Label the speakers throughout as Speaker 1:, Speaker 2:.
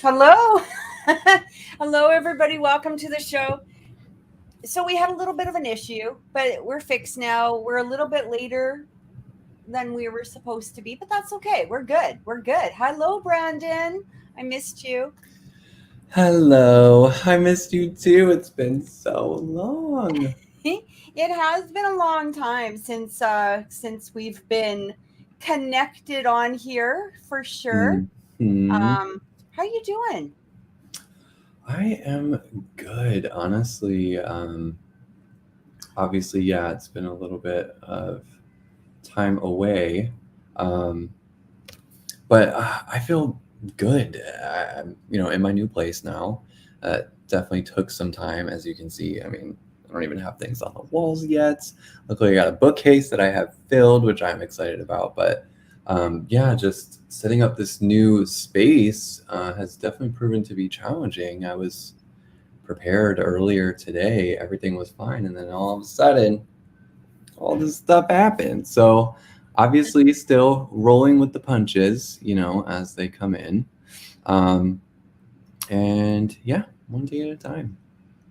Speaker 1: Hello. Hello, everybody. Welcome to the show. So we had a little bit of an issue, but we're fixed now. We're a little bit later than we were supposed to be, but that's okay. We're good. We're good. Hello, Brandon. I missed you.
Speaker 2: Hello. I missed you too. It's been so long.
Speaker 1: It has been a long time since we've been connected on here for sure.
Speaker 2: Mm-hmm.
Speaker 1: How you doing?
Speaker 2: I am good, honestly. Obviously, yeah, it's been a little bit of time away, but I feel good. I'm, in my new place now. Definitely took some time, as you can see. I mean, I don't even have things on the walls yet. Luckily, I got a bookcase that I have filled, which I'm excited about. But yeah, just setting up this new space has definitely proven to be challenging. I was prepared earlier today. Everything was fine. And then all of a sudden, all this stuff happened. So obviously still rolling with the punches, as they come in. And yeah, one day at a time.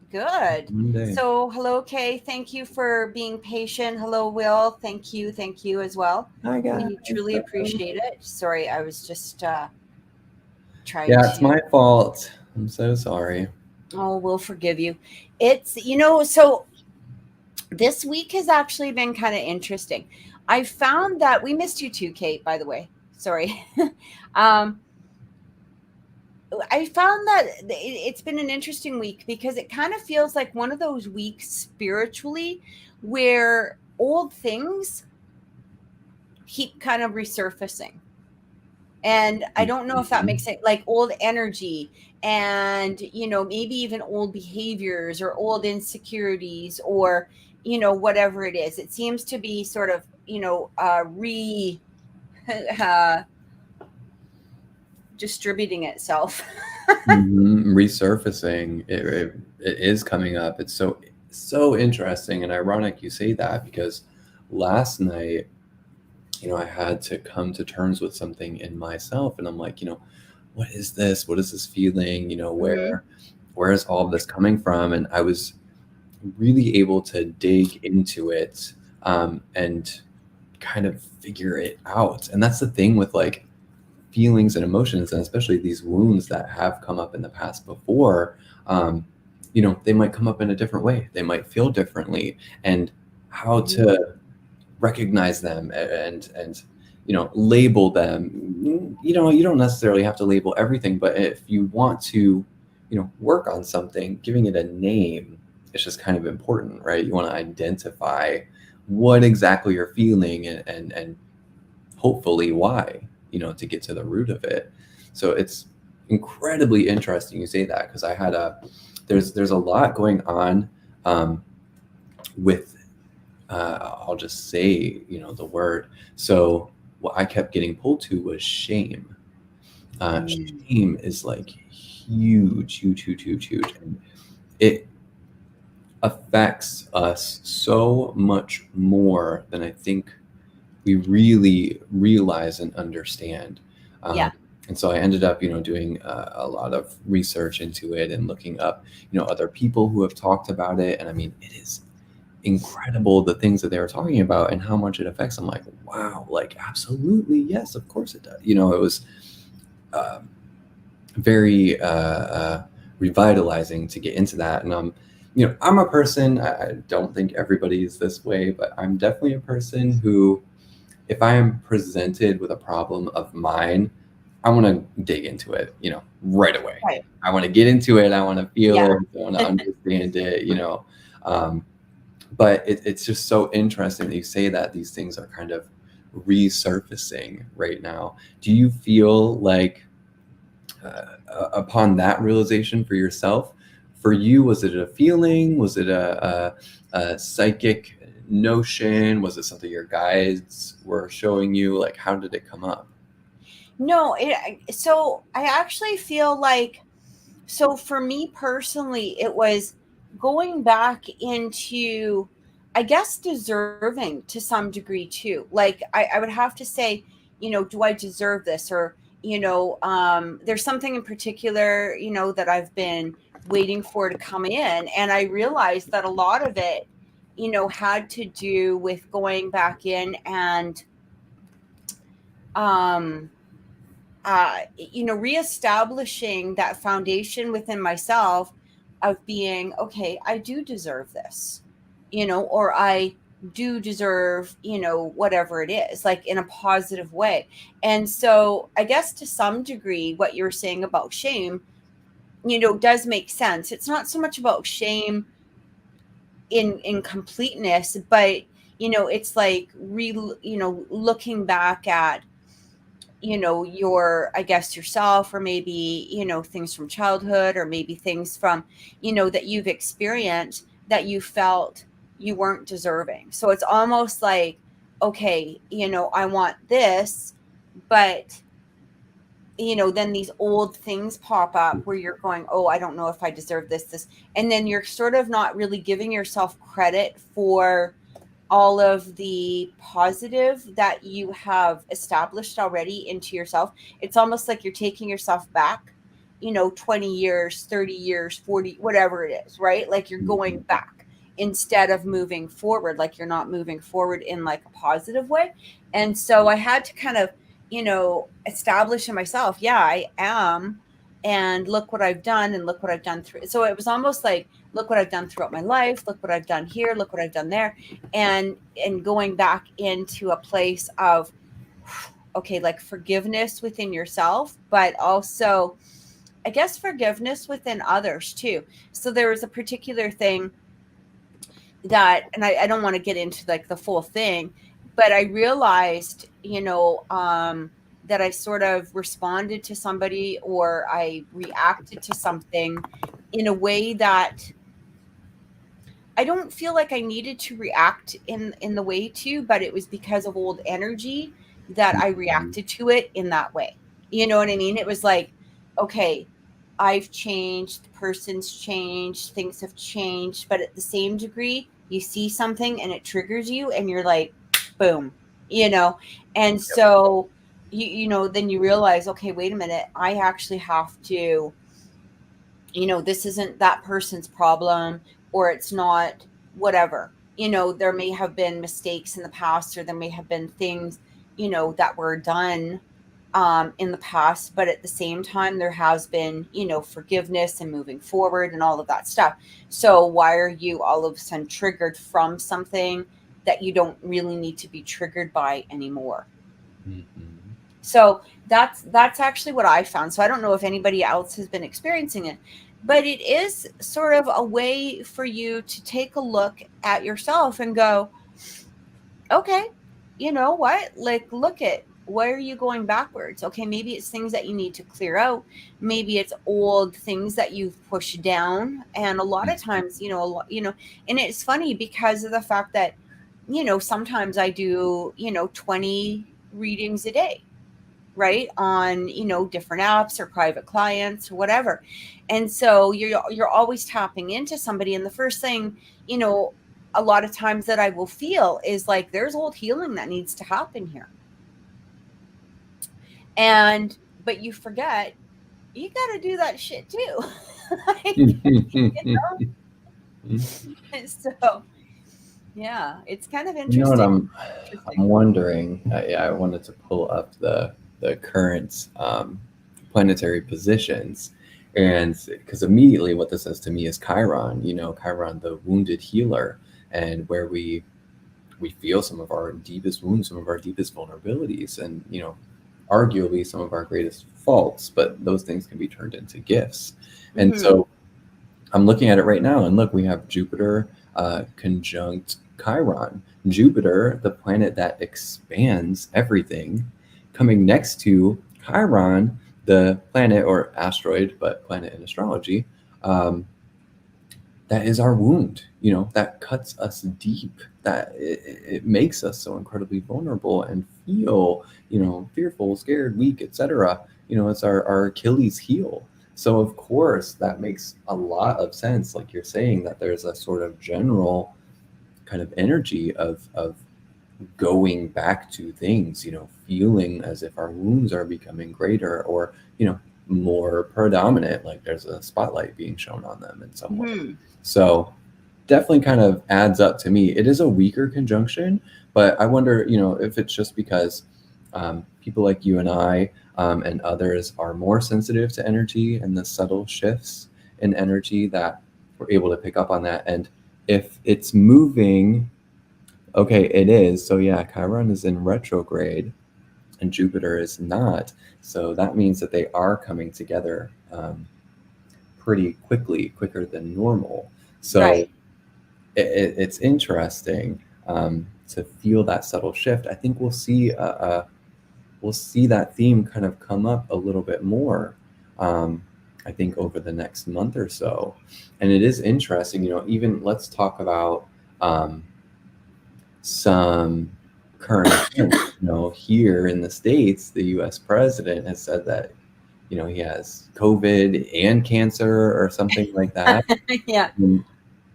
Speaker 1: Good.
Speaker 2: One day.
Speaker 1: So, hello, Kay. Thank you for being patient. Hello, Will. Thank you as well.
Speaker 2: Hi, guys.
Speaker 1: We truly appreciate it. Sorry, I was just trying
Speaker 2: Yeah,
Speaker 1: to.
Speaker 2: it's my fault. I'm so sorry.
Speaker 1: Oh, we'll forgive you. It's, so this week has actually been kind of interesting. I found that we missed you too, Kate, by the way. Sorry. I found that it's been an interesting week because it kind of feels like one of those weeks spiritually where old things keep kind of resurfacing. And I don't know if that makes sense, like old energy and, maybe even old behaviors or old insecurities or, whatever it is. It seems to be sort of, distributing itself.
Speaker 2: Resurfacing. It is coming up. It's so interesting and ironic you say that, because last night, I had to come to terms with something in myself, and I'm like, what is this? What is this feeling? Where is all of this coming from? And I was really able to dig into it and kind of figure it out. And that's the thing with like feelings and emotions, and especially these wounds that have come up in the past before, they might come up in a different way. They might feel differently, and how to recognize them and label them. You don't necessarily have to label everything, but if you want to work on something, giving it a name is just kind of important, right? You want to identify what exactly you're feeling and hopefully why, to get to the root of it. So it's incredibly interesting you say that, because I had there's a lot going on with I'll just say, the word. So what I kept getting pulled to was shame. Shame is like huge. And it affects us so much more than I think we really realize and understand. And so I ended up, doing a lot of research into it and looking up, other people who have talked about it. And I mean, it is incredible the things that they were talking about and how much it affects. I'm like, wow, like absolutely, yes, of course it does. It was very revitalizing to get into that. And I'm a person, I don't think everybody is this way, but I'm definitely a person who, if I am presented with a problem of mine, I want to dig into it, right away.
Speaker 1: Right.
Speaker 2: I want to get into it. I want to feel it. I want to understand it, but it's just so interesting that you say that these things are kind of resurfacing right now. Do you feel like upon that realization for yourself, for you, was it a feeling? Was it a psychic notion? Was it something your guides were showing you? Like, how did it come up?
Speaker 1: No, so I actually feel like, so for me personally, it was going back into, I guess, deserving to some degree too. Like I would have to say, do I deserve this? Or, there's something in particular, that I've been waiting for to come in. And I realized that a lot of it, had to do with going back in and, reestablishing that foundation within myself of being, okay, I do deserve this, or I do deserve, whatever it is, like in a positive way. And so I guess to some degree, what you're saying about shame, does make sense. It's not so much about shame in completeness, but, it's like looking back at, your, I guess, yourself, or maybe, things from childhood, or maybe things from, that you've experienced that you felt you weren't deserving. So it's almost like, okay, I want this, but, then these old things pop up where you're going, oh, I don't know if I deserve this. And then you're sort of not really giving yourself credit for all of the positive that you have established already into yourself. It's almost like you're taking yourself back, 20 years, 30 years, 40, whatever it is, right? Like you're going back instead of moving forward, like you're not moving forward in like a positive way. And so I had to kind of, establish in myself, yeah, I am. And look what I've done, and look what I've done through. So it was almost like, look what I've done throughout my life. Look what I've done here. Look what I've done there. And going back into a place of, okay, like forgiveness within yourself, but also, I guess, forgiveness within others too. So there was a particular thing that, and I don't want to get into like the full thing, but I realized, that I sort of responded to somebody, or I reacted to something in a way that I don't feel like I needed to react in the way to, but it was because of old energy that I reacted to it in that way. You know what I mean? It was like, okay, I've changed, the person's changed, things have changed, but at the same degree, you see something and it triggers you and you're like, boom, and so then you realize, okay, wait a minute, I actually have to, this isn't that person's problem, or it's not whatever. There may have been mistakes in the past, or there may have been things, that were done in the past, but at the same time, there has been, forgiveness and moving forward and all of that stuff. So why are you all of a sudden triggered from something that you don't really need to be triggered by anymore?
Speaker 2: Mm-hmm.
Speaker 1: So that's actually what I found. So I don't know if anybody else has been experiencing it, but it is sort of a way for you to take a look at yourself and go, okay, you know what? Like, look at, where are you going backwards? Okay, maybe it's things that you need to clear out. Maybe it's old things that you've pushed down. And a lot of times, and it's funny because of the fact that, sometimes I do, 20 readings a day, right, on different apps or private clients or whatever. And so you're always tapping into somebody, and the first thing a lot of times that I will feel is like, there's old healing that needs to happen here. But you forget, you got to do that shit too. So yeah, it's kind of interesting.
Speaker 2: You know what I'm wondering? I wanted to pull up the current planetary positions, and because immediately what this says to me is Chiron. Chiron, the wounded healer, and where we feel some of our deepest wounds, some of our deepest vulnerabilities, and arguably some of our greatest faults. But those things can be turned into gifts, and so I'm looking at it right now, and look, we have Jupiter conjunct Chiron. Jupiter, the planet that expands everything, coming next to Chiron, the planet or asteroid, but planet in astrology, um, that is our wound, that cuts us deep, that it makes us so incredibly vulnerable and feel, fearful, scared, weak, etc. It's our Achilles heel. So of course that makes a lot of sense, like you're saying, that there's a sort of general kind of energy of going back to things, feeling as if our wounds are becoming greater, or more predominant, like there's a spotlight being shown on them in some way.
Speaker 1: Hmm.
Speaker 2: So definitely kind of adds up to me. It is a weaker conjunction, but I wonder, if it's just because people like you and I, and others are more sensitive to energy and the subtle shifts in energy, that we're able to pick up on that. And if it's moving, okay, it is. So yeah, Chiron is in retrograde and Jupiter is not. So that means that they are coming together pretty quickly, quicker than normal. So
Speaker 1: Right.
Speaker 2: it's interesting to feel that subtle shift. I think we'll see that theme kind of come up a little bit more. I think over the next month or so, and it is interesting. Even let's talk about some current events. Here in the States, the U.S. president has said that he has COVID and cancer or something like that.
Speaker 1: Yeah.
Speaker 2: And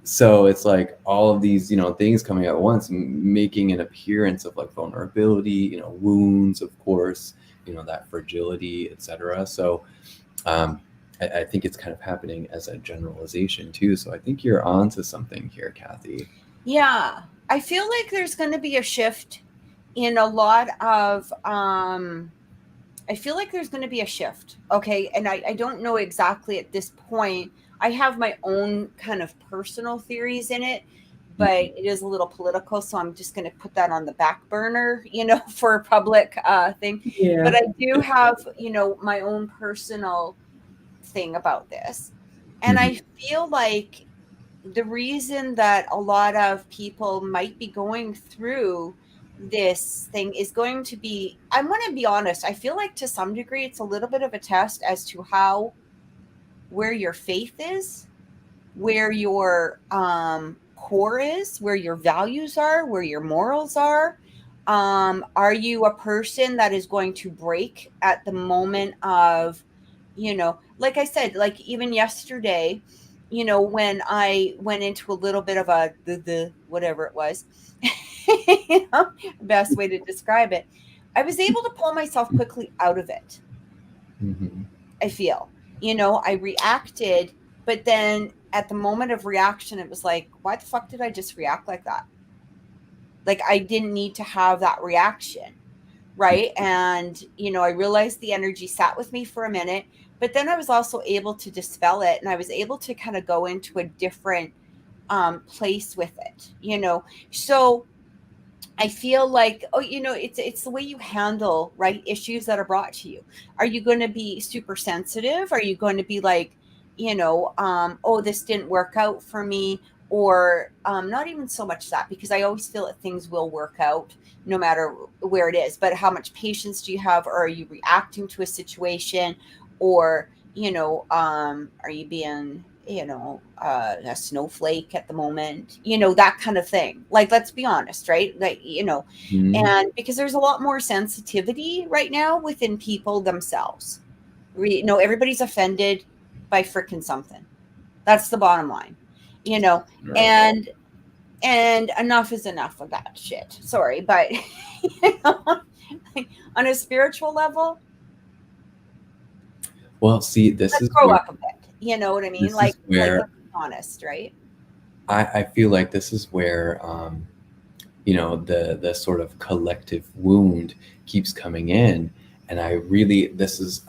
Speaker 2: so it's like all of these, things coming at once, making an appearance of like vulnerability, wounds, of course, that fragility, etc. So I think it's kind of happening as a generalization too. So I think you're onto something here, Kathy.
Speaker 1: Yeah. I feel like there's going to be a shift in a lot of I feel like there's going to be a shift. Okay. And I don't know exactly at this point. I have my own kind of personal theories in it, but it is a little political. So I'm just going to put that on the back burner, for a public thing.
Speaker 2: Yeah.
Speaker 1: But I do have, my own personal thing about this. And I feel like the reason that a lot of people might be going through this thing is going to be, I'm going to be honest, I feel like to some degree it's a little bit of a test as to where your faith is, where your core is, where your values are, where your morals are. Are you a person that is going to break at the moment of, like I said, like even yesterday, when I went into a little bit of the whatever it was, best way to describe it, I was able to pull myself quickly out of it.
Speaker 2: Mm-hmm.
Speaker 1: I feel, I reacted, but then at the moment of reaction, it was like, why the fuck did I just react like that? Like I didn't need to have that reaction. Right. And, I realized the energy sat with me for a minute, but then I was also able to dispel it, and I was able to kind of go into a different place with it. So I feel like, it's the way you handle, right, issues that are brought to you. Are you going to be super sensitive? Are you going to be like, oh, this didn't work out for me? Or not even so much that, because I always feel that things will work out no matter where it is. But how much patience do you have? Or are you reacting to a situation? Or, are you being, a snowflake at the moment, that kind of thing. Like, let's be honest, right? Like,
Speaker 2: Mm-hmm.
Speaker 1: and because there's a lot more sensitivity right now within people themselves. Everybody's offended by frickin' something. That's the bottom line,
Speaker 2: Right.
Speaker 1: and enough is enough of that shit. Sorry, but like, on a spiritual level,
Speaker 2: Well, see, this
Speaker 1: let's
Speaker 2: is
Speaker 1: grow
Speaker 2: where
Speaker 1: up a bit. You know what I mean?
Speaker 2: this is
Speaker 1: Like
Speaker 2: where
Speaker 1: let's be honest, right?
Speaker 2: I feel like this is where the sort of collective wound keeps coming in, and I really this is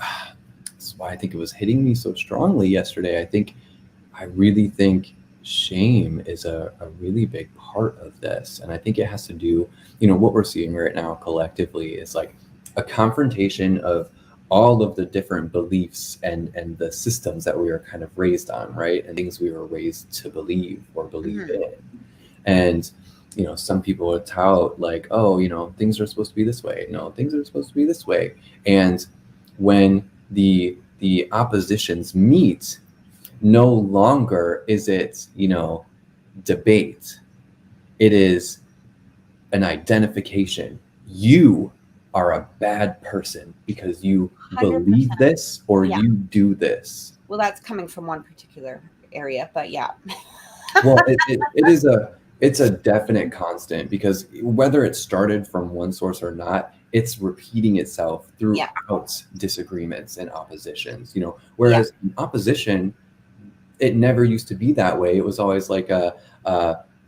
Speaker 2: why I think it was hitting me so strongly yesterday. I really think shame is a really big part of this, and I think it has to do, what we're seeing right now collectively is like a confrontation of all of the different beliefs and the systems that we were kind of raised on, right? And things we were raised to believe or believe in. And, you know, some people would tout like, oh, you know, things are supposed to be this way. No, things are supposed to be this way. And when the oppositions meet, no longer is it, you know, debate. It is an identification. You are a bad person because you
Speaker 1: 100%.
Speaker 2: believe this or
Speaker 1: Yeah.
Speaker 2: you do this.
Speaker 1: Well, that's coming from one particular area, but yeah.
Speaker 2: Well, it's a definite constant, because whether it started from one source or not, it's repeating itself throughout disagreements and oppositions, you know, whereas in opposition, it never used to be that way. It was always like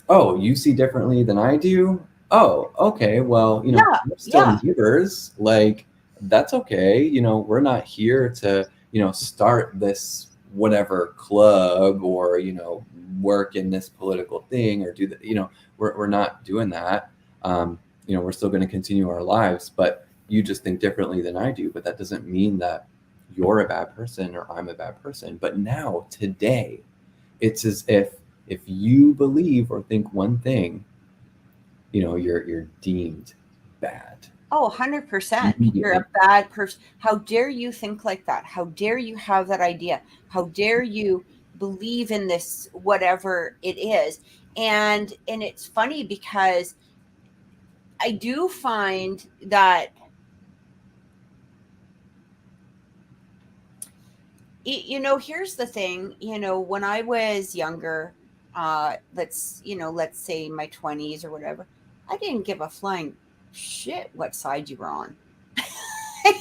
Speaker 2: oh, you see differently than I do. Oh, okay. Well, you know, we're still neighbors. Like, that's okay. You know, we're not here to, you know, start this whatever club or, you know, work in this political thing or do that. You know, we're not doing that. You know, we're still going to continue our lives, but you just think differently than I do. But that doesn't mean that you're a bad person or I'm a bad person. But now, today, it's as if you believe or think one thing, you know, you're deemed bad.
Speaker 1: Oh, 100%. You're a bad person. How dare you think like that? How dare you have that idea? How dare you believe in this, whatever it is? And it's funny because I do find that, you know, here's the thing, you know, when I was younger, let's say my 20s or whatever, I didn't give a flying shit what side you were on.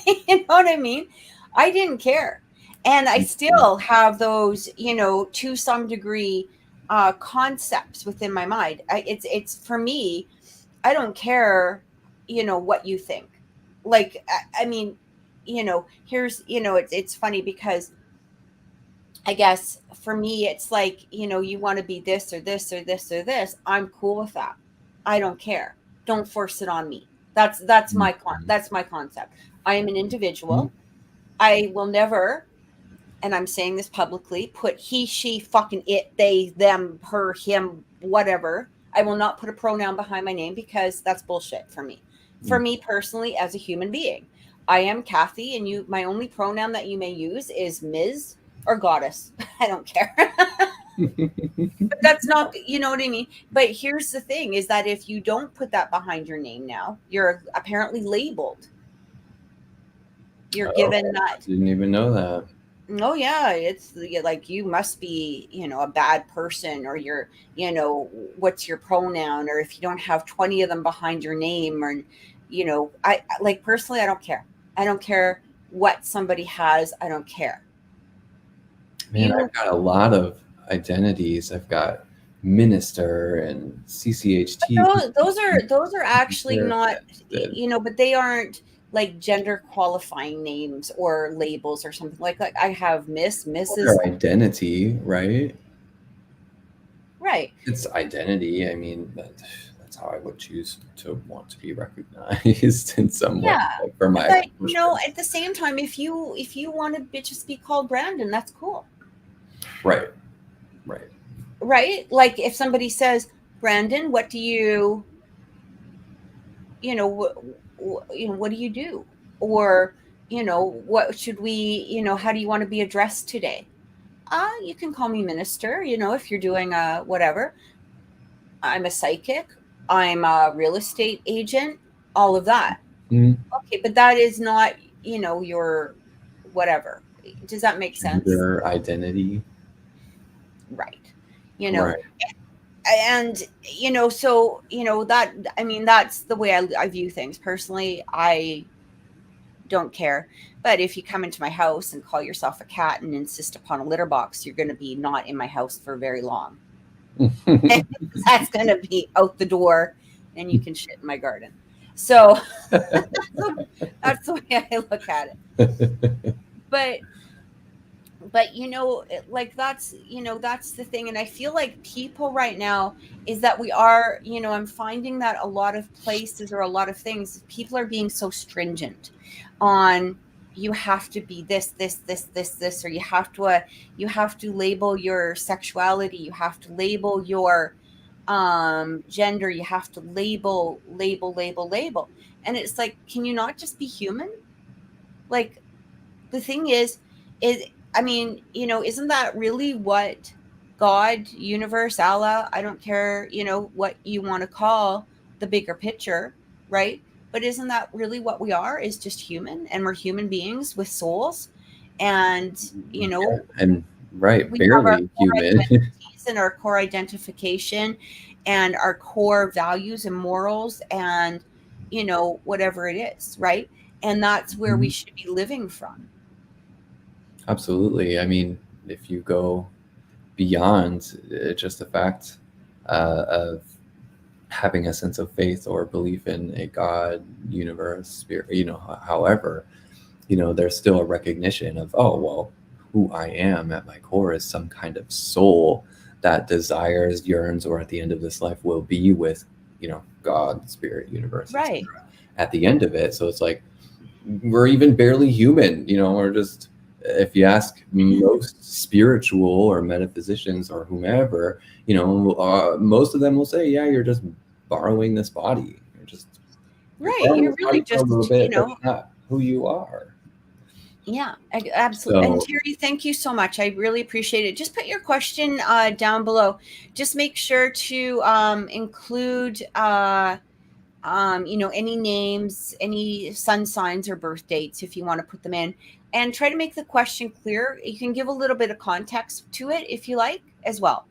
Speaker 1: You know what I mean? I didn't care. And I still have those, you know, to some degree, concepts within my mind. It's for me, I don't care, you know, what you think. Like, I mean, you know, here's, you know, it's funny because I guess for me, it's like, you know, you want to be this or this or this or this. I'm cool with that. I don't care. Don't force it on me. That's my concept. I am an individual. I will never, and I'm saying this publicly, put he, she, fucking it, they, them, her, him, whatever. I will not put a pronoun behind my name because that's bullshit for me. For me personally, as a human being, I am Kathy, and my only pronoun that you may use is Ms. or Goddess. I don't care. But that's not, you know what I mean? But here's the thing is that if you don't put that behind your name now, you're apparently labeled. You're given that.
Speaker 2: I didn't even know that.
Speaker 1: Oh yeah, it's like you must be, you know, a bad person, or you're, you know, what's your pronoun, or if you don't have 20 of them behind your name, or, you know, I like personally, I don't care. I don't care what somebody has. I don't care.
Speaker 2: Man, I've got a lot of identities. I've got minister and CCHT.
Speaker 1: Those are actually not, you know, but they aren't like gender qualifying names or labels or something like I have Miss, Mrs.
Speaker 2: Their identity, right?
Speaker 1: Right.
Speaker 2: It's identity. I mean, that's how I would choose to want to be recognized in some way. Like for my,
Speaker 1: but, you know, at the same time, if you want to just be called Brandon, that's cool.
Speaker 2: Right.
Speaker 1: Like if somebody says, Brandon, what do you know, what do you do? Or, you know, what should we, you know, how do you want to be addressed today? You can call me minister, you know, if you're doing whatever. I'm a psychic. I'm a real estate agent, all of that. Okay, but that is not, you know, your whatever. Does that make sense?
Speaker 2: Your identity.
Speaker 1: Right. You know, and, you know, so, you know, that, I mean, that's the way I view things. Personally, I don't care. But if you come into my house and call yourself a cat and insist upon a litter box, you're going to be not in my house for very long. That's going to be out the door, and you can shit in my garden. So that's the way I look at it. But, you know, like that's, you know, that's the thing. And I feel like people right now is that we are, you know, I'm finding that a lot of places or a lot of things, people are being so stringent on you have to be this, or you have to label your sexuality, you have to label your gender, you have to label. And it's like, can you not just be human? Like, the thing is, I mean, isn't that really what God, universe, Allah, I don't care, what you want to call the bigger picture, right? But isn't that really what we are, is just human, and we're human beings with souls? And,
Speaker 2: Yeah, and right,
Speaker 1: we have our
Speaker 2: barely
Speaker 1: core
Speaker 2: human.
Speaker 1: identities and our core identification and our core values and morals and, whatever it is, right? And that's where we should be living from.
Speaker 2: Absolutely. I mean, if you go beyond just the fact of having a sense of faith or belief in a God, universe, spirit, however, there's still a recognition of, oh, well, who I am at my core is some kind of soul that desires, yearns, or at the end of this life will be with, God, spirit, universe,
Speaker 1: Right.
Speaker 2: etc. At the end of it. So it's like, we're even barely human, we're just, if you ask most spiritual or metaphysicians or whomever, most of them will say, yeah, you're just borrowing this body. You're
Speaker 1: Right.
Speaker 2: borrowing
Speaker 1: You're
Speaker 2: this
Speaker 1: really
Speaker 2: body for a
Speaker 1: just,
Speaker 2: little bit, but it's not who you are.
Speaker 1: yeah, absolutely. And
Speaker 2: So
Speaker 1: Terry, thank you so much. I really appreciate it. Just put your question down below. Just make sure to include, any names, any sun signs or birth dates, if you want to put them in, and try to make the question clear. You can give a little bit of context to it if you like as well.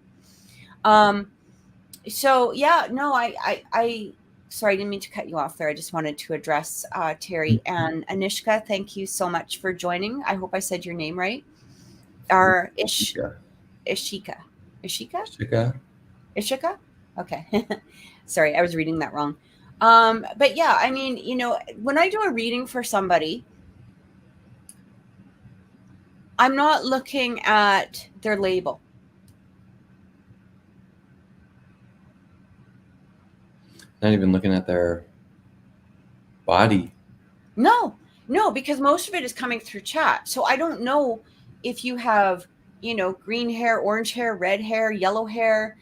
Speaker 1: So yeah, no, I sorry, I didn't mean to cut you off there. I just wanted to address Terry and Anishka. Thank you so much for joining. I hope I said your name right. Or
Speaker 2: yeah.
Speaker 1: Ishika.
Speaker 2: Shika.
Speaker 1: Ishika? Okay. Sorry, I was reading that wrong. But yeah, I mean, when I do a reading for somebody, I'm not looking at their label.
Speaker 2: Not even looking at their body.
Speaker 1: No, because most of it is coming through chat. So I don't know if you have, green hair, orange hair, red hair, yellow hair,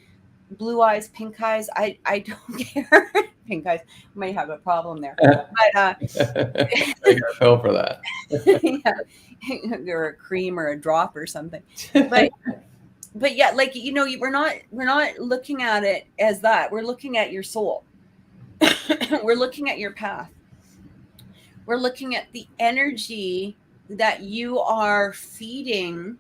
Speaker 1: blue eyes, pink eyes. I don't care. Pink eyes might have a problem there. But
Speaker 2: I got fell for that.
Speaker 1: yeah, or a cream or a drop or something. But yeah, like, we're not looking at it as that. We're looking at your soul. We're looking at your path. We're looking at the energy that you are feeding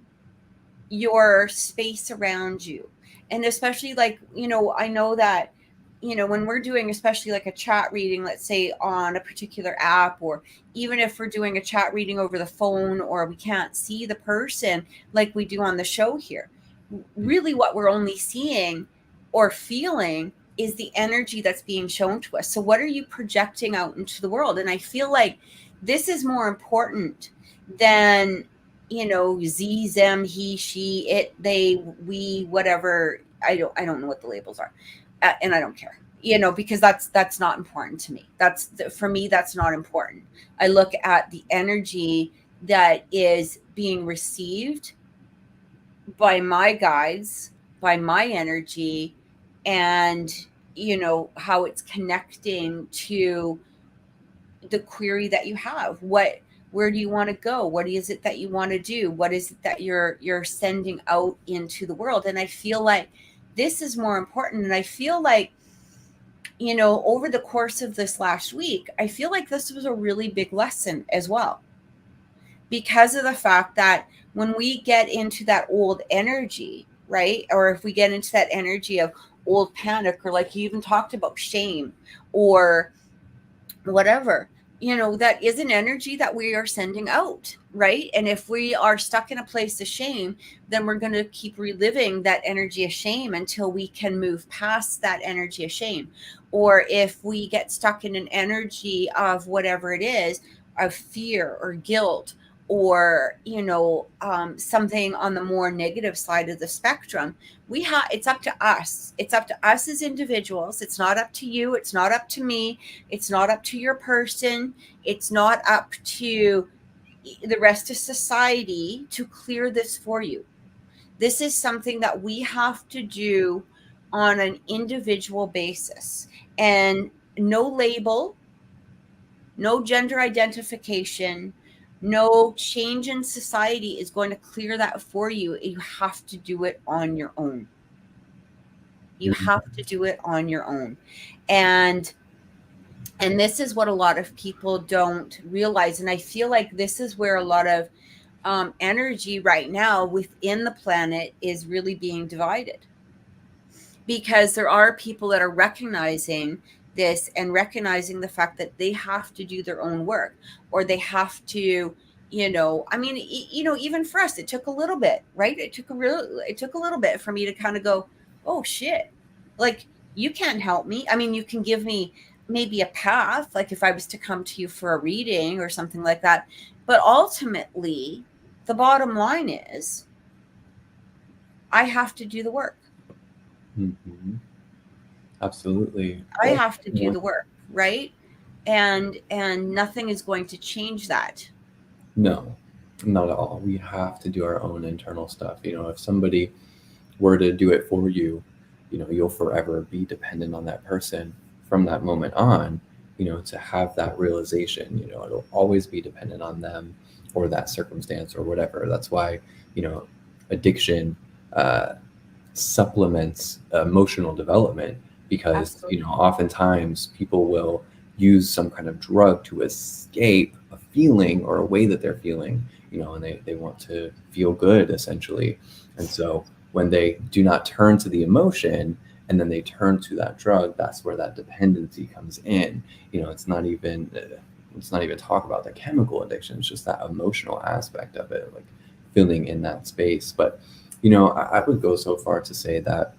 Speaker 1: your space around you. And especially, like, I know that, when we're doing, especially like a chat reading, let's say on a particular app, or even if we're doing a chat reading over the phone, or we can't see the person like we do on the show here, really what we're only seeing or feeling is the energy that's being shown to us. So what are you projecting out into the world? And I feel like this is more important than, z, them, he, she, it, they, we, whatever. I don't know what the labels are, and I don't care, because that's not important to me. For me, that's not important. I look at the energy that is being received by my guides, by my energy, and how it's connecting to the query that you have. Where do you want to go? What is it that you want to do? What is it that you're sending out into the world? And I feel like this is more important. And I feel like, over the course of this last week, I feel like this was a really big lesson as well, because of the fact that when we get into that old energy, right? Or if we get into that energy of old panic, or like you even talked about shame or whatever, that is an energy that we are sending out, right? And if we are stuck in a place of shame, then we're going to keep reliving that energy of shame until we can move past that energy of shame. Or if we get stuck in an energy of whatever it is, of fear or guilt, or something on the more negative side of the spectrum, it's up to us. It's up to us as individuals. It's not up to you. It's not up to me. It's not up to your person. It's not up to the rest of society to clear this for you. This is something that we have to do on an individual basis, and no label, no gender identification, no change in society is going to clear that for you. You have to do it on your own. You have to do it on your own. And this is what a lot of people don't realize. And I feel like this is where a lot of energy right now within the planet is really being divided, because there are people that are recognizing this and recognizing the fact that they have to do their own work, or they have to, I mean, even for us, it took a little bit, right? It took a little bit for me to kind of go, oh shit, like, you can't help me. I mean, you can give me maybe a path, like if I was to come to you for a reading or something like that. But ultimately, the bottom line is I have to do the work.
Speaker 2: Mm-hmm. Absolutely.
Speaker 1: I have to do the work, right? And nothing is going to change that.
Speaker 2: No, not at all. We have to do our own internal stuff. If somebody were to do it for you, you'll forever be dependent on that person from that moment on, to have that realization. It'll always be dependent on them or that circumstance or whatever. That's why, addiction supplements emotional development, because,
Speaker 1: Absolutely.
Speaker 2: Oftentimes people will use some kind of drug to escape a feeling or a way that they're feeling, and they want to feel good, essentially. And so when they do not turn to the emotion and then they turn to that drug, that's where that dependency comes in. It's not even talk about the chemical addiction. It's just that emotional aspect of it, like feeling in that space. But, I would go so far to say that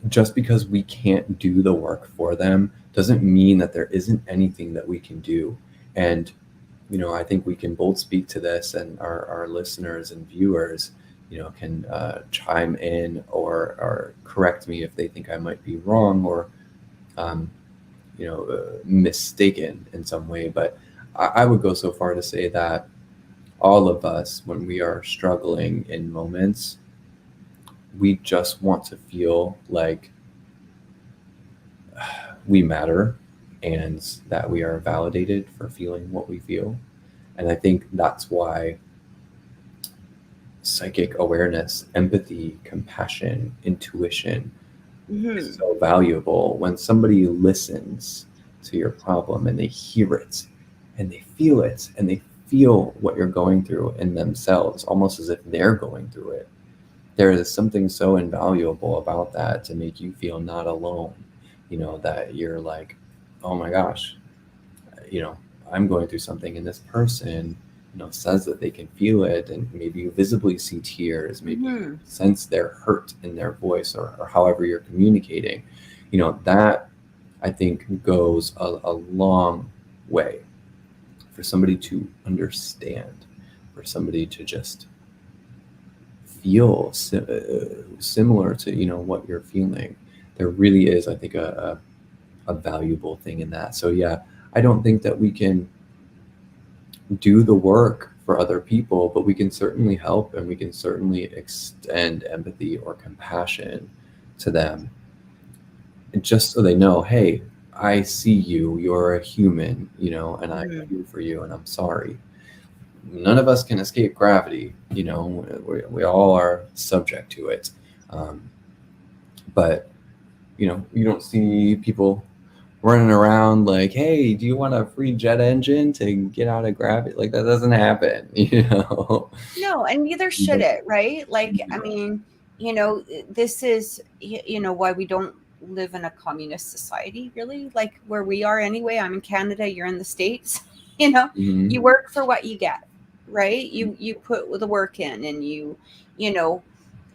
Speaker 2: just because we can't do the work for them doesn't mean that there isn't anything that we can do. And, I think we can both speak to this, and our listeners and viewers, can chime in or correct me if they think I might be wrong or, mistaken in some way. But I would go so far to say that all of us, when we are struggling in moments, we just want to feel like we matter and that we are validated for feeling what we feel. And I think that's why psychic awareness, empathy, compassion, intuition is so valuable. When somebody listens to your problem and they hear it and they feel it and they feel what you're going through in themselves, almost as if they're going through it, there is something so invaluable about that to make you feel not alone, that you're like, oh my gosh, I'm going through something, and this person, says that they can feel it, and maybe you visibly see tears, maybe you sense their hurt in their voice, or however you're communicating, that I think goes a long way for somebody to understand, for somebody to just feel similar to, what you're feeling. There really is, I think, a valuable thing in that. So yeah, I don't think that we can do the work for other people, but we can certainly help, and we can certainly extend empathy or compassion to them, and just so they know, hey, I see you, you're a human, and I feel for you, and I'm sorry. None of us can escape gravity, we all are subject to it. But you don't see people running around like, hey, do you want a free jet engine to get out of gravity? Like, that doesn't happen.
Speaker 1: No, and neither should it, right? Like, I mean, this is, why we don't live in a communist society, really, like where we are anyway. I'm in Canada, you're in the States. You work for what you get, right? You put the work in,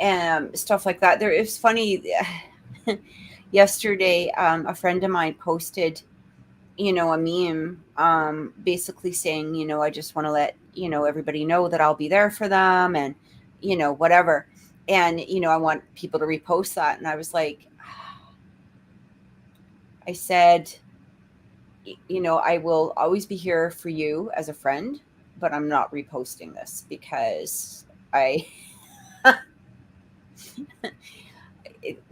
Speaker 1: and stuff like that. There, it's funny. Yesterday, a friend of mine posted, a meme, basically saying, I just want to let, everybody know that I'll be there for them, and, whatever. And, I want people to repost that. And I was like, I said, you know, I will always be here for you as a friend, but I'm not reposting this because I it,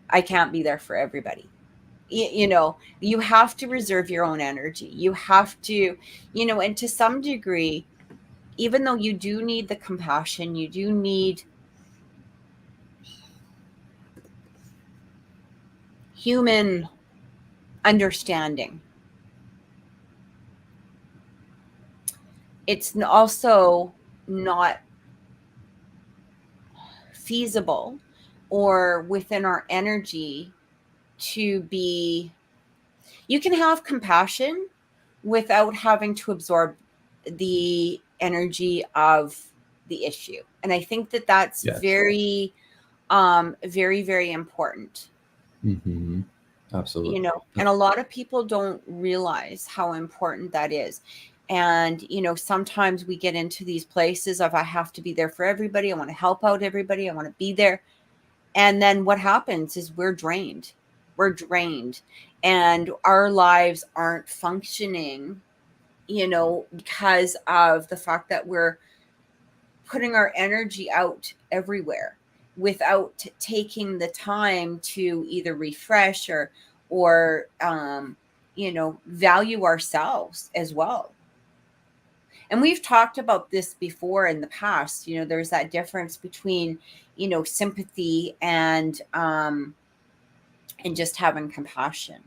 Speaker 1: I can't be there for everybody. You know, you have to reserve your own energy. You have to, you know, and to some degree, even though you do need the compassion, you do need human understanding. It's also not feasible or within our energy to be, you can have compassion without having to absorb the energy of the issue. And I think that that's
Speaker 2: Yes.
Speaker 1: very, very, very important.
Speaker 2: Mm-hmm. Absolutely.
Speaker 1: You know, and a lot of people don't realize how important that is. And, you know, sometimes we get into these places of, I have to be there for everybody. I want to help out everybody. I want to be there. And then what happens is we're drained. We're drained. And our lives aren't functioning, you know, because of the fact that we're putting our energy out everywhere without taking the time to either refresh or you know, value ourselves as well. And we've talked about this before in the past. You know, there's that difference between, you know, sympathy and just having compassion,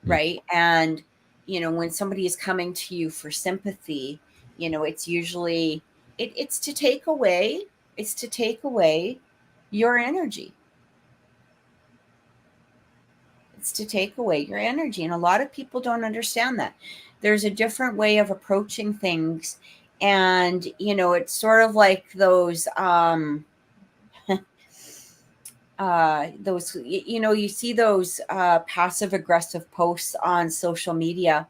Speaker 1: right? And you know, when somebody is coming to you for sympathy, you know, it's usually it's to take away, it's to take away your energy. It's to take away your energy, and a lot of people don't understand that there's a different way of approaching things. And you know, it's sort of like those, you know, you see those passive aggressive posts on social media,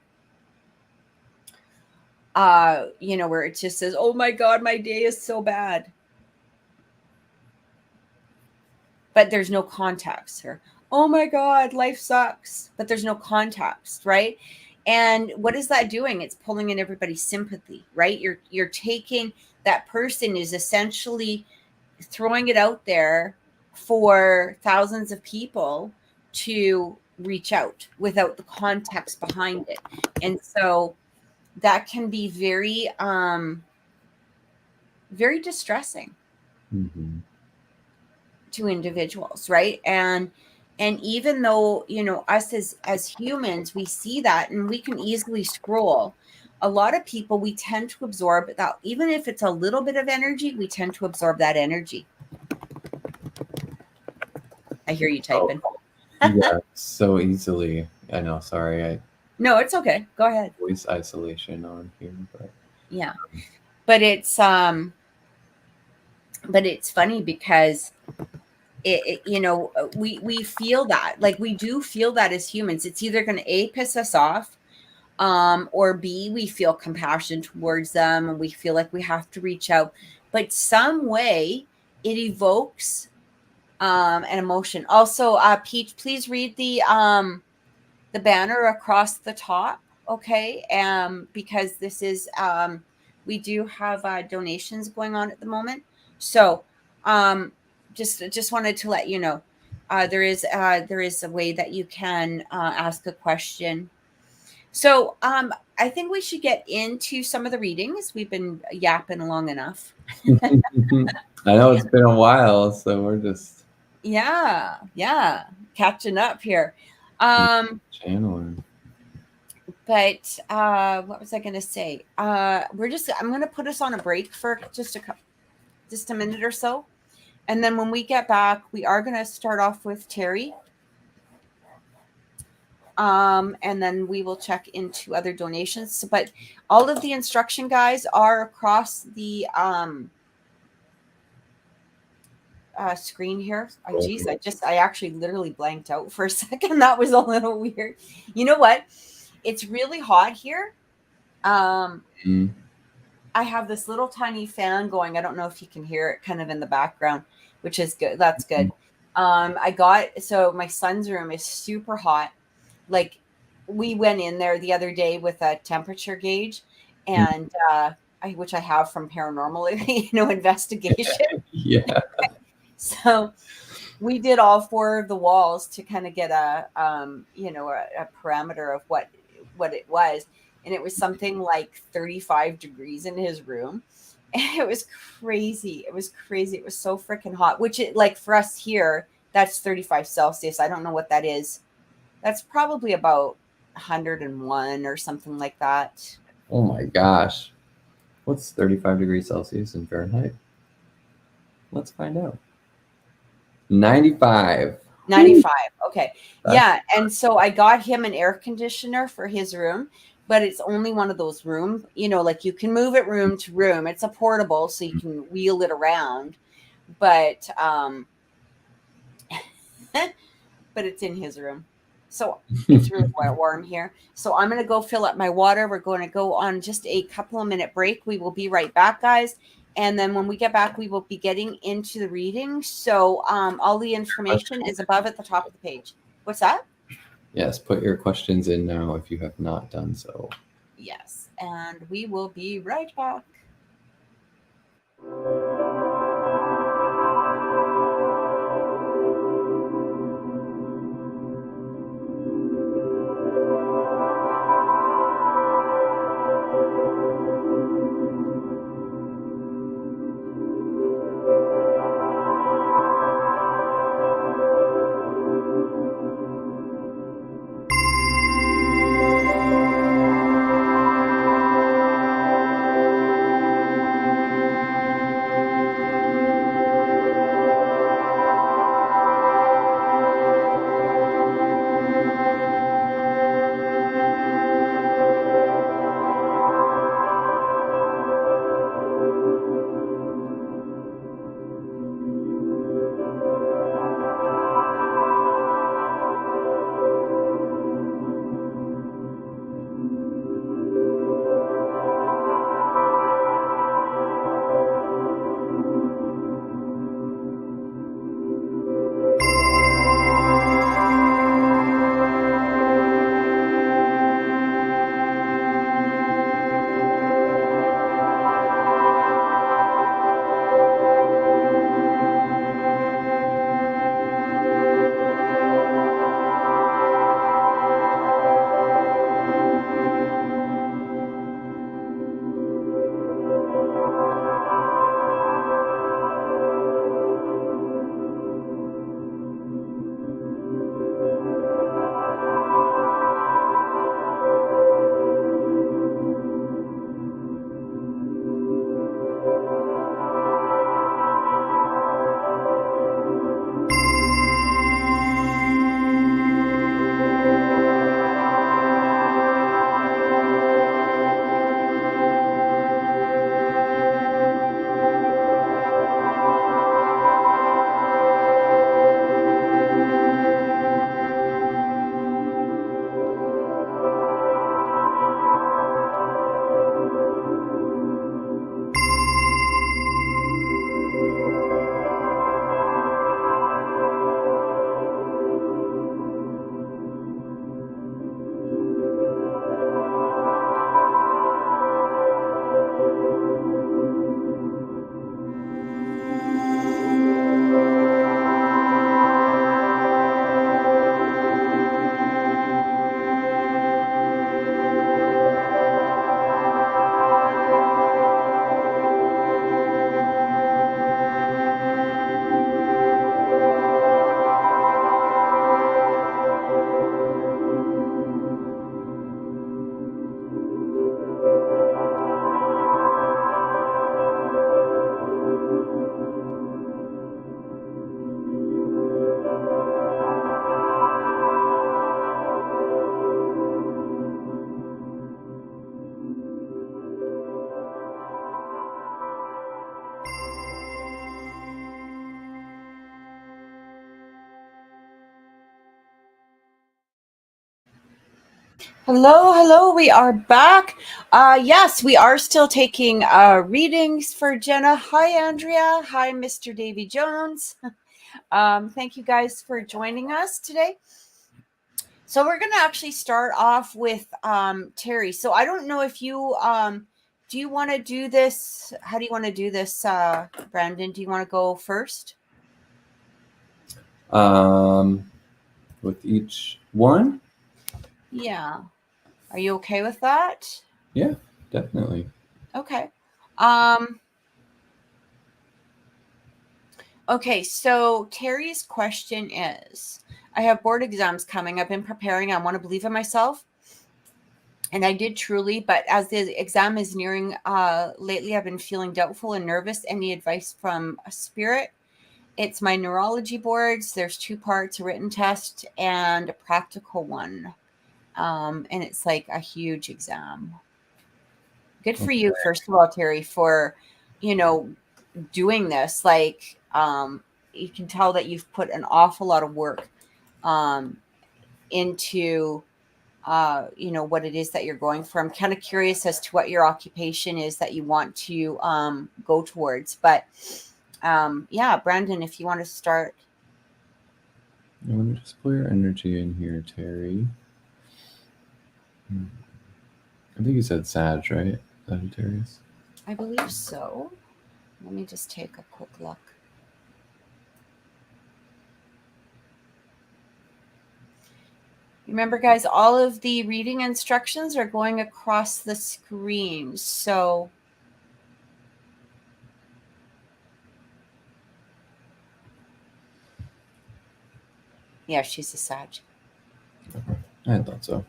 Speaker 1: you know, where it just says, oh my God, my day is so bad. But there's no context. Or, oh my God, life sucks. But there's no context, right? And what is that doing? It's pulling in everybody's sympathy, right? You're taking, that person is essentially throwing it out there for thousands of people to reach out without the context behind it. And so that can be very very distressing
Speaker 2: Mm-hmm.
Speaker 1: to individuals, right? And even though, you know, us as humans, we see that and we can easily scroll, a lot of people, we tend to absorb that. Even if it's a little bit of energy, we tend to absorb that energy. I hear you typing.
Speaker 2: Yeah, so easily. I know, sorry,
Speaker 1: No, it's okay, go ahead.
Speaker 2: voice isolation on here, but
Speaker 1: Yeah, but it's funny because you know, we feel that, like, we do feel that as humans. It's either going to A, piss us off, or B, we feel compassion towards them and we feel like we have to reach out. But some way it evokes an emotion. Also, Peach, please read the banner across the top, okay? Because this is we do have donations going on at the moment. So just wanted to let you know, there is a way that you can ask a question. So I think we should get into some of the readings. We've been yapping long enough.
Speaker 2: I know it's been a while, so we're just
Speaker 1: Yeah, catching up here.
Speaker 2: channeling.
Speaker 1: But what was I going to say? I'm going to put us on a break for just a minute or so. And then when we get back, we are going to start off with Terry. And then we will check into other donations. But all of the instruction guys are across the screen here. Oh, geez, I actually literally blanked out for a second. That was a little weird. You know what? It's really hot here.
Speaker 2: Mm.
Speaker 1: I have this little tiny fan going. I don't know if you can hear it kind of in the background, which is good. That's good. So my son's room is super hot. Like we went in there the other day with a temperature gauge, and which I have from paranormal, investigation.
Speaker 2: Yeah.
Speaker 1: So we did all 4 of the walls to kind of get a parameter of what it was, and it was something like 35 degrees in his room. And it was crazy. It was crazy. It was so freaking hot, which like for us here, that's 35 Celsius. I don't know what that is. That's probably about 101 or something like that.
Speaker 2: Oh my gosh. What's 35 degrees Celsius in Fahrenheit? Let's find out. 95.
Speaker 1: 95. Okay.
Speaker 2: That's
Speaker 1: Yeah. And so I got him an air conditioner for his room, but it's only one of those room, like you can move it room to room. It's a portable, so you can wheel it around. But but it's in his room. So it's really warm here. So I'm going to go fill up my water. We're going to go on just a couple of minute break. We will be right back, guys. And then when we get back, we will be getting into the reading. So all the information is above at the top of the page. What's that?
Speaker 2: Yes, put your questions in now if you have not done so.
Speaker 1: Yes, and we will be right back. Hello, we are back. Yes, we are still taking readings for Jenna. Hi, Andrea. Hi, Mr. Davy Jones. Thank you guys for joining us today. So we're going to actually start off with Terry. So I don't know if you do you want to do this? How do you want to do this, Brandon? Do you want to go first?
Speaker 2: With each one?
Speaker 1: Yeah. Are you okay with that?
Speaker 2: Yeah, definitely.
Speaker 1: Okay. Okay, so Terry's question is, I have board exams coming. I've been preparing. I want to believe in myself. And I did truly, but as the exam is nearing, lately I've been feeling doubtful and nervous. Any advice from a spirit? It's my neurology boards. There's 2 parts, a written test and a practical one. And it's like a huge exam. Good for you, first of all, Terry, for, doing this. Like, you can tell that you've put an awful lot of work into what it is that you're going for. I'm kind of curious as to what your occupation is that you want to go towards. But yeah, Brandon, if you want to start.
Speaker 2: Let me just pull your energy in here, Terry. I think you said Sag, right? Sagittarius?
Speaker 1: I believe so. Let me just take a quick look. Remember, guys, all of the reading instructions are going across the screen. So yeah, she's a Sag.
Speaker 2: I thought so.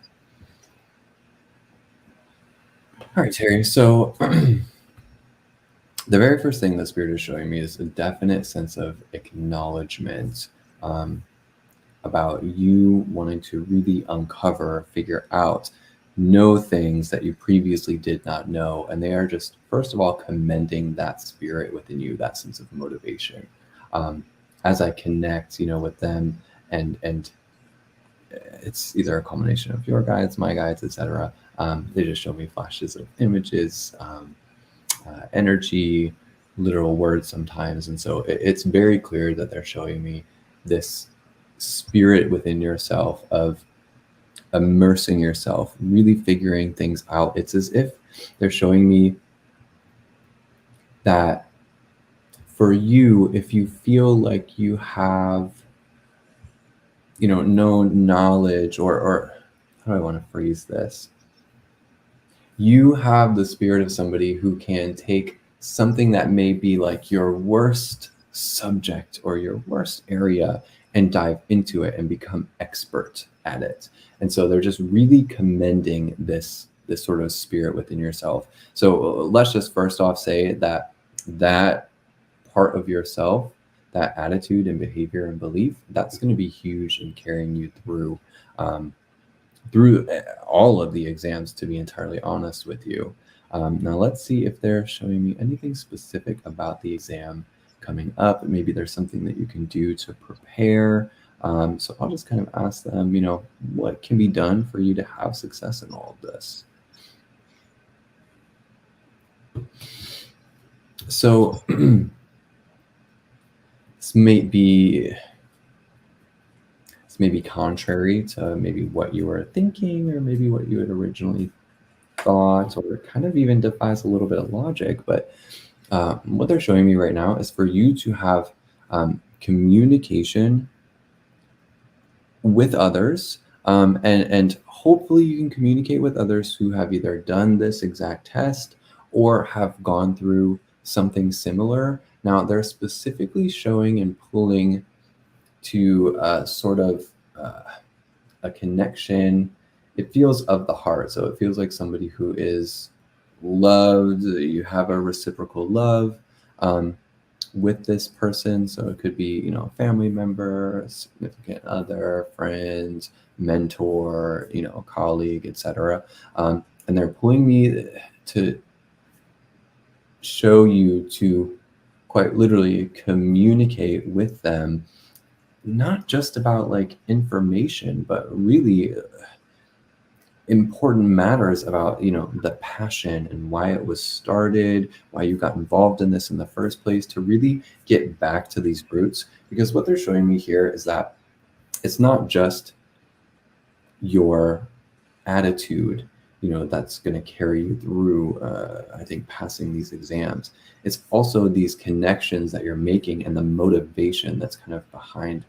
Speaker 2: All right, Terry. So the very first thing the Spirit is showing me is a definite sense of acknowledgement about you wanting to really uncover, figure out, know things that you previously did not know. And they are just, first of all, commending that spirit within you, that sense of motivation. As I connect, with them, and it's either a combination of your guides, my guides, etc. They just show me flashes of images, energy, literal words sometimes. And so it's very clear that they're showing me this spirit within yourself of immersing yourself, really figuring things out. It's as if they're showing me that for you, if you feel like you have, no knowledge, or how do I want to phrase this? You have the spirit of somebody who can take something that may be like your worst subject or your worst area and dive into it and become expert at it. And so they're just really commending this sort of spirit within yourself. So let's just first off say that part of yourself, that attitude and behavior and belief, that's going to be huge in carrying you through all of the exams, to be entirely honest with you. Now let's see if they're showing me anything specific about the exam coming up. Maybe there's something that you can do to prepare. So I'll just kind of ask them, what can be done for you to have success in all of this? So this may be contrary to maybe what you were thinking, or maybe what you had originally thought, or kind of even defies a little bit of logic. But what they're showing me right now is for you to have communication with others, and hopefully you can communicate with others who have either done this exact test or have gone through something similar. Now they're specifically showing and pulling to sort of a connection. It feels of the heart. So it feels like somebody who is loved. You have a reciprocal love with this person. So it could be, a family member, a significant other, friend, mentor, colleague, etc. And they're pulling me to show you to quite literally communicate with them, not just about like information, but really important matters about, the passion and why it was started, why you got involved in this in the first place, to really get back to these roots. Because what they're showing me here is that it's not just your attitude, that's going to carry you through, I think, passing these exams. It's also these connections that you're making and the motivation that's kind of behind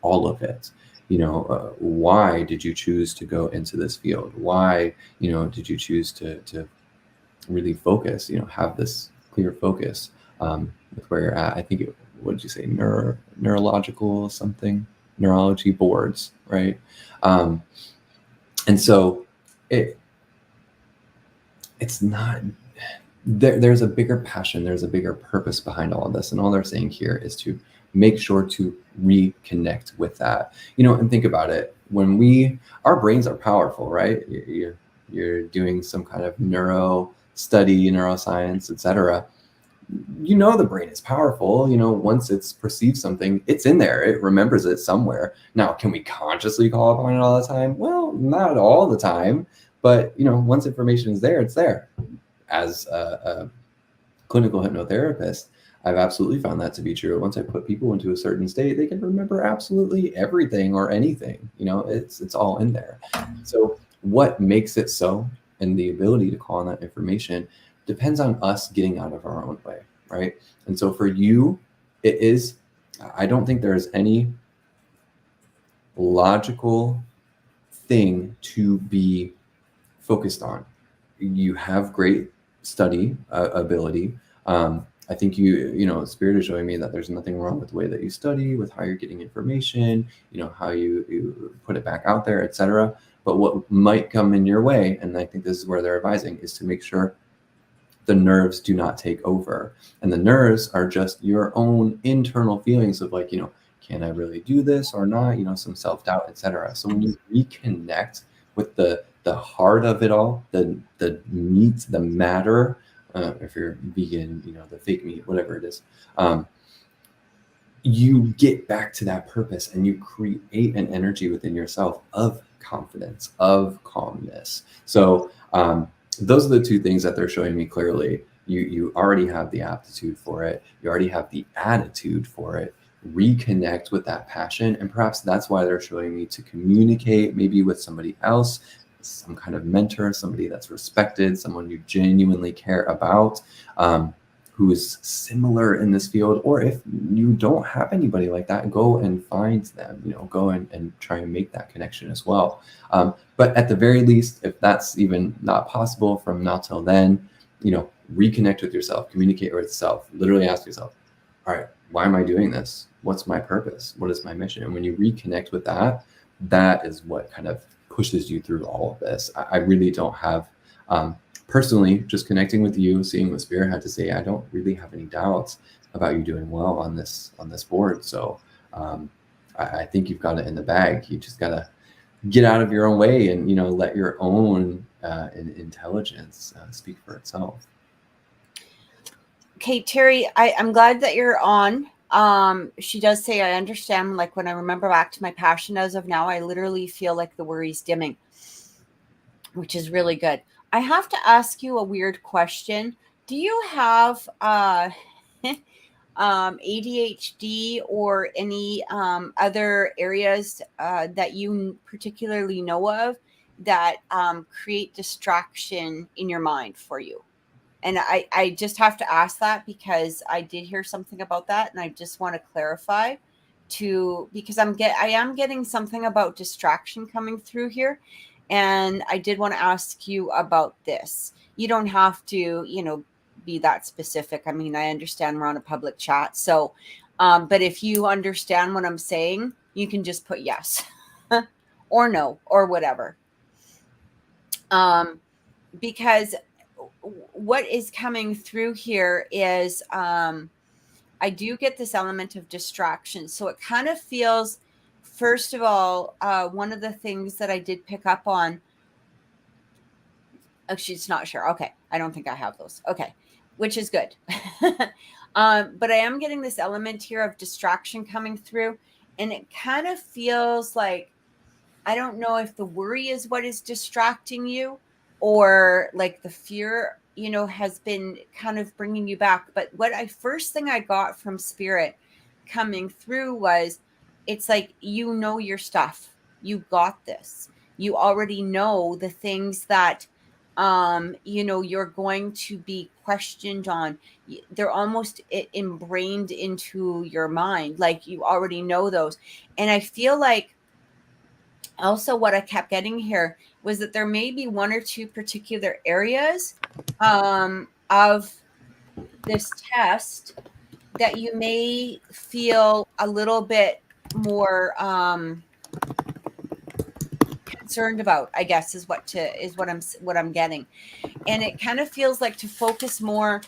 Speaker 2: all of it. Why did you choose to go into this field? Why, did you choose to really focus, have this clear focus with where you're at? I think what did you say? Neurological something, neurology boards, right? And so it's not there's a bigger passion, there's a bigger purpose behind all of this, and all they're saying here is to make sure to reconnect with that. And think about it. When our brains are powerful, right? You're doing some kind of neuro study, neuroscience, etc. The brain is powerful. Once it's perceived something, it's in there, it remembers it somewhere. Now, can we consciously call upon it all the time? Well, not all the time, but once information is there, it's there. As a clinical hypnotherapist, I've absolutely found that to be true. Once I put people into a certain state, they can remember absolutely everything or anything. It's all in there. So what makes it so, and the ability to call on that information, depends on us getting out of our own way, right? And so for you, I don't think there's any logical thing to be focused on. You have great study ability. I think Spirit is showing me that there's nothing wrong with the way that you study, with how you're getting information, how you put it back out there, etc. But what might come in your way, and I think this is where they're advising, is to make sure the nerves do not take over. And the nerves are just your own internal feelings of like, can I really do this or not? Some self-doubt, etc. So when you reconnect with the heart of it all, the meat, the matter, if you're vegan, the fake meat, whatever it is, you get back to that purpose and you create an energy within yourself of confidence, of calmness. So those are the two things that they're showing me clearly. You already have the aptitude for it. You already have the attitude for it. Reconnect with that passion. And perhaps that's why they're showing me to communicate maybe with somebody else, some kind of mentor, somebody that's respected, someone you genuinely care about, who is similar in this field. Or if you don't have anybody like that, go and find them, go and try and make that connection as well. But at the very least, if that's even not possible from now till then, reconnect with yourself, communicate with yourself, literally ask yourself, all right, why am I doing this? What's my purpose? What is my mission? And when you reconnect with that, that is what kind of pushes you through all of this. I really don't have, personally, just connecting with you, seeing what Spirit had to say, I don't really have any doubts about you doing well on this board. So I think you've got it in the bag. You just got to get out of your own way and, let your own intelligence speak for itself.
Speaker 1: Okay, Terry, I'm glad that you're on. She does say, I understand, like when I remember back to my passion as of now, I literally feel like the worry's dimming, which is really good. I have to ask you a weird question. Do you have ADHD or any other areas that you particularly know of that create distraction in your mind for you? And I just have to ask that because I did hear something about that, and I just want to clarify because I am getting something about distraction coming through here, and I did want to ask you about this. You don't have to, be that specific. I mean, I understand we're on a public chat, so but if you understand what I'm saying, you can just put yes or no or whatever. Because what is coming through here is I do get this element of distraction. So it kind of feels, first of all, one of the things that I did pick up on. Oh, she's not sure. Okay. I don't think I have those. Okay. Which is good. But I am getting this element here of distraction coming through. And it kind of feels like, I don't know if the worry is what is distracting you or like the fear, has been kind of bringing you back. But first thing I got from Spirit coming through was, it's like, your stuff, you got this. You already know the things that you're going to be questioned on. They're almost ingrained into your mind, like you already know those. And I feel like also what I kept getting here was that there may be one or two particular areas of this test that you may feel a little bit more concerned about, I guess, is what I'm getting. And it kind of feels like to focus more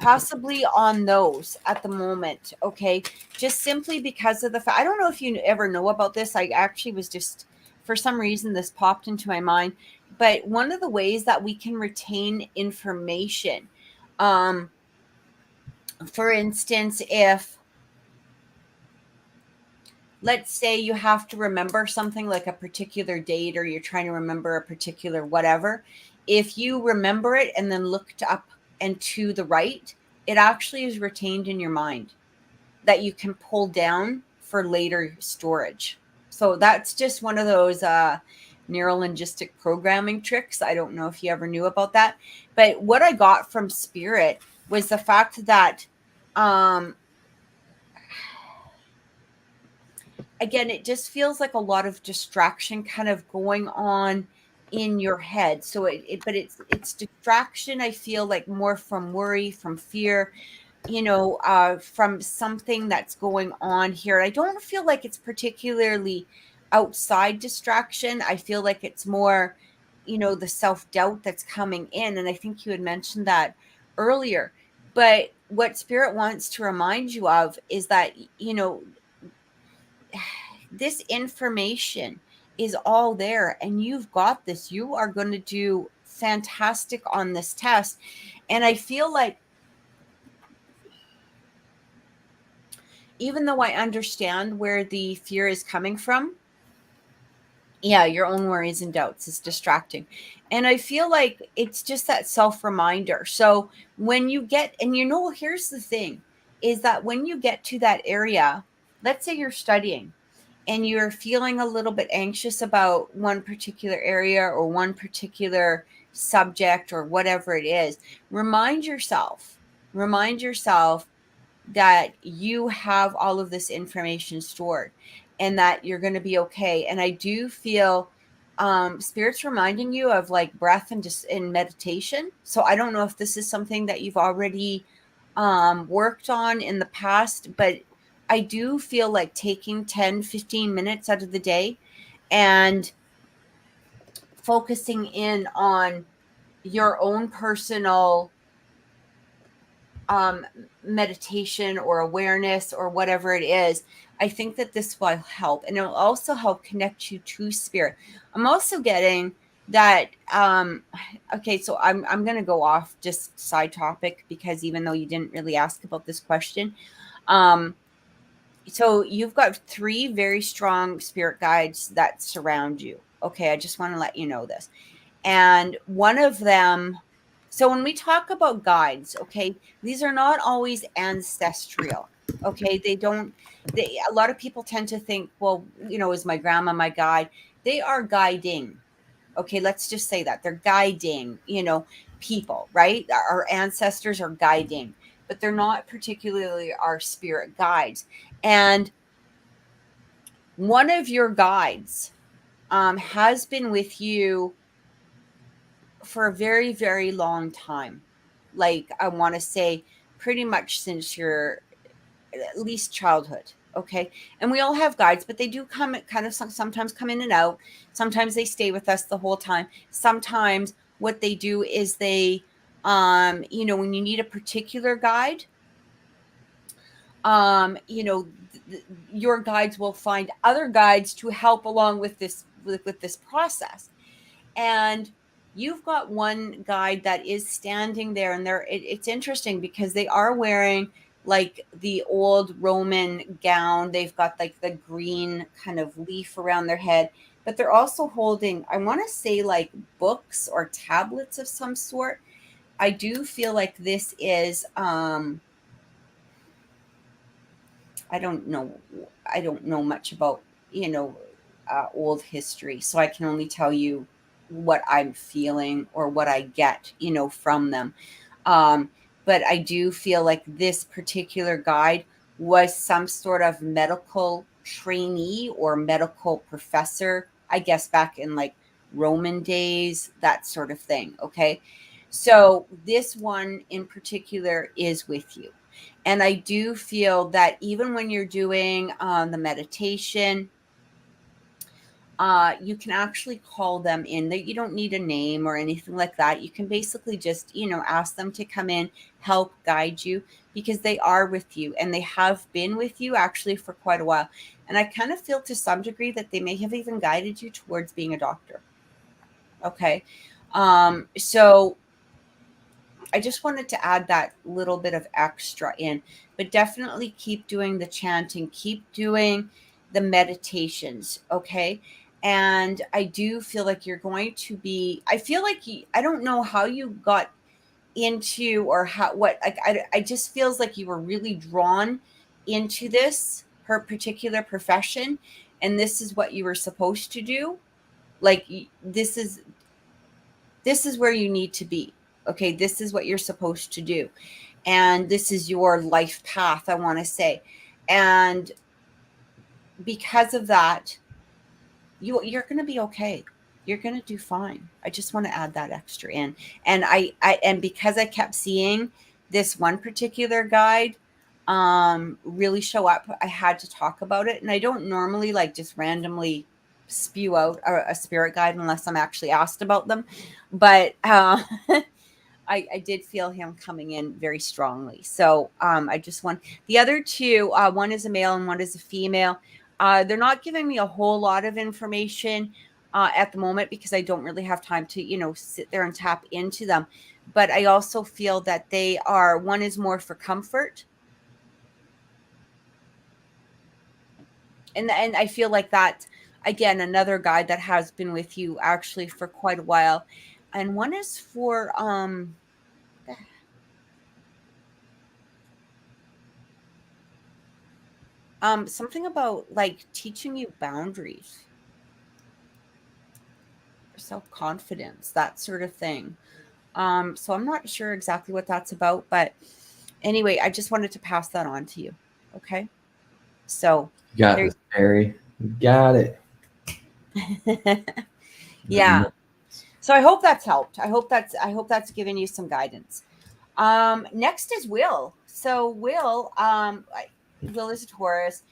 Speaker 1: possibly on those at the moment. Okay, just simply because of the fact, I don't know if you ever know about this. I actually was just, for some reason, this popped into my mind. But one of the ways that we can retain information, um for instance, if, let's say you have to remember something like a particular date, or you're trying to remember a particular whatever, if you remember it and then looked up and to the right, it actually is retained in your mind that you can pull down for later storage. So that's just one of those neurolinguistic programming tricks. I don't know if you ever knew about that, but what I got from spirit was the fact that um again, it just feels like a lot of distraction kind of going on in your head. So but it's distraction, I feel like, more from worry, from fear, from something that's going on here. I don't feel like it's particularly outside distraction. I feel like it's more, the self-doubt that's coming in. And I think you had mentioned that earlier. But what spirit wants to remind you of is that, this information is all there and you've got this. You are going to do fantastic on this test. And I feel like, even though I understand where the fear is coming from, yeah, your own worries and doubts is distracting. And I feel like it's just that self reminder. So when you get, and here's the thing, is that when you get to that area, let's say you're studying and you're feeling a little bit anxious about one particular area or one particular subject or whatever it is, remind yourself that you have all of this information stored and that you're going to be okay. And I do feel spirits reminding you of like breath and just in meditation. So I don't know if this is something that you've already worked on in the past, but I do feel like taking 10-15 minutes out of the day and focusing in on your own personal um, meditation or awareness or whatever it is, I think that this will help. And it'll also help connect you to spirit. I'm also getting that, okay, so I'm going to go off just side topic, because even though you didn't really ask about this question, so you've got 3 very strong spirit guides that surround you. Okay, I just want to let you know this. And one of them, so when we talk about guides, okay, these are not always ancestral. Okay, a lot of people tend to think, well, is my grandma my guide? They are guiding. Okay, let's just say that they're guiding, people, right? Our ancestors are guiding, but they're not particularly our spirit guides. And one of your guides has been with you for a very, very long time. Like, I want to say pretty much since your at least childhood. Okay. And we all have guides, but they do come kind of sometimes come in and out. Sometimes they stay with us the whole time. Sometimes what they do is they, when you need a particular guide, your guides will find other guides to help along with this process. And you've got one guide that is standing there, and it's interesting because they are wearing like the old Roman gown. They've got like the green kind of leaf around their head, but they're also holding, I want to say, like books or tablets of some sort. I do feel like this is I don't know much about, old history, so I can only tell you what I'm feeling or what I get, from them. But I do feel like this particular guide was some sort of medical trainee or medical professor, I guess back in like Roman days, that sort of thing. Okay. So this one in particular is with you. And I do feel that even when you're doing the meditation, you can actually call them in. That you don't need a name or anything like that. You can basically just, ask them to come in, help guide you, because they are with you and they have been with you actually for quite a while. And I kind of feel to some degree that they may have even guided you towards being a doctor. Okay. So I just wanted to add that little bit of extra in, but definitely keep doing the chanting, keep doing the meditations. Okay. And I do feel like you're going to be, I feel like, I don't know how you got into or I just feels like you were really drawn into this, her particular profession. And this is what you were supposed to do. Like this is where you need to be. Okay. This is what you're supposed to do. And this is your life path, I want to say. And because of that, you're going to be okay. You're going to do fine. I just want to add that extra in. And and because I kept seeing this one particular guide really show up, I had to talk about it. And I don't normally like just randomly spew out a spirit guide unless I'm actually asked about them. But I did feel him coming in very strongly. So I just want the other two, one is a male and one is a female. They're not giving me a whole lot of information at the moment because I don't really have time to, sit there and tap into them. But I also feel that one is more for comfort. And I feel like that, again, another guide that has been with you actually for quite a while. And one is for, something about like teaching you boundaries, self-confidence, that sort of thing. So I'm not sure exactly what that's about, but anyway, I just wanted to pass that on to you. Okay. So
Speaker 2: You got this, Harry. You got it.
Speaker 1: yeah. So I hope that's helped. I hope that's given you some guidance. Next is Will. So Will is a Taurus.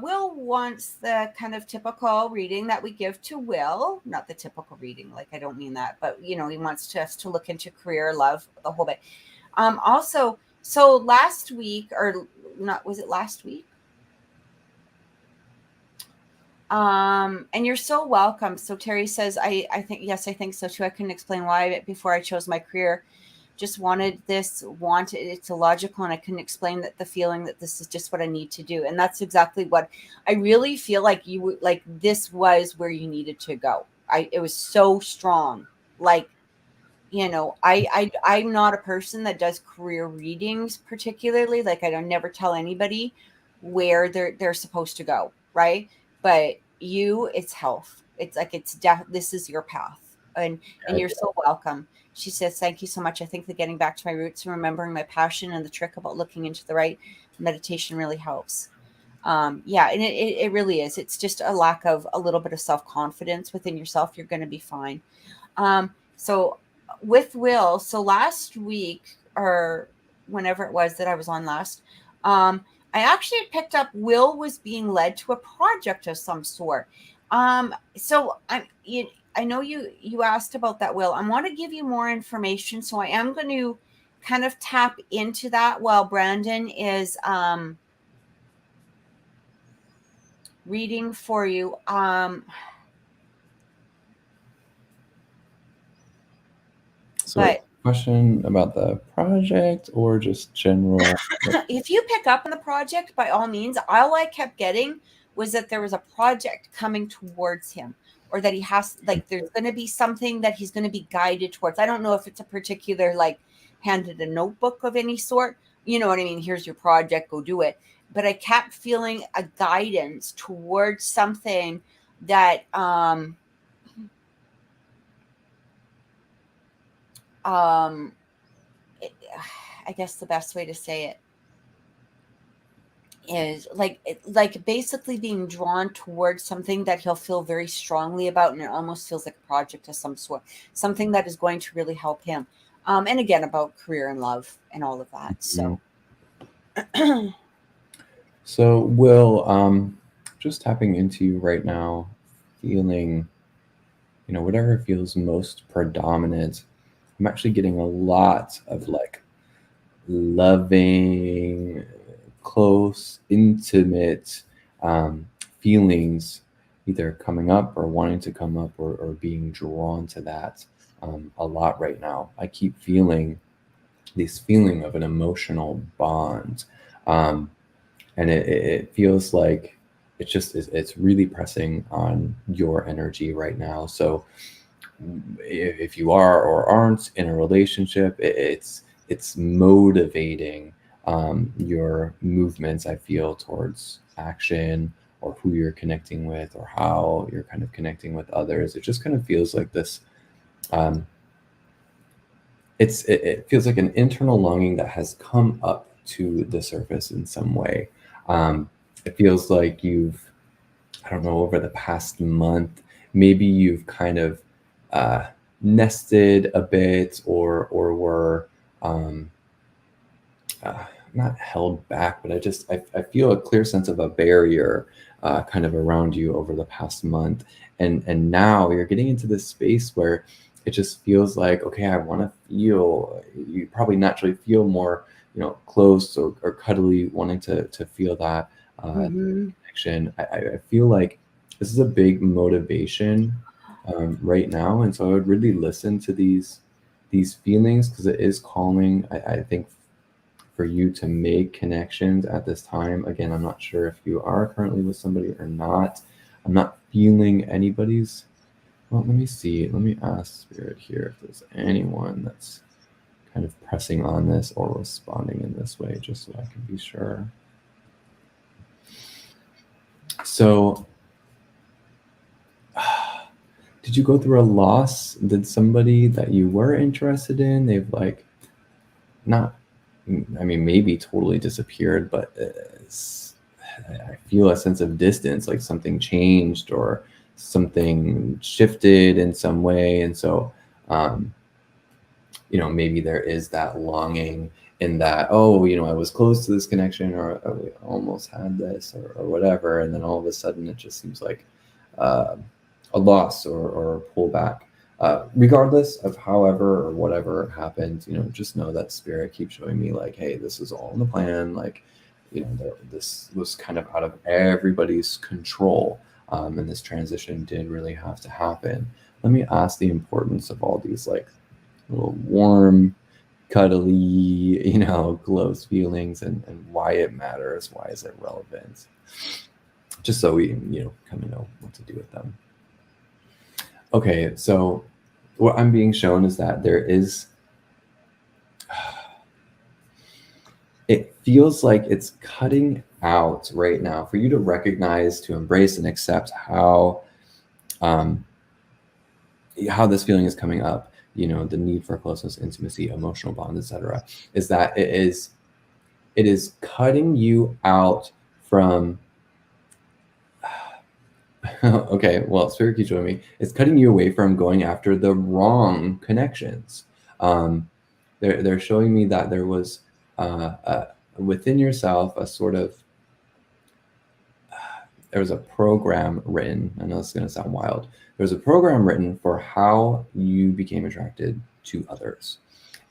Speaker 1: Will wants the kind of typical reading that we give to Will, not the typical reading, like I don't mean that, but he wants us to look into career, love, the whole bit. Also, so last week, or not, was it last week? And you're so welcome. So Terry says, I think, yes, I think so too. I couldn't explain why before I chose my career. Just wanted it's illogical, and I couldn't explain that the feeling that this is just what I need to do. And that's exactly what I really feel like this was where you needed to go. It was so strong. Like, I'm not a person that does career readings particularly. Like I don't never tell anybody where they're supposed to go. Right. But it's health. It's like, this is your path. And you're so welcome. She says, thank you so much. I think that getting back to my roots and remembering my passion and the trick about looking into the right meditation really helps. Yeah, and it really is. It's just a lack of a little bit of self-confidence within yourself. You're going to be fine. So with Will, so last week or whenever it was that I was on last, I actually picked up Will was being led to a project of some sort. So I know you asked about that, Will. I want to give you more information, so I am going to kind of tap into that while Brandon is reading for you.
Speaker 2: So, question about the project or just general?
Speaker 1: If you pick up on the project, by all means. All I kept getting was that there was a project coming towards him, or that he has, like, there's going to be something that he's going to be guided towards. I don't know if it's a particular, like, handed a notebook of any sort. You know what I mean? Here's your project, go do it. But I kept feeling a guidance towards something that I guess the best way to say it is like basically being drawn towards something that he'll feel very strongly about, and it almost feels like a project of some sort, something that is going to really help him. And again, about career and love and all of that. So
Speaker 2: So Will, just tapping into you right now, feeling, whatever feels most predominant. I'm actually getting a lot of like loving, close, intimate feelings either coming up or wanting to come up, or being drawn to that a lot right now. I keep feeling this feeling of an emotional bond. And it feels like it's really pressing on your energy right now. So if you are or aren't in a relationship, it's motivating your movements, I feel, towards action, or who you're connecting with, or how you're kind of connecting with others. It just kind of feels like this it feels like an internal longing that has come up to the surface in some way. It feels like I don't know, over the past month, maybe you've kind of nested a bit, or were not held back, but I feel a clear sense of a barrier kind of around you over the past month. And now you're getting into this space where it just feels like, okay, I want to feel, you probably naturally feel more, close or cuddly, wanting to feel that connection. I feel like this is a big motivation right now. And so I would really listen to these feelings, because it is calling, I think, for you to make connections at this time. Again, I'm not sure if you are currently with somebody or not. I'm not feeling anybody's. Well, let me see. Let me ask Spirit here if there's anyone that's kind of pressing on this or responding in this way, just so I can be sure. So, did you go through a loss? Did somebody that you were interested in, they've like not, I mean, maybe totally disappeared, but I feel a sense of distance, like something changed or something shifted in some way. And so, maybe there is that longing in that, oh, I was close to this connection, or oh, we almost had this, or whatever. And then all of a sudden it just seems like a loss or a pullback. Regardless of however or whatever happened, just know that Spirit keeps showing me like, hey, this is all in the plan. Like, this was kind of out of everybody's control. And this transition did really have to happen. Let me ask the importance of all these like little warm, cuddly, close feelings, and why it matters. Why is it relevant? Just so we, kind of know what to do with them. Okay, so what I'm being shown is that there is, it feels like it's cutting out right now for you to recognize, to embrace and accept how this feeling is coming up, the need for closeness, intimacy, emotional bond, etc. Is that it is cutting you out from okay, well, Spirit keeps showing me it's cutting you away from going after the wrong connections. They're showing me that there was within yourself a sort of there was a program written. I know this is going to sound wild. There was a program written for how you became attracted to others,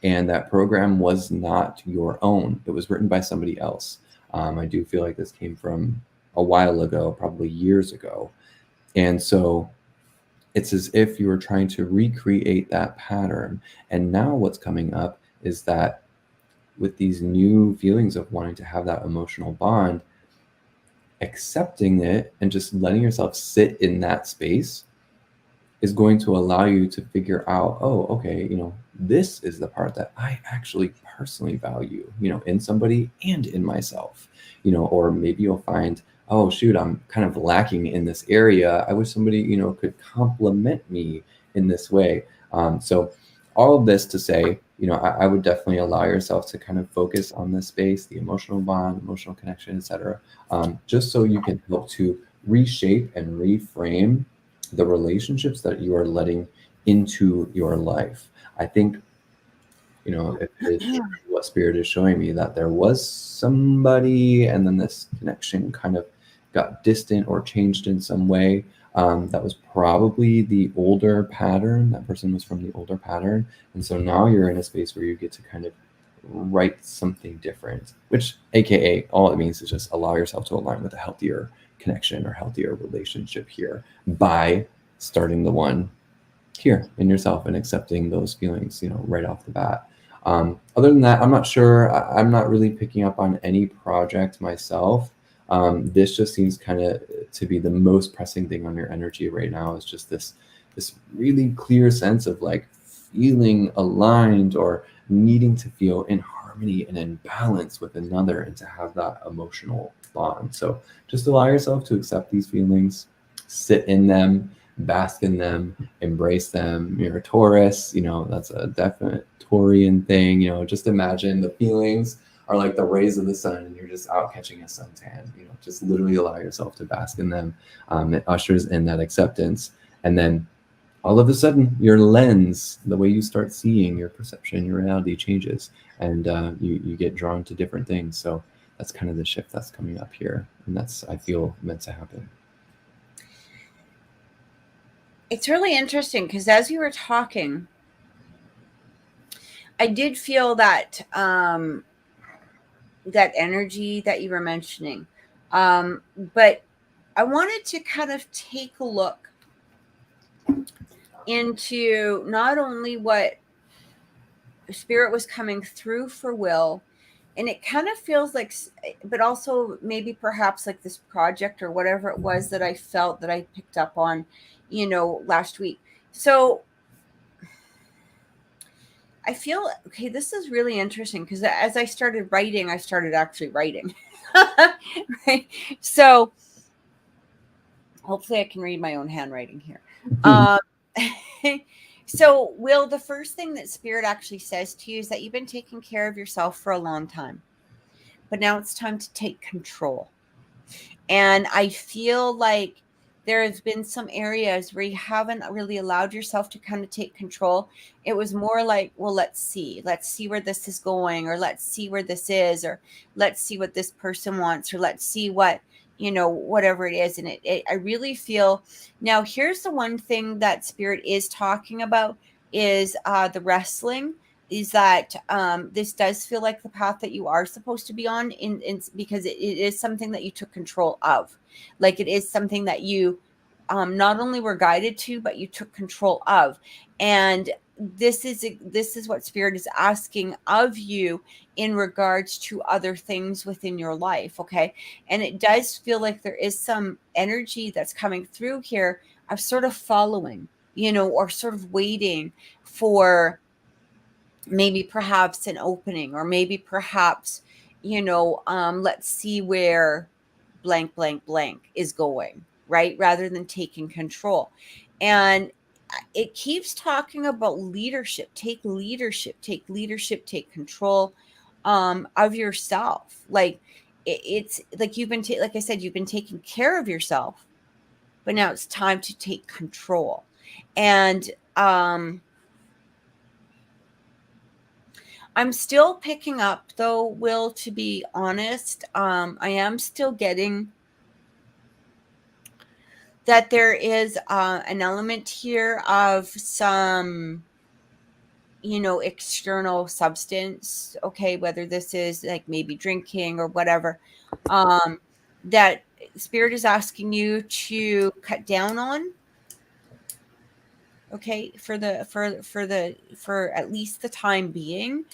Speaker 2: and that program was not your own. It was written by somebody else. I do feel like this came from a while ago, probably years ago. And so it's as if you were trying to recreate that pattern. And now what's coming up is that with these new feelings of wanting to have that emotional bond, accepting it and just letting yourself sit in that space is going to allow you to figure out, oh, okay, this is the part that I actually personally value, in somebody and in myself, or maybe you'll find oh shoot, I'm kind of lacking in this area. I wish somebody, you know, could compliment me in this way. So all of this to say, you know, I would definitely allow yourself to kind of focus on this space, the emotional bond, emotional connection, etc. Just so you can help to reshape and reframe the relationships that you are letting into your life. I think, you know, if it is what spirit is showing me, that there was somebody and then this connection kind of got distant or changed in some way. That was probably the older pattern. That person was from the older pattern. And so now you're in a space where you get to kind of write something different, which AKA all it means is just allow yourself to align with a healthier connection or healthier relationship here by starting the one here in yourself and accepting those feelings, you know, right off the bat. Other than that, I'm not sure. I'm not really picking up on any project myself. This just seems kind of to be the most pressing thing on your energy right now, is just this really clear sense of like feeling aligned or needing to feel in harmony and in balance with another and to have that emotional bond. So just allow yourself to accept these feelings, sit in them, bask in them, embrace them. You're a Taurus, you know, that's a definite Taurian thing. You know, just imagine the feelings are like the rays of the sun and you're just out catching a suntan. You know, just literally allow yourself to bask in them. It ushers in that acceptance. And then all of a sudden, your lens, the way you start seeing, your perception, your reality changes, and you get drawn to different things. So that's kind of the shift that's coming up here. And that's, I feel, meant to happen.
Speaker 1: It's really interesting because as you were talking, I did feel that that energy that you were mentioning. But I wanted to kind of take a look into not only what spirit was coming through for Will, and it kind of feels like, but also maybe perhaps like this project or whatever it was that I felt that I picked up on, you know, last week. So I feel, okay, this is really interesting because as I started writing, I started actually writing. Right. So hopefully I can read my own handwriting here. So, Will, the first thing that Spirit actually says to you is that you've been taking care of yourself for a long time, but now it's time to take control. And I feel like there has been some areas where you haven't really allowed yourself to kind of take control. It was more like, well, let's see where this is going, or let's see where this is, or let's see what this person wants, or let's see what, you know, whatever it is. And I really feel now, here's the one thing that Spirit is talking about is the wrestling, is that this does feel like the path that you are supposed to be on in because it is something that you took control of. Like, it is something that you not only were guided to, but you took control of. And this is what Spirit is asking of you in regards to other things within your life. Okay. And it does feel like there is some energy that's coming through here of sort of following, you know, or sort of waiting for maybe perhaps an opening, or maybe perhaps, you know, let's see where blank blank blank is going, right, rather than taking control. And it keeps talking about leadership. Take leadership, take control of yourself. Like, it's like you've been like I said, you've been taking care of yourself, but now it's time to take control. And I'm still picking up, though, Will, to be honest. I am still getting that there is an element here of some, you know, external substance. Okay, whether this is like maybe drinking or whatever, that Spirit is asking you to cut down on. Okay, for at least the time being,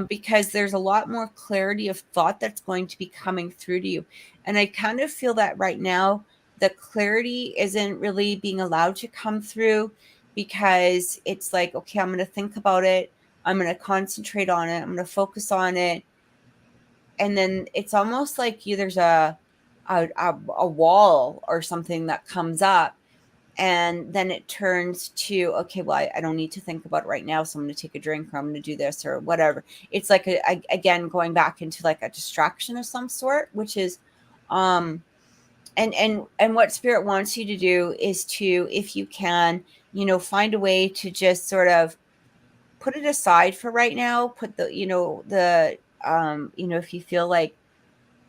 Speaker 1: because there's a lot more clarity of thought that's going to be coming through to you. And I kind of feel that right now the clarity isn't really being allowed to come through, because it's like, okay, I'm going to think about it, I'm going to concentrate on it, I'm going to focus on it, and then it's almost like there's a a wall or something that comes up, and then it turns to, okay, well, I don't need to think about it right now, so I'm going to take a drink, or I'm going to do this or whatever. It's like again, going back into like a distraction of some sort, which is and what spirit wants you to do is to, if you can, find a way to just sort of put it aside for right now. Put the if you feel like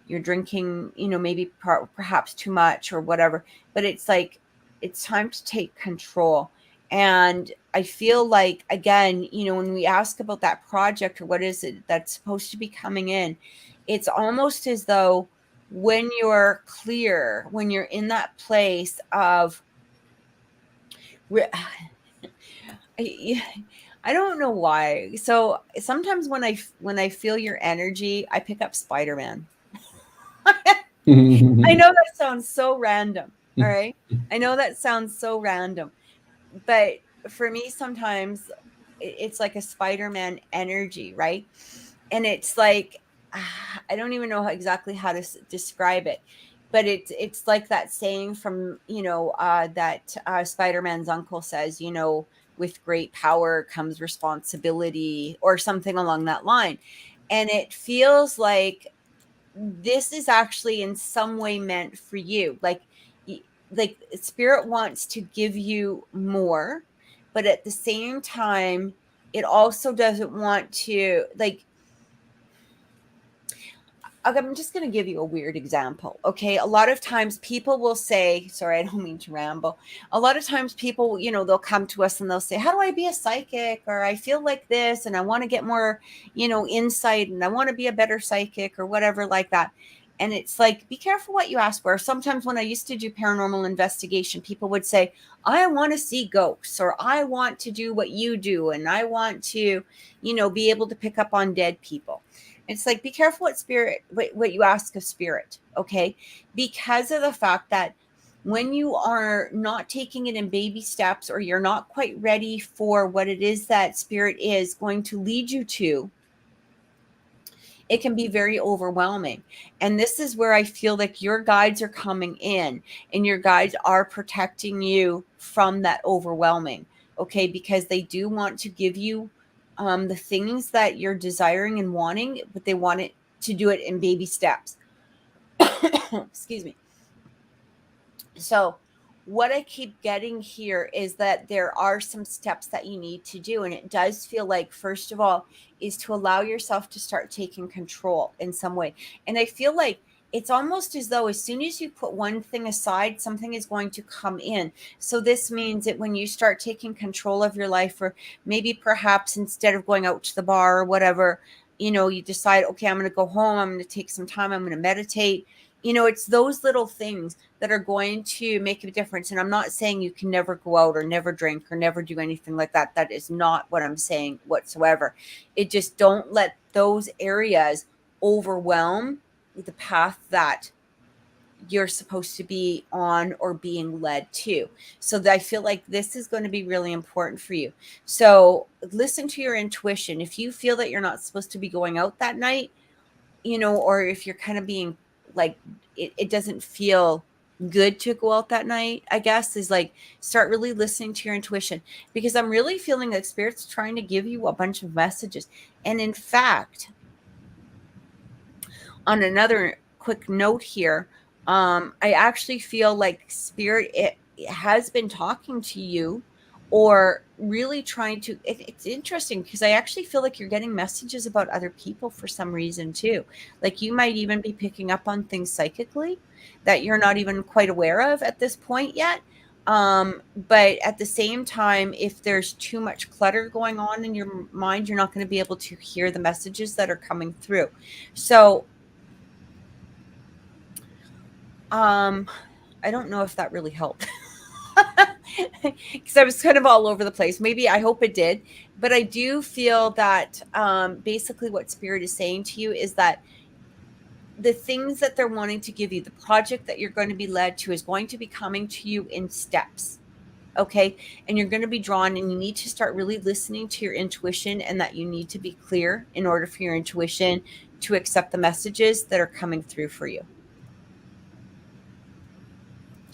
Speaker 1: you're drinking, maybe perhaps too much or whatever, but it's like, it's time to take control. And I feel like, again, when we ask about that project or what is it that's supposed to be coming in, it's almost as though when you're clear, when you're in that place of I don't know why. So sometimes when I feel your energy, I pick up Spider-Man. I know that sounds so random. All right. I know that sounds so random, but for me, sometimes it's like a Spider-Man energy, right? And it's like, I don't even know exactly how to describe it, but it's like that saying from, that Spider-Man's uncle says, with great power comes responsibility, or something along that line. And it feels like this is actually in some way meant for you. Like spirit wants to give you more, but at the same time, it also doesn't want to, like, okay, I'm just going to give you a weird example. Okay. A lot of times people will say, sorry, I don't mean to ramble. A lot of times people, they'll come to us and they'll say, how do I be a psychic? Or I feel like this and I want to get more, insight, and I want to be a better psychic or whatever like that. And it's like, be careful what you ask for. Sometimes when I used to do paranormal investigation, people would say, I want to see ghosts, or I want to do what you do. And I want to, be able to pick up on dead people. It's like, be careful what you ask of spirit, okay? Because of the fact that when you are not taking it in baby steps, or you're not quite ready for what it is that spirit is going to lead you to, it can be very overwhelming. And this is where I feel like your guides are coming in, and your guides are protecting you from that overwhelming, okay? Because they do want to give you the things that you're desiring and wanting, but they want it to do it in baby steps. Excuse me. So what I keep getting here is that there are some steps that you need to do. And it does feel like, first of all, is to allow yourself to start taking control in some way. And I feel like it's almost as though as soon as you put one thing aside, something is going to come in. So this means that when you start taking control of your life, or maybe perhaps instead of going out to the bar or whatever, you decide, okay, I'm going to go home. I'm going to take some time. I'm going to meditate. It's those little things that are going to make a difference. And I'm not saying you can never go out or never drink or never do anything like that. That is not what I'm saying whatsoever. It just, don't let those areas overwhelm the path that you're supposed to be on or being led to. So I feel like this is going to be really important for you. So listen to your intuition. If you feel that you're not supposed to be going out that night, or if you're kind of being like, it doesn't feel good to go out that night, I guess, is like, start really listening to your intuition, because I'm really feeling that spirit's trying to give you a bunch of messages. And in fact, on another quick note here, I actually feel like spirit, it has been talking to you, or really trying to, it's interesting because I actually feel like you're getting messages about other people for some reason too. Like you might even be picking up on things psychically that you're not even quite aware of at this point yet. But at the same time, if there's too much clutter going on in your mind, you're not going to be able to hear the messages that are coming through. So I don't know if that really helped. Because I was kind of all over the place. Maybe, I hope it did. But I do feel that basically what spirit is saying to you is that the things that they're wanting to give you, the project that you're going to be led to, is going to be coming to you in steps. Okay. And you're going to be drawn, and you need to start really listening to your intuition, and that you need to be clear in order for your intuition to accept the messages that are coming through for you.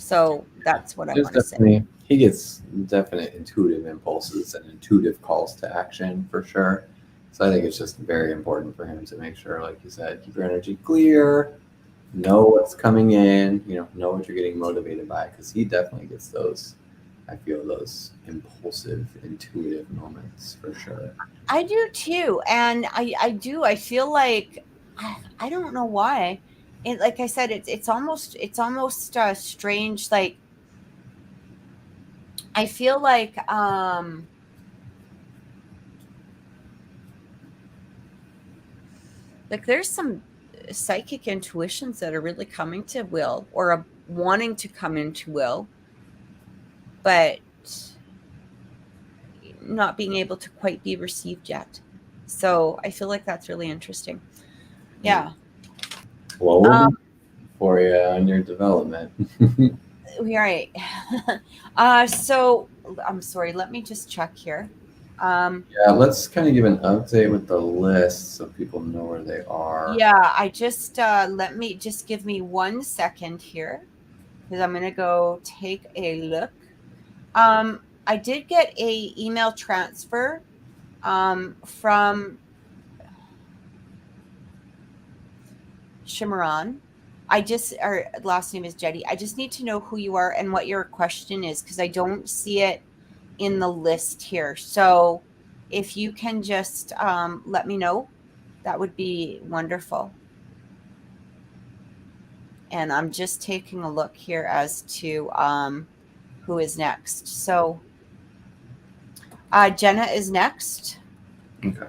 Speaker 1: So that's what I
Speaker 2: There's
Speaker 1: want to say.
Speaker 2: definitely he gets definite intuitive impulses and intuitive calls to action for sure. So I think it's just very important for him to make sure, like you said, keep your energy clear, know what's coming in, know what you're getting motivated by, because he definitely gets those. I feel those impulsive, intuitive moments for sure.
Speaker 1: I do too. And I feel like, I don't know why. And like I said, it's almost strange. Like, I feel like there's some psychic intuitions that are really coming to Will, or wanting to come into Will, but not being able to quite be received yet. So I feel like that's really interesting. Yeah.
Speaker 2: Well, we'll
Speaker 1: Um,
Speaker 2: be for you on your development.
Speaker 1: right. So I'm sorry. Let me just check here.
Speaker 2: Yeah, let's kind of give an update with the list so people know where they are.
Speaker 1: Yeah, I just let me just give me 1 second here, because I'm gonna go take a look. I did get a email transfer from Shimmeron. Our last name is Jetty. I just need to know who you are and what your question is, because I don't see it in the list here. So if you can just let me know, that would be wonderful. And I'm just taking a look here as to who is next. So Jenna is next.
Speaker 2: Okay.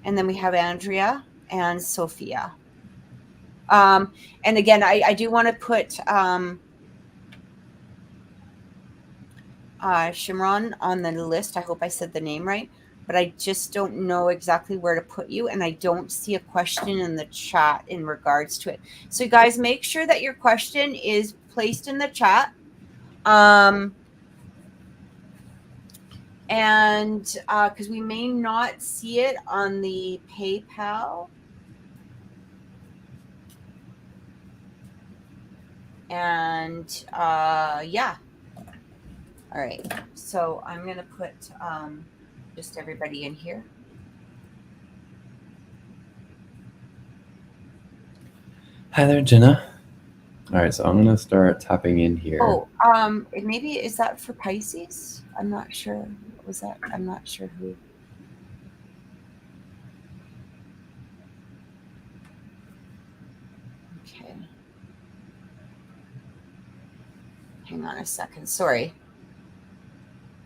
Speaker 1: And then we have Andrea and Sophia. And again, I do want to put Shimron on the list. I hope I said the name right, but I just don't know exactly where to put you. And I don't see a question in the chat in regards to it. So you guys, make sure that your question is placed in the chat. And because we may not see it on the PayPal. And yeah. All right. So I'm going to put just everybody in here.
Speaker 2: Hi there, Jenna. All right, so I'm gonna start tapping in here.
Speaker 1: Oh, maybe is that for Pisces? I'm not sure. What was that? I'm not sure who. Okay. Hang on a second. Sorry.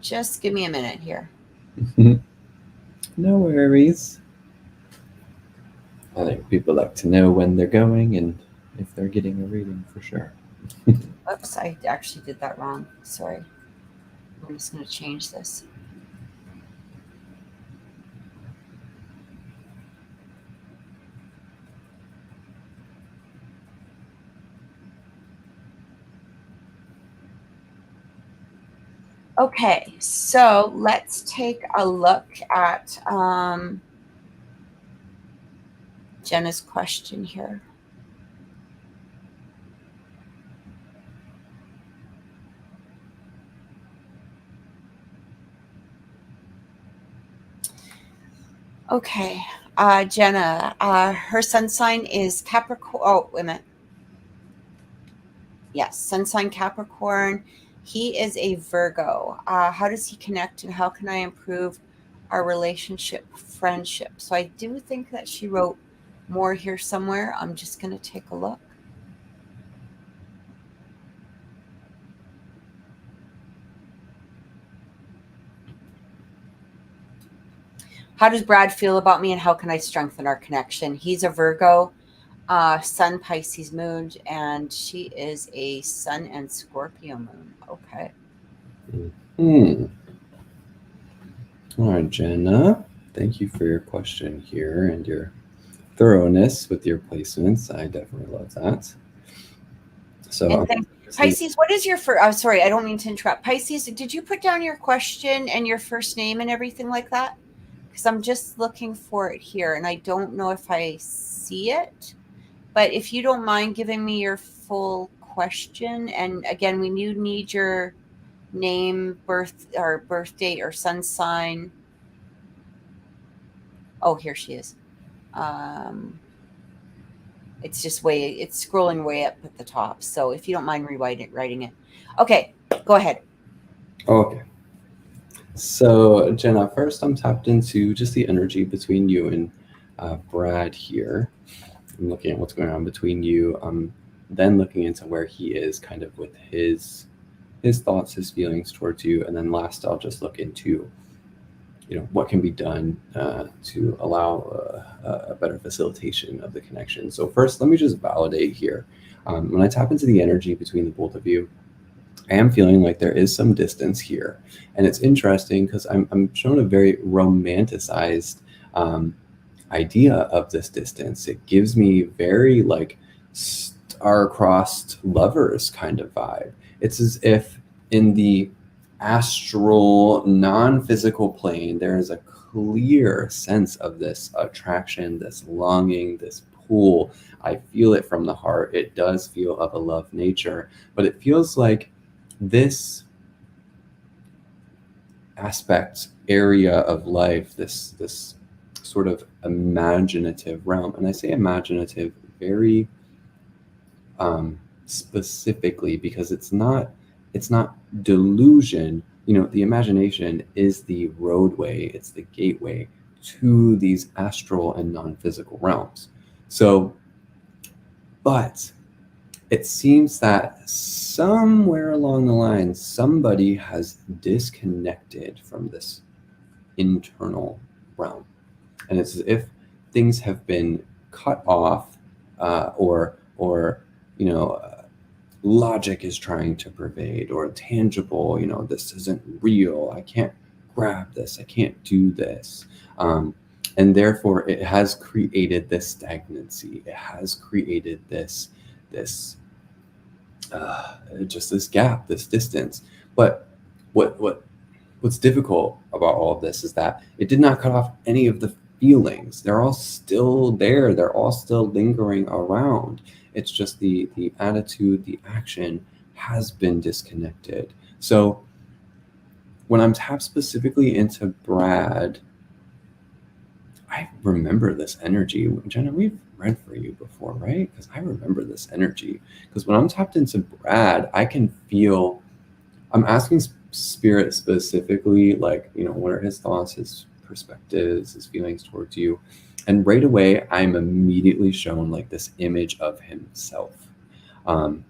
Speaker 1: Just give me a minute here.
Speaker 2: No worries. I think people like to know when they're going and if they're getting a reading for sure.
Speaker 1: Oops, I actually did that wrong. Sorry. I'm just going to change this. Okay, so let's take a look at Jenna's question here. Okay, Jenna, her sun sign is Capricorn. Oh, wait a minute. Yes, sun sign Capricorn. He is a Virgo. How does he connect, and how can I improve our relationship, friendship? So I do think that she wrote more here somewhere. I'm just going to take a look. How does Brad feel about me, and how can I strengthen our connection? He's a Virgo, Sun, Pisces moon, and she is a Sun and Scorpio moon. Okay.
Speaker 2: All right, Jenna. Thank you for your question here and your thoroughness with your placements. I definitely love that. So,
Speaker 1: Pisces, what is your first? I'm sorry, I don't mean to interrupt. Pisces, did you put down your question and your first name and everything like that? Because I'm just looking for it here, and I don't know if I see it. But if you don't mind giving me your full question. And again, we need your name, birth date, or sun sign. Oh, here she is. It's scrolling way up at the top. So if you don't mind writing it. Okay, go ahead.
Speaker 2: Okay. So, Jenna, first I'm tapped into just the energy between you and Brad here. I'm looking at what's going on between you. I'm then looking into where he is kind of with his thoughts, his feelings towards you. And then last, I'll just look into, what can be done to allow a better facilitation of the connection. So first, let me just validate here. When I tap into the energy between the both of you, I am feeling like there is some distance here. And it's interesting because I'm shown a very romanticized idea of this distance. It gives me very like star-crossed lovers kind of vibe. It's as if in the astral, non-physical plane, there is a clear sense of this attraction, this longing, this pull. I feel it from the heart. It does feel of a love nature, but it feels like this aspect area of life, this sort of imaginative realm, and I say imaginative very specifically because it's not delusion. The imagination is the roadway, it's the gateway to these astral and non-physical realms. So, but it seems that somewhere along the line, somebody has disconnected from this internal realm. And it's as if things have been cut off or logic is trying to pervade, or tangible, this isn't real. I can't grab this. I can't do this. And therefore, it has created this stagnancy. It has created this just this gap, this distance. But what's difficult about all of this is that it did not cut off any of the feelings. They're all still there. They're all still lingering around. It's just the attitude, the action has been disconnected. So when I'm tapped specifically into Brad, I remember this energy. Jenna, we've read for you before, right? Because I remember this energy. Because when I'm tapped into Brad, I can feel, I'm asking Spirit specifically, like, what are his thoughts, his perspectives, his feelings towards you? And right away, I'm immediately shown like this image of himself. And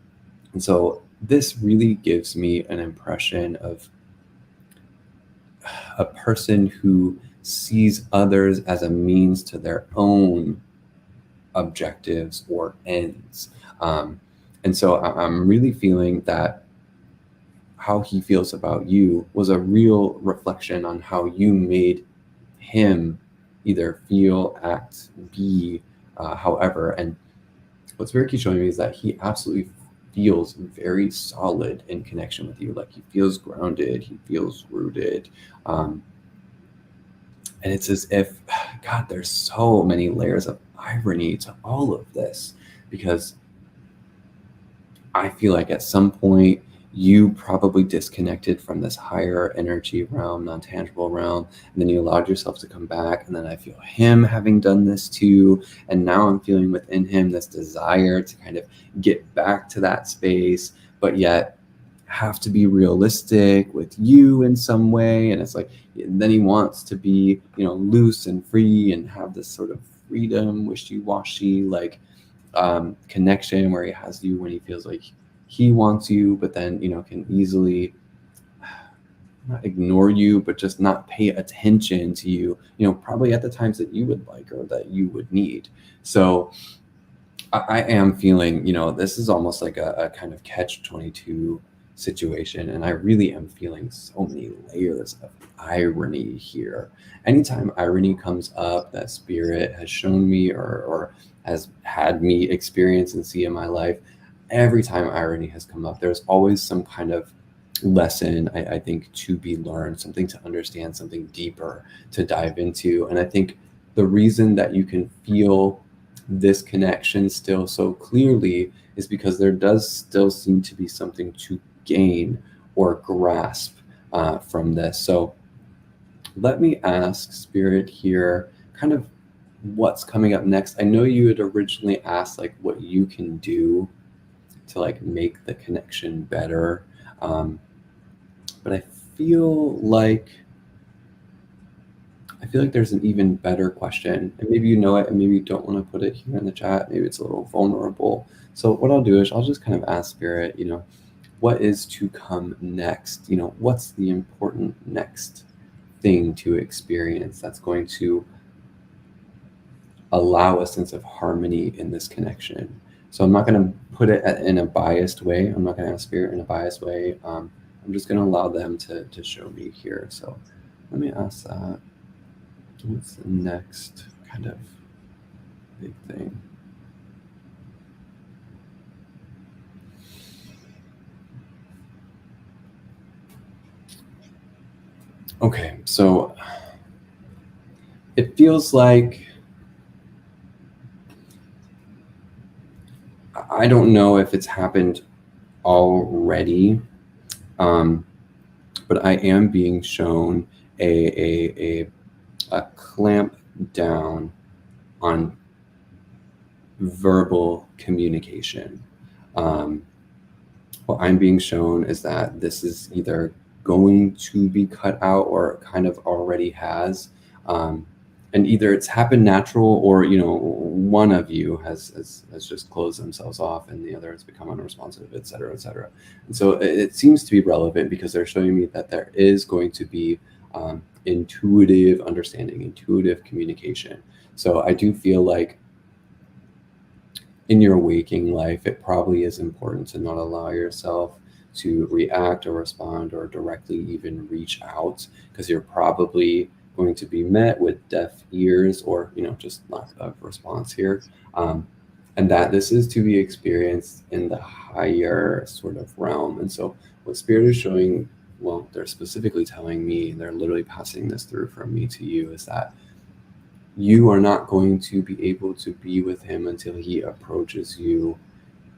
Speaker 2: so this really gives me an impression of a person who sees others as a means to their own objectives or ends. And so I'm really feeling that how he feels about you was a real reflection on how you made him either feel, act, be, however. And what's very key showing me is that he absolutely feels very solid in connection with you. Like he feels grounded, he feels rooted. And it's as if, God, there's so many layers of irony to all of this, because I feel like at some point you probably disconnected from this higher energy realm, non-tangible realm, and then you allowed yourself to come back. And then I feel him having done this too. And now I'm feeling within him this desire to kind of get back to that space, but yet have to be realistic with you in some way. And it's like, then he wants to be, loose and free and have this sort of freedom, wishy-washy, like connection where he has you when he feels like he wants you, but then, can easily not ignore you, but just not pay attention to you, probably at the times that you would like or that you would need. So I am feeling, this is almost like a kind of catch-22 situation. And I really am feeling so many layers of irony here. Anytime irony comes up that Spirit has shown me or has had me experience and see in my life, every time irony has come up, there's always some kind of lesson, I think, to be learned, something to understand, something deeper to dive into. And I think the reason that you can feel this connection still so clearly is because there does still seem to be something to gain or grasp from this. So let me ask Spirit here kind of what's coming up next. I know you had originally asked like what you can do to like make the connection better, but I feel like there's an even better question, and maybe you know it and maybe you don't want to put it here in the chat. Maybe it's a little vulnerable. So what I'll do is I'll just kind of ask Spirit, what is to come next? What's the important next thing to experience that's going to allow a sense of harmony in this connection? So I'm not going to put it in a biased way. I'm not going to ask Spirit in a biased way. I'm just going to allow them to show me here. So let me ask that. What's the next kind of big thing? Okay, so it feels like, I don't know if it's happened already, but I am being shown a clamp down on verbal communication. What I'm being shown is that this is either going to be cut out or kind of already has. And either it's happened natural or, one of you has just closed themselves off and the other has become unresponsive, et cetera, et cetera. And so it seems to be relevant because they're showing me that there is going to be intuitive understanding, intuitive communication. So I do feel like in your waking life, it probably is important to not allow yourself to react or respond or directly even reach out, because you're probably going to be met with deaf ears or, just lack of response here. And that this is to be experienced in the higher sort of realm. And so what Spirit is showing, well, they're specifically telling me, they're literally passing this through from me to you, is that you are not going to be able to be with him until he approaches you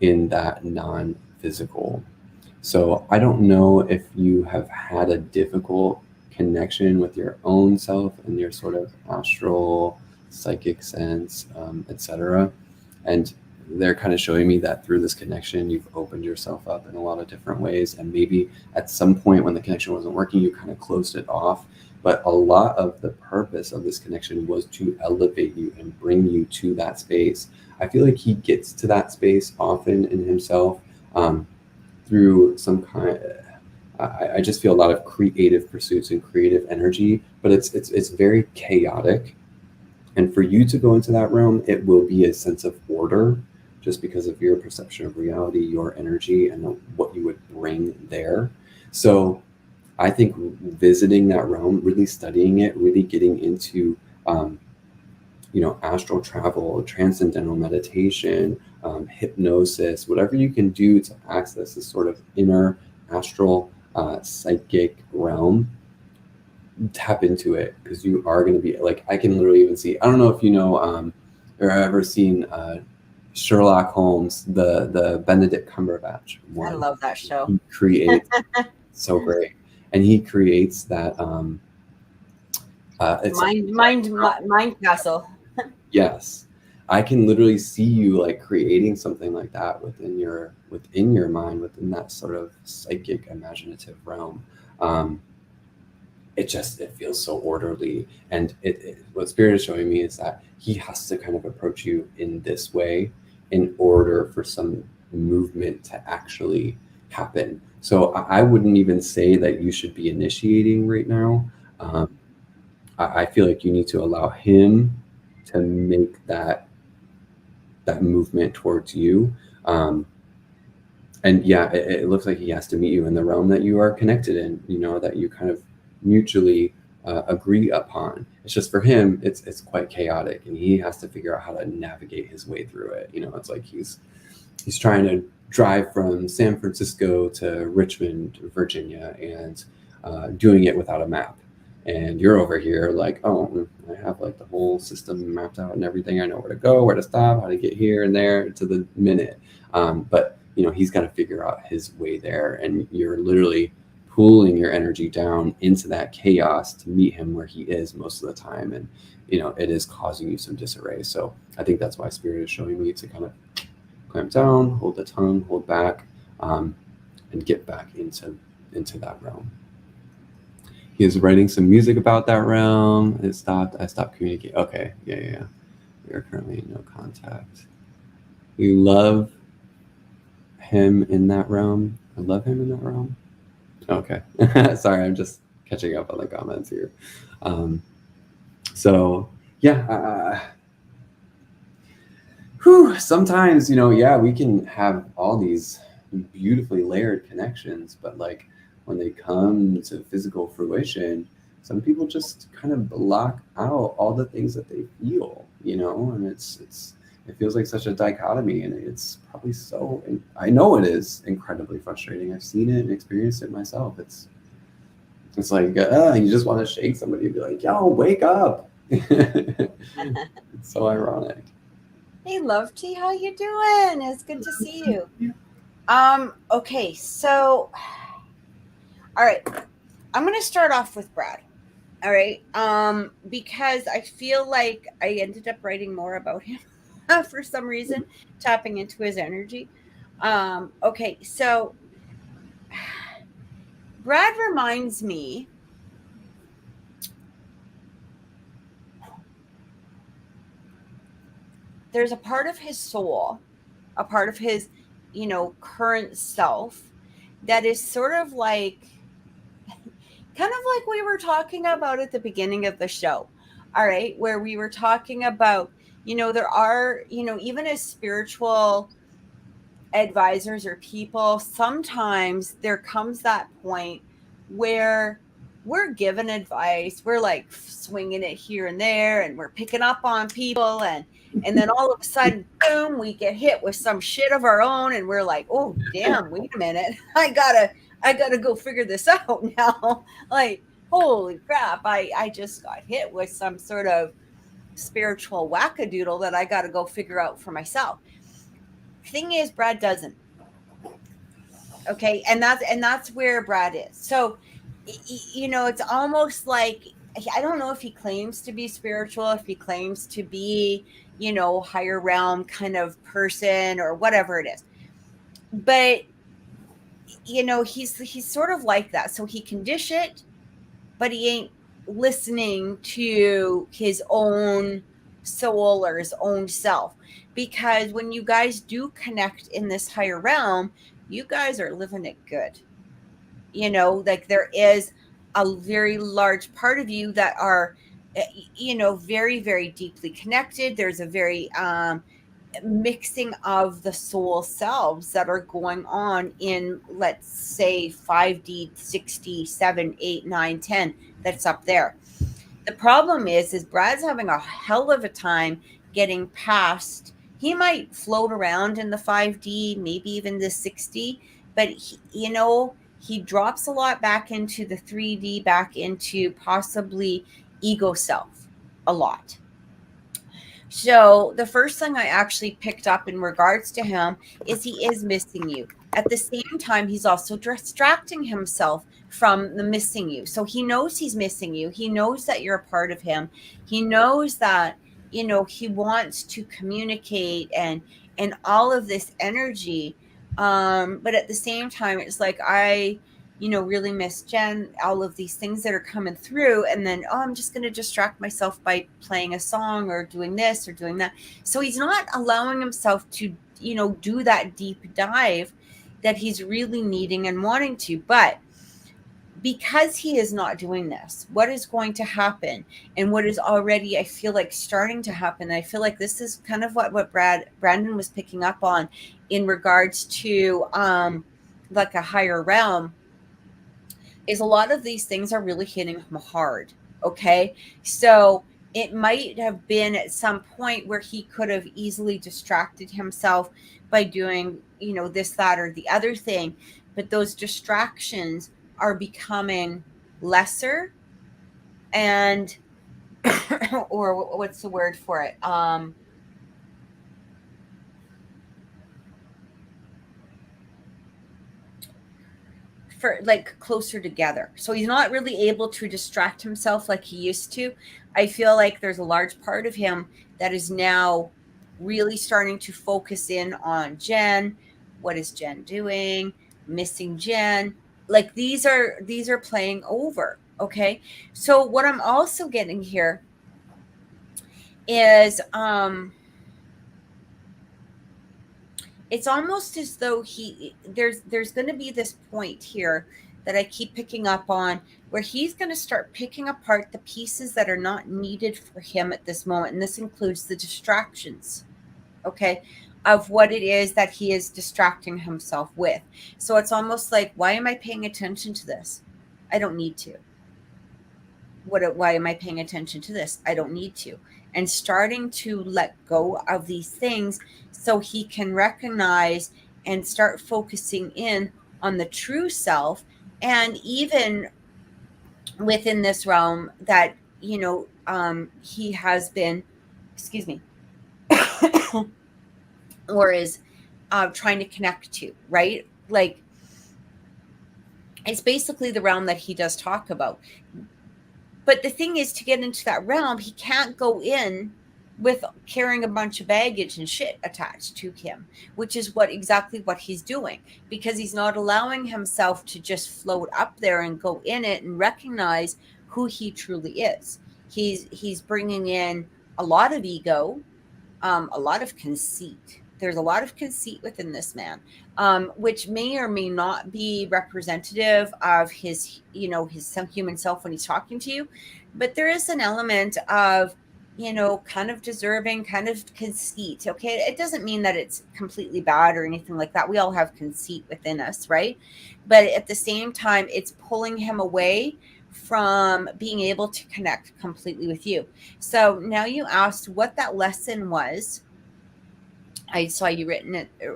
Speaker 2: in that non-physical. So I don't know if you have had a difficult connection with your own self and your sort of astral psychic sense, etc. And they're kind of showing me that through this connection, you've opened yourself up in a lot of different ways. And maybe at some point when the connection wasn't working, you kind of closed it off. But a lot of the purpose of this connection was to elevate you and bring you to that space. I feel like he gets to that space often in himself through some kind. I just feel a lot of creative pursuits and creative energy, but it's very chaotic. And for you to go into that realm, it will be a sense of order, just because of your perception of reality, your energy, and what you would bring there. So I think visiting that realm, really studying it, really getting into, astral travel, transcendental meditation, hypnosis, whatever you can do to access this sort of inner astral psychic realm, tap into it, because you are going to be like, I can literally even see, I don't know if you know or ever seen Sherlock Holmes, the Benedict Cumberbatch one.
Speaker 1: I love that show.
Speaker 2: He creates so great. And he creates that it's
Speaker 1: mind castle.
Speaker 2: Yes, I can literally see you like creating something like that within your mind, within that sort of psychic imaginative realm. It feels so orderly, and what Spirit is showing me is that he has to kind of approach you in this way in order for some movement to actually happen. So I wouldn't even say that you should be initiating right now. I feel like you need to allow him to make that movement towards you. And yeah, it looks like he has to meet you in the realm that you are connected in, that you kind of mutually agree upon. It's just for him, it's quite chaotic, and he has to figure out how to navigate his way through it. It's like he's trying to drive from San Francisco to Richmond, Virginia, and doing it without a map. And you're over here like, oh, I have like the whole system mapped out and everything. I know where to go, where to stop, how to get here and there to the minute. But he's got to figure out his way there, and you're literally pulling your energy down into that chaos to meet him where he is most of the time. And it is causing you some disarray. So I think that's why Spirit is showing me to kind of clamp down, hold the tongue, hold back, and get back into that realm. He is writing some music about that realm. I stopped communicating. Okay, yeah. We are currently in no contact. You love him in that realm. I love him in that realm. Okay. Sorry, I'm just catching up on the comments here. So yeah. Sometimes, we can have all these beautifully layered connections, but like when they come to physical fruition, some people just kind of block out all the things that they feel, and it feels like such a dichotomy, and it's probably I know it is incredibly frustrating. I've seen it and experienced it myself. It's like, you just want to shake somebody and be like, yo, wake up. It's so ironic.
Speaker 1: Hey, Lofty, how you doing? It's good to see you. Okay, so, all right, I'm going to start off with Brad. All right, because I feel like I ended up writing more about him for some reason, tapping into his energy. Okay, so Brad reminds me there's a part of his soul, a part of his, current self that is sort of like, kind of like we were talking about at the beginning of the show. All right, where we were talking about, there are, even as spiritual advisors or people, sometimes there comes that point where we're given advice, we're like swinging it here and there, and we're picking up on people, and then all of a sudden, boom, we get hit with some shit of our own, and we're like, oh damn, wait a minute, I gotta go figure this out now. Like, holy crap, I just got hit with some sort of spiritual wackadoodle that I gotta go figure out for myself. Thing is, Brad doesn't. Okay, and that's where Brad is. So it's almost like, I don't know if he claims to be spiritual, if he claims to be, higher realm kind of person or whatever it is, but he's sort of like that. So he can dish it, but he ain't listening to his own soul or his own self. Because when you guys do connect in this higher realm, you guys are living it good. Like there is a very large part of you that are, very, very deeply connected. There's a very mixing of the soul selves that are going on in, let's say, 5D, 60, 7, 8, 9, 10, that's up there. The problem is Brad's having a hell of a time getting past. He might float around in the 5D, maybe even the 60, but he drops a lot back into the 3D, back into possibly ego self a lot. So the first thing I actually picked up in regards to him is he is missing you. At the same time, he's also distracting himself from the missing you. So he knows he's missing you. He knows that you're a part of him. He knows that, he wants to communicate and all of this energy. But at the same time, it's like, I really miss Jen, all of these things that are coming through. And then, I'm just going to distract myself by playing a song or doing this or doing that. So he's not allowing himself to, do that deep dive that he's really needing and wanting to. But because he is not doing this, what is going to happen, and what is already, I feel like, starting to happen, I feel like this is kind of what Brandon was picking up on in regards to like a higher realm, is a lot of these things are really hitting him hard. Okay, so it might have been at some point where he could have easily distracted himself by doing, this, that, or the other thing, but those distractions are becoming lesser and or what's the word for it? For like closer together. So he's not really able to distract himself like he used to. I feel like there's a large part of him that is now really starting to focus in on Jen. What is Jen doing? Missing Jen. Like these are playing over. Okay. So what I'm also getting here is it's almost as though there's going to be this point here that I keep picking up on where he's going to start picking apart the pieces that are not needed for him at this moment, and this includes the distractions, okay, of what it is that he is distracting himself with. So it's almost like, why am I paying attention to this? I don't need to. Why am I paying attention to this? I don't need to. And starting to let go of these things so he can recognize and start focusing in on the true self. And even within this realm that, he has been, excuse me, or is trying to connect to, right? Like, it's basically the realm that he does talk about. But the thing is, to get into that realm, he can't go in with carrying a bunch of baggage and shit attached to him, which is exactly what he's doing, because he's not allowing himself to just float up there and go in it and recognize who he truly is. He's bringing in a lot of ego, a lot of conceit. There's a lot of conceit within this man, which may or may not be representative of his, his human self when he's talking to you. But there is an element of, kind of deserving, kind of conceit. Okay. It doesn't mean that it's completely bad or anything like that. We all have conceit within us, right? But at the same time, it's pulling him away from being able to connect completely with you. So now you asked what that lesson was. I saw you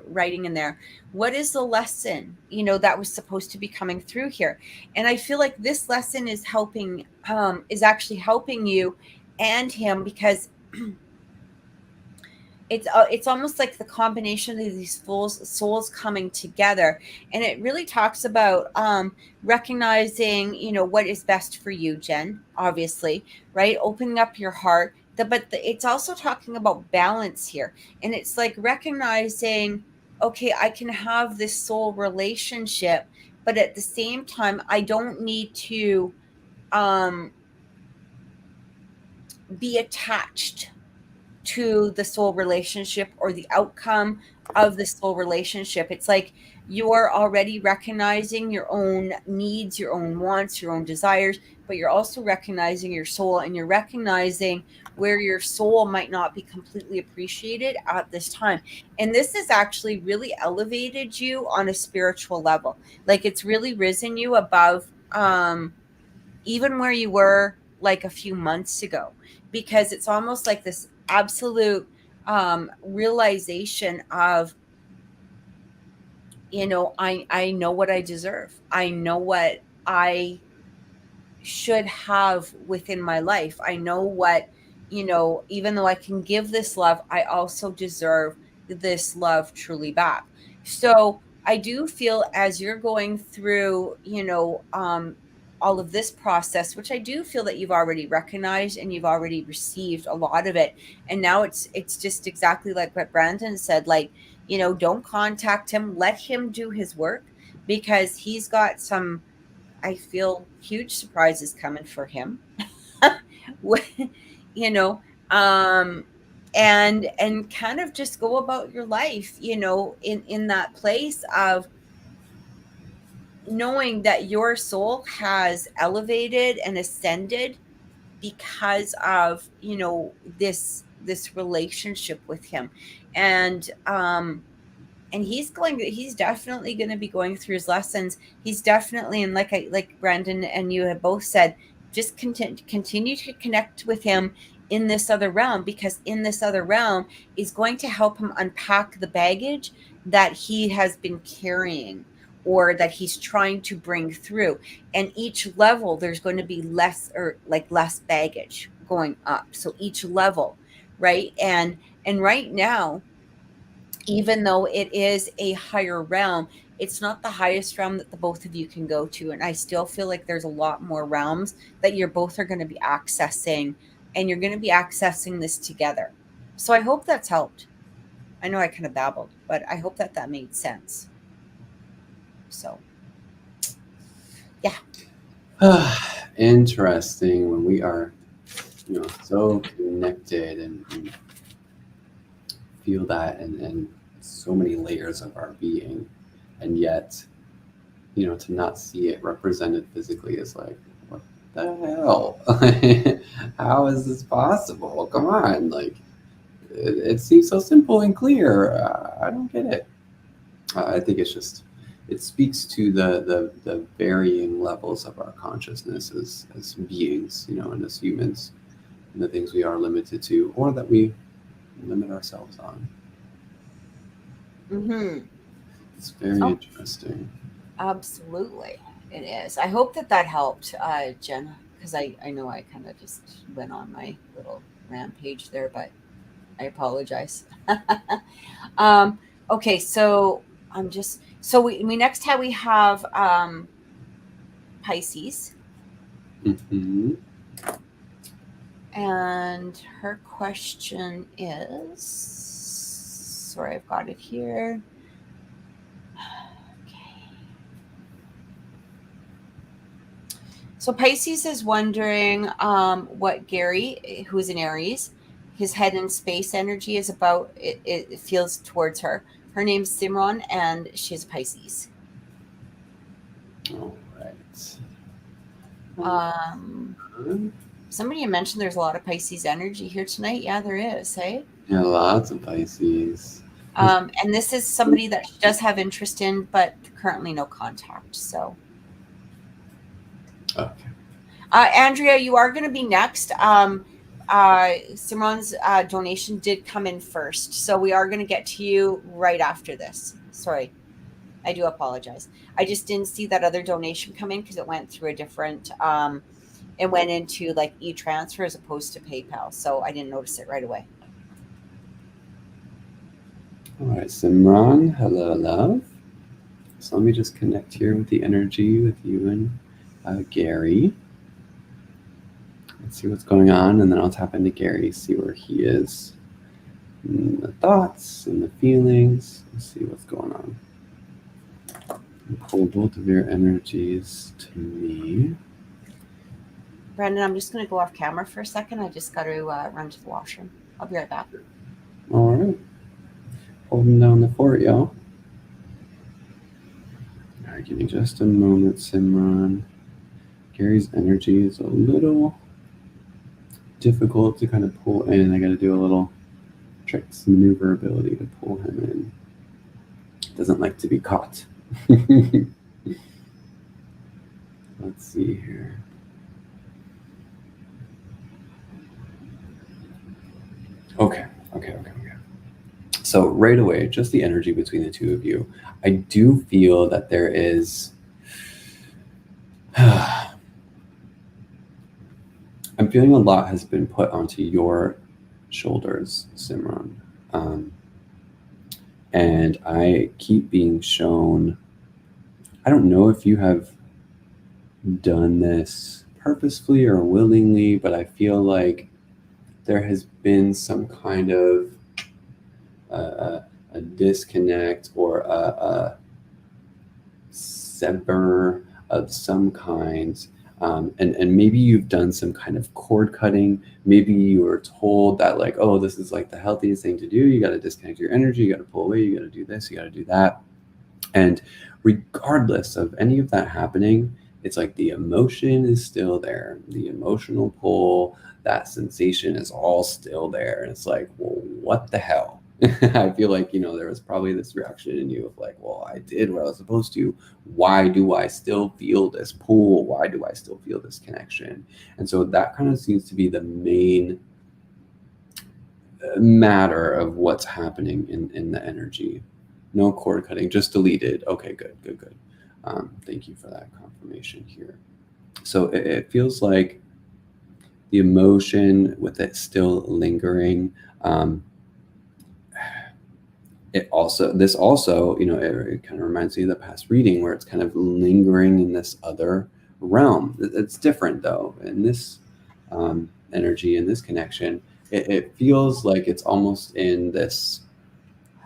Speaker 1: writing in there. What is the lesson, that was supposed to be coming through here? And I feel like this lesson is actually helping you and him, because it's almost like the combination of these souls coming together. And it really talks about recognizing, what is best for you, Jen, obviously, right? Opening up your heart. It's also talking about balance here. And it's like recognizing, okay, I can have this soul relationship, but at the same time, I don't need to be attached to the soul relationship or the outcome of the soul relationship. It's like you're already recognizing your own needs, your own wants, your own desires, but you're also recognizing your soul, and you're recognizing where your soul might not be completely appreciated at this time. And this has actually really elevated you on a spiritual level. Like, it's really risen you above even where you were like a few months ago, because it's almost like this absolute realization of, I know what I deserve. I know what I should have within my life. I know what, even though I can give this love, I also deserve this love truly back. So I do feel, as you're going through, all of this process, which I do feel that you've already recognized and you've already received a lot of it. And now it's just exactly like what Brandon said, like, don't contact him, let him do his work, because he's got some, I feel, huge surprises coming for him. you know, and kind of just go about your life, in that place of knowing that your soul has elevated and ascended because of, this relationship with him. And he's definitely going to be going through his lessons. He's definitely, and like Brandon and you have both said, just continue to connect with him in this other realm, because in this other realm is going to help him unpack the baggage that he has been carrying, or that he's trying to bring through. And each level, there's going to be less, or like less baggage going up. So each level, right? And right now, even though it is a higher realm, it's not the highest realm that the both of you can go to. And I still feel like there's a lot more realms that you're both are going to be accessing, and you're going to be accessing this together. So I hope that's helped. I know I kind of babbled, but I hope that that made sense. So, yeah.
Speaker 2: Interesting when we are, so connected and feel that and so many layers of our being, and yet, to not see it represented physically is like, what the hell? How is this possible? Come on, like it seems so simple and clear. I don't get it. I think it's just, it speaks to the varying levels of our consciousness as beings, and as humans, and the things we are limited to, or that we limit ourselves on.
Speaker 1: Mm-hmm.
Speaker 2: It's very interesting.
Speaker 1: Absolutely. It is. I hope that that helped, Jen, because I know I kind of just went on my little rampage there, but I apologize. Okay, so we next have Pisces.
Speaker 2: Mm-hmm.
Speaker 1: And her question is, sorry, I've got it here. Okay. So Pisces is wondering what Gary, who is an Aries, his head in space energy is about. It feels towards her. Her name's Simran, and she's Pisces.
Speaker 2: All right.
Speaker 1: Somebody mentioned there's a lot of Pisces energy here tonight. Yeah, there is. Hey.
Speaker 2: Yeah, lots of Pisces.
Speaker 1: And this is somebody that she does have interest in, but currently no contact. So.
Speaker 2: Okay.
Speaker 1: Andrea, you are going to be next. Simran's donation did come in first, so we are going to get to you right after this. Sorry, I do apologize. I just didn't see that other donation come in because it went through a different. It went into like e-transfer as opposed to PayPal, so I didn't notice it right away.
Speaker 2: All right, Simran, hello, love. So let me just connect here with the energy with you and Gary. Let's see what's going on, and then I'll tap into Gary, see where he is, and the thoughts and the feelings. Let's see what's going on. Pull both of your energies to me.
Speaker 1: Brandon, I'm just going to go off camera for a second. I just got to run to the washroom. I'll be right back.
Speaker 2: All right. Holding down the fort, y'all. All right, give me just a moment, Simran. Gary's energy is a little difficult to kind of pull in. I got to do a little tricks, maneuverability to pull him in. Doesn't like to be caught. Let's see here. Okay. So right away, just the energy between the two of you. I do feel that there is... I'm feeling a lot has been put onto your shoulders, Simran. And I keep being shown... I don't know if you have done this purposefully or willingly, but I feel like there has been some kind of a disconnect or a sever of some kind. And maybe you've done some kind of cord cutting. Maybe you were told that, like, oh, this is like the healthiest thing to do. You got to disconnect your energy. You got to pull away. You got to do this. You got to do that. And regardless of any of that happening, it's like the emotion is still there. The emotional pull, that sensation is all still there. And it's like, well, what the hell? I feel like, there was probably this reaction in you of like, well, I did what I was supposed to. Why do I still feel this pull? Why do I still feel this connection? And so that kind of seems to be the main matter of what's happening in the energy. No cord cutting, just deleted. Okay, good. Thank you for that confirmation here. So it feels like the emotion with it still lingering. This also, it kind of reminds me of the past reading where it's kind of lingering in this other realm. It's different though. In this energy, in this connection, it feels like it's almost in this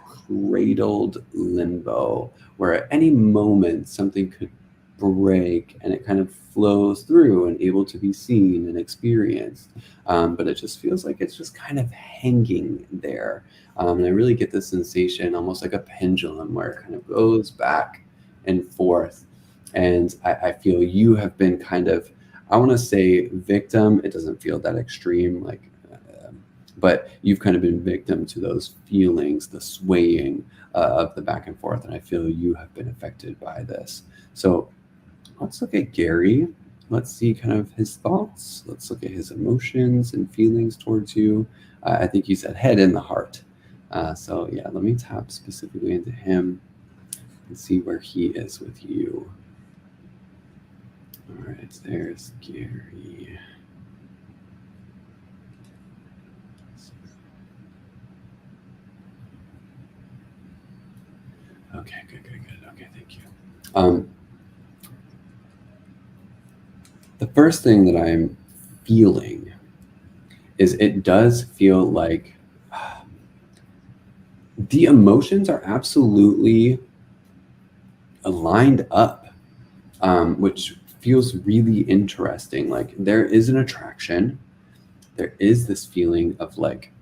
Speaker 2: cradled limbo where at any moment something could break and it kind of flows through and able to be seen and experienced. But it just feels like it's just kind of hanging there. And I really get this sensation almost like a pendulum where it kind of goes back and forth. And I feel you have been kind of, I want to say victim. It doesn't feel that extreme, but you've kind of been victim to those feelings, the swaying of the back and forth. And I feel you have been affected by this. So let's look at Gary. Let's see kind of his thoughts. Let's look at his emotions and feelings towards you. I think you said head in the heart. So yeah, let me tap specifically into him and see where he is with you. All right, there's Gary. Okay, good. Okay, thank you. The first thing that I'm feeling is it does feel like the emotions are absolutely aligned up, which feels really interesting. Like there is an attraction, there is this feeling of like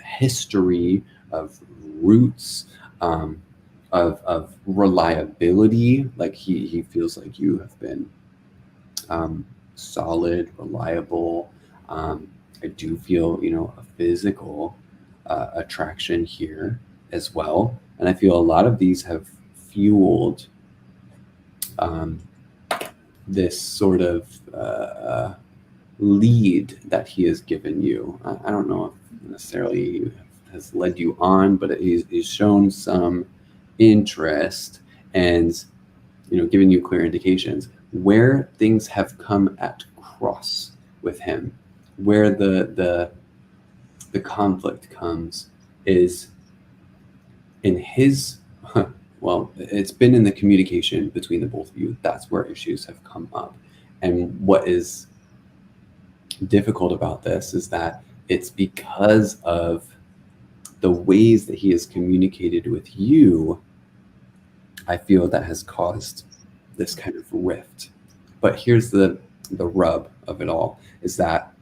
Speaker 2: history, of roots, of reliability. Like he feels like you have been solid, reliable. I do feel, a physical attraction here as well. And I feel a lot of these have fueled this sort of lead that he has given you. I don't know if necessarily he has led you on, but he's shown some interest and, giving you clear indications where things have come at cross with him, where the conflict comes is in his, well, it's been in the communication between the both of you. That's where issues have come up. And what is difficult about this is that it's because of the ways that he has communicated with you, I feel that has caused this kind of rift. But here's the rub of it all, is that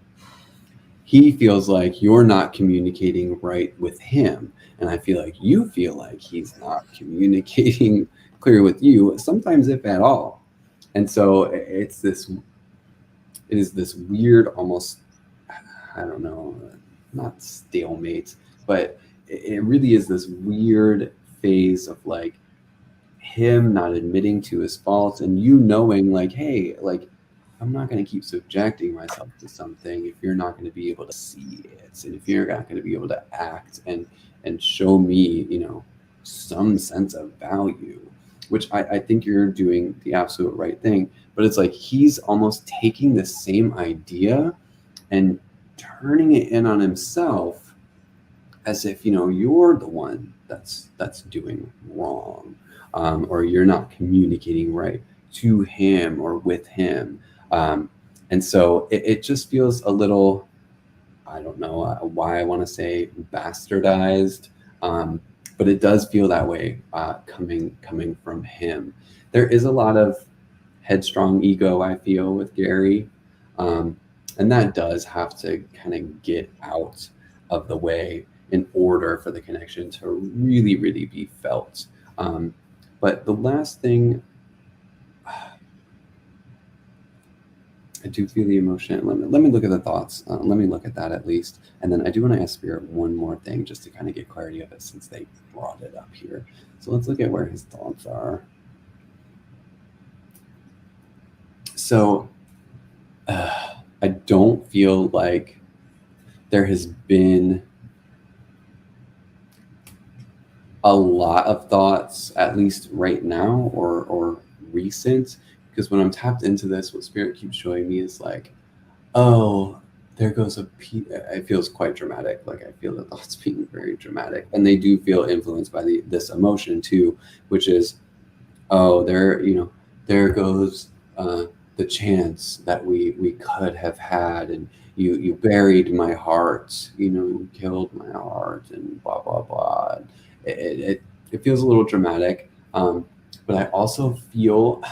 Speaker 2: he feels like you're not communicating right with him. And I feel like you feel like he's not communicating clear with you, sometimes if at all. And so it is this weird, almost, I don't know, not stalemate, but it really is this weird phase of like him not admitting to his faults and you knowing like, hey, like I'm not going to keep subjecting myself to something if you're not going to be able to see it, and if you're not going to be able to act and show me, some sense of value, which I think you're doing the absolute right thing. But it's like he's almost taking the same idea and turning it in on himself as if, you're the one that's doing wrong, or you're not communicating right to him or with him. And so it just feels a little, I don't know why I want to say bastardized, but it does feel that way coming from him. There is a lot of headstrong ego, I feel, with Gary, and that does have to kind of get out of the way in order for the connection to really, really be felt. But the last thing, I do feel the emotion. Let me look at the thoughts. Let me look at that at least. And then I do want to ask Spirit one more thing just to kind of get clarity of it since they brought it up here. So let's look at where his thoughts are. So I don't feel like there has been a lot of thoughts, at least right now, or recent, because when I'm tapped into this, what spirit keeps showing me is like, oh, there goes it feels quite dramatic. Like I feel the thoughts being very dramatic, and they do feel influenced by this emotion too, which is, oh, there goes the chance that we could have had, and you buried my heart, you killed my heart, and blah blah blah. It feels a little dramatic, but I also feel,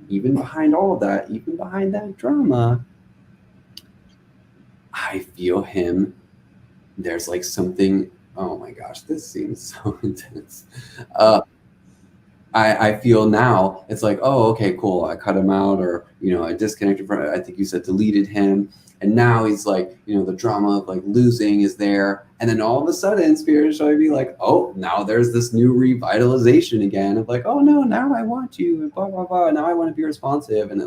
Speaker 2: even behind all of that, even behind that drama, I feel him. There's like something. Oh my gosh, this seems so intense. I feel now it's like, oh, okay, cool. I cut him out, or I disconnected from. I think you said deleted him, and now he's like, the drama of like losing is there, and then all of a sudden, spirit is showing me like, oh, now there's this new revitalization again of like, oh no, now I want you, and blah blah blah. Now I want to be responsive, and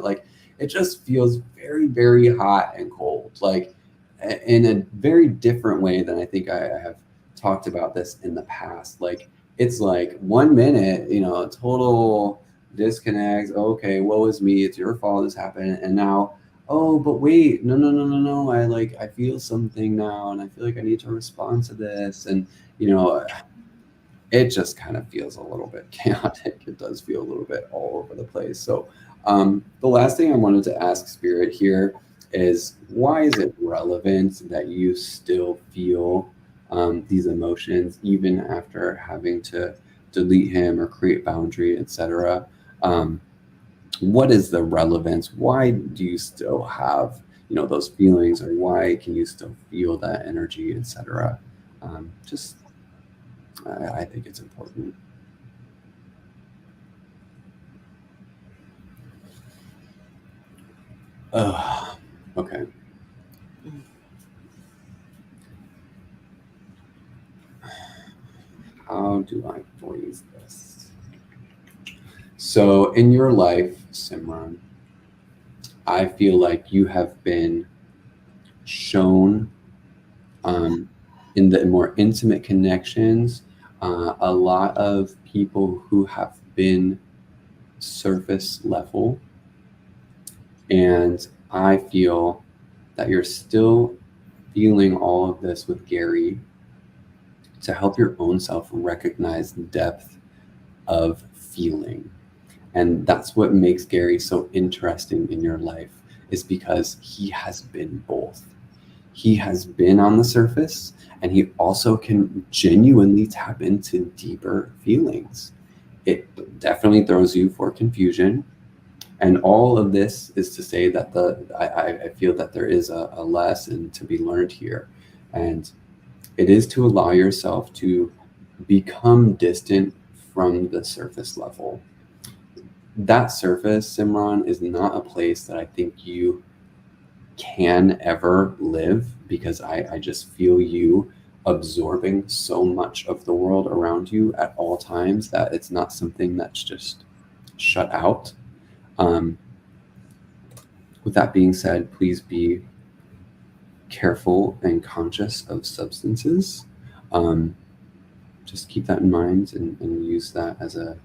Speaker 2: it just feels very very hot and cold, like in a very different way than I think I have talked about this in the past, like. It's like 1 minute, total disconnect. Okay, woe is me. It's your fault this happened. And now, oh, but wait, no. I feel something now, and I feel like I need to respond to this. And it just kind of feels a little bit chaotic. It does feel a little bit all over the place. So, the last thing I wanted to ask Spirit here is, why is it relevant that you still feel these emotions even after having to delete him or create boundary, etc.? What is the relevance? Why do you still have those feelings, or why can you still feel that energy, etc.? I think it's important. Okay. How do I phrase this? So in your life, Simran, I feel like you have been shown in the more intimate connections, a lot of people who have been surface level. And I feel that you're still feeling all of this with Gary to help your own self recognize the depth of feeling. And that's what makes Gary so interesting in your life, is because he has been both. He has been on the surface, and he also can genuinely tap into deeper feelings. It definitely throws you for confusion. And all of this is to say that I feel that there is a lesson to be learned here. And it is to allow yourself to become distant from the surface level. That surface, Simran, is not a place that I think you can ever live, because I just feel you absorbing so much of the world around you at all times that it's not something that's just shut out. With that being said, please be careful and conscious of substances. Just keep that in mind and use that as a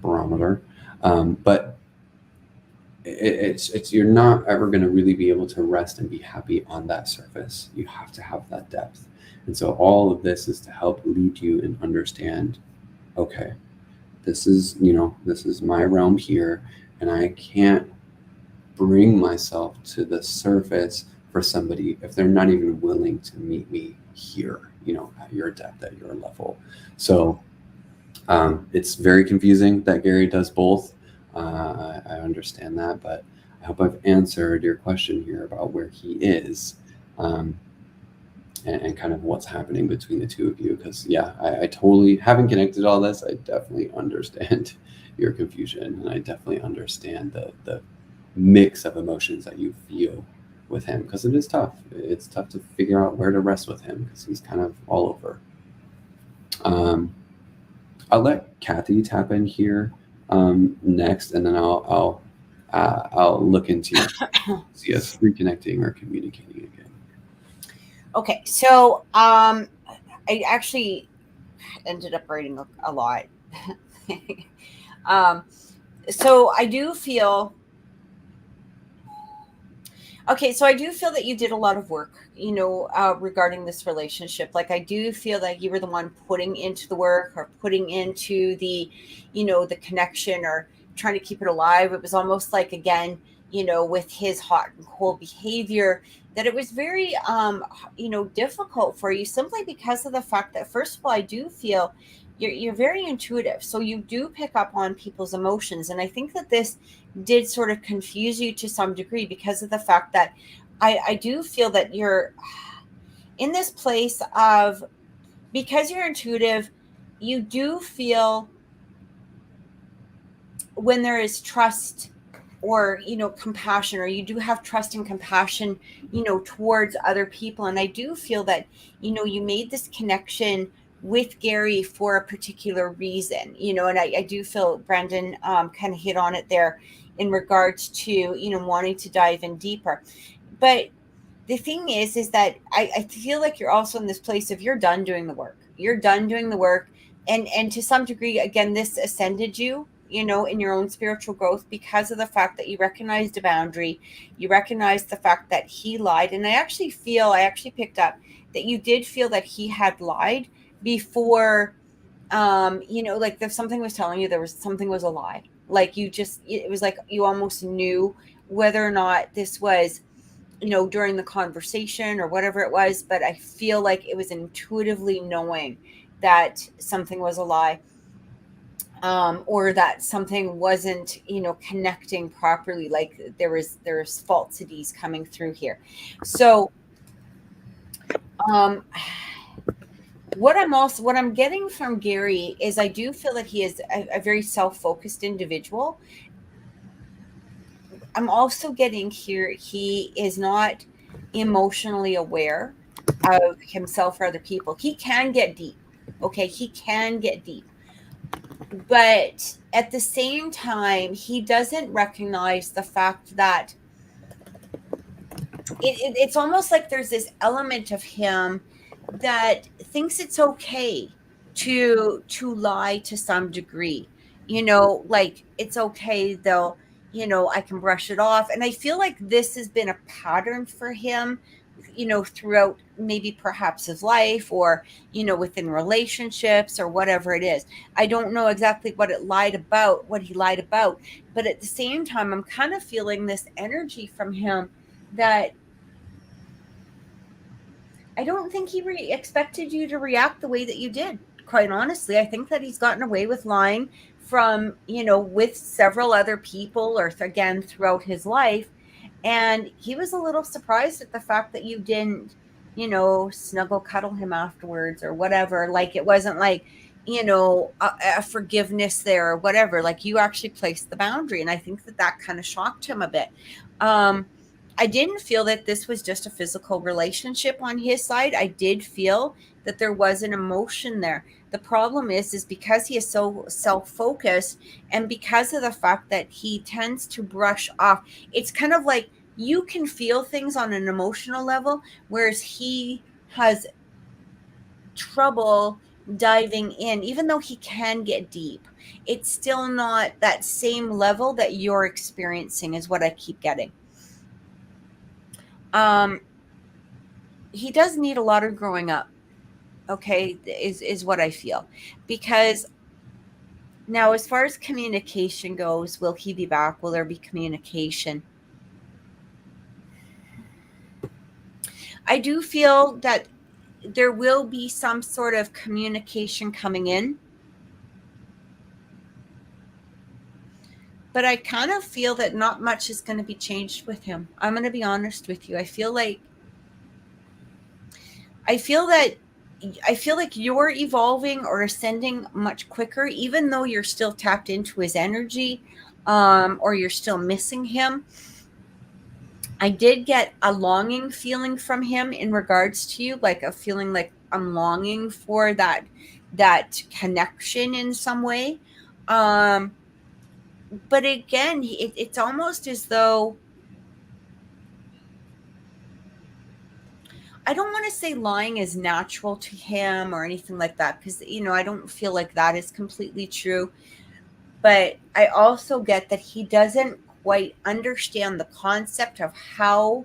Speaker 2: barometer. But it's you're not ever going to really be able to rest and be happy on that surface. You have to have that depth. And so all of this is to help lead you and understand, okay, this is my realm here, and I can't bring myself to the surface for somebody if they're not even willing to meet me here, at your depth, at your level. So it's very confusing that Gary does both. I understand that, but I hope I've answered your question here about where he is, and kind of what's happening between the two of you. Because I totally, having connected all this, I definitely understand your confusion, and I definitely understand the mix of emotions that you feel with him, because it is tough. It's tough to figure out where to rest with him, because he's kind of all over. I'll let Kathy tap in here next, and then I'll look into see us reconnecting or communicating again.
Speaker 1: Okay, so I actually ended up writing a lot. So I do feel Okay, so I do feel that you did a lot of work, regarding this relationship. Like, I do feel that you were the one putting into the work, or putting into the connection, or trying to keep it alive. It was almost like, again, with his hot and cold behavior, that it was very, difficult for you, simply because of the fact that, first of all, I do feel you're very intuitive. So you do pick up on people's emotions. And I think that this did sort of confuse you to some degree, because of the fact that I do feel that you're in this place of, because you're intuitive, you do feel when there is trust, or compassion, or you do have trust and compassion towards other people. And I do feel that you made this connection with Gary for a particular reason, and I do feel Brandon kind of hit on it there, in regards to wanting to dive in deeper. But the thing is that I feel like you're also in this place of, you're done doing the work. You're done doing the work. And to some degree, again, this ascended you, in your own spiritual growth, because of the fact that you recognized a boundary. You recognized the fact that he lied. And I actually picked up that you did feel that he had lied before, like, if something was telling you something was a lie. Like, it was like you almost knew whether or not this was during the conversation or whatever it was. But I feel like it was intuitively knowing that something was a lie, or that something wasn't, connecting properly. Like, there's falsities coming through here. So, um, what I'm getting from Gary is, I do feel that he is a very self-focused individual. I'm also getting here, he is not emotionally aware of himself or other people. He can get deep. Okay, he can get deep. But at the same time, he doesn't recognize the fact that it's almost like there's this element of him that thinks it's okay to lie to some degree. Like, it's okay, though, I can brush it off. And I feel like this has been a pattern for him, throughout, maybe perhaps his life, or within relationships, or whatever it is. I don't know exactly what he lied about. But at the same time, I'm kind of feeling this energy from him that I don't think he expected you to react the way that you did. Quite honestly, I think that he's gotten away with lying from, with several other people, or again, throughout his life. And he was a little surprised at the fact that you didn't, snuggle cuddle him afterwards, or whatever. Like, it wasn't like, a forgiveness there, or whatever. Like, you actually placed the boundary. And I think that kind of shocked him a bit. I didn't feel that this was just a physical relationship on his side. I did feel that there was an emotion there. The problem is because he is so self-focused, and because of the fact that he tends to brush off. It's kind of like, you can feel things on an emotional level, whereas he has trouble diving in. Even though he can get deep, it's still not that same level that you're experiencing, is what I keep getting. He does need a lot of growing up, okay, is what I feel. Because now, as far as communication goes, will he be back? Will there be communication? I do feel that there will be some sort of communication coming in. But I kind of feel that not much is going to be changed with him. I'm going to be honest with you. I feel like you're evolving or ascending much quicker, even though you're still tapped into his energy, or you're still missing him. I did get a longing feeling from him in regards to you, like a feeling like I'm longing for that connection in some way. But again, it's almost as though, I don't want to say lying is natural to him or anything like that, because I don't feel like that is completely true. but I also get that he doesn't quite understand the concept of how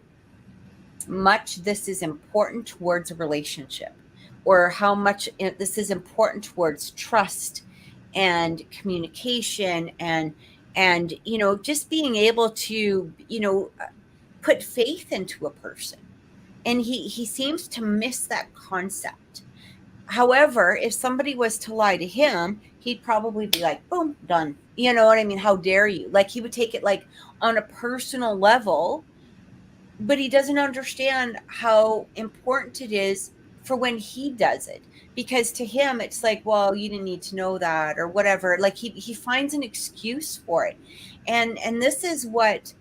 Speaker 1: much this is important towards a relationship, or how much this is important towards trust and communication, and just being able to put faith into a person. And he seems to miss that concept. However, if somebody was to lie to him, he'd probably be like, boom, done. You know what I mean? How dare you? Like, he would take it like on a personal level, but he doesn't understand how important it is for when he does it. Because to him, it's like, well, you didn't need to know that, or whatever. Like, he finds an excuse for it. And this is what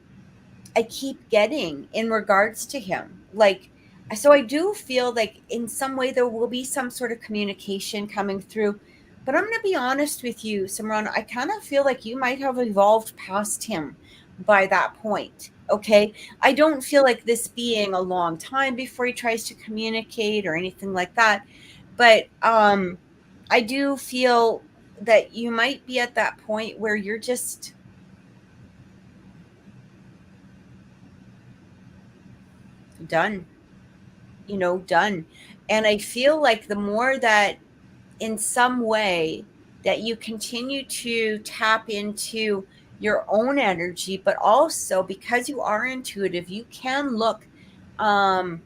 Speaker 1: I keep getting in regards to him. Like, so I do feel like in some way there will be some sort of communication coming through. But I'm going to be honest with you, Simran, I kind of feel like you might have evolved past him by that point. Okay. I don't feel like this being a long time before he tries to communicate or anything like that. But I do feel that you might be at that point where you're just done. Done. And I feel like the more that in some way that you continue to tap into your own energy, but also because you are intuitive, you can look. I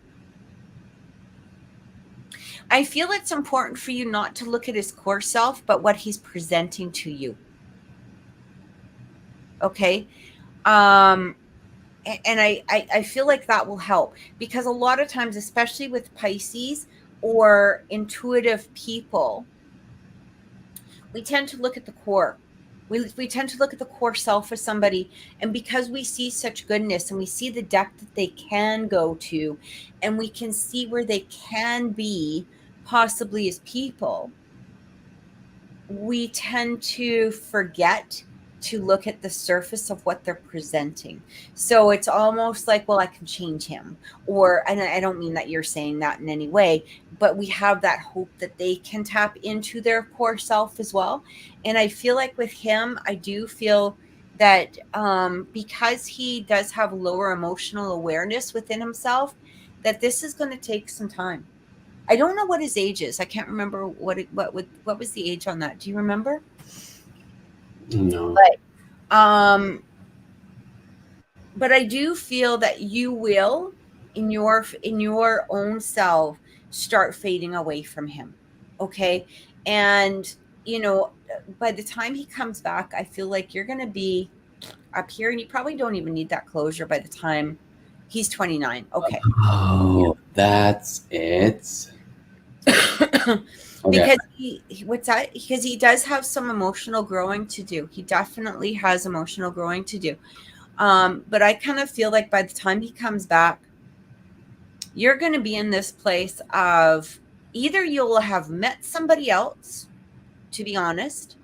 Speaker 1: feel it's important for you not to look at his core self, but what he's presenting to you. Okay. And I feel like that will help, because a lot of times, especially with Pisces or intuitive people, we tend to look at the core. We tend to look at the core self of somebody, and because we see such goodness and we see the depth that they can go to, and we can see where they can be possibly as people, we tend to forget to look at the surface of what they're presenting. So it's almost like, well, I can change him. And I don't mean that you're saying that in any way, but we have that hope that they can tap into their core self as well. And I feel like with him, I do feel that because he does have lower emotional awareness within himself, that this is going to take some time. I don't know what his age is. I can't remember what was the age on that. Do you remember?
Speaker 2: No.
Speaker 1: But I do feel that you will, in your own self, start fading away from him. Okay. And by the time he comes back, I feel like you're going to be up here, and you probably don't even need that closure by the time he's 29. Okay.
Speaker 2: Oh, that's it. Okay.
Speaker 1: Because what's that? Because he does have some emotional growing to do. He definitely has emotional growing to do. But I kind of feel like by the time he comes back, you're going to be in this place of either you'll have met somebody else, to be honest,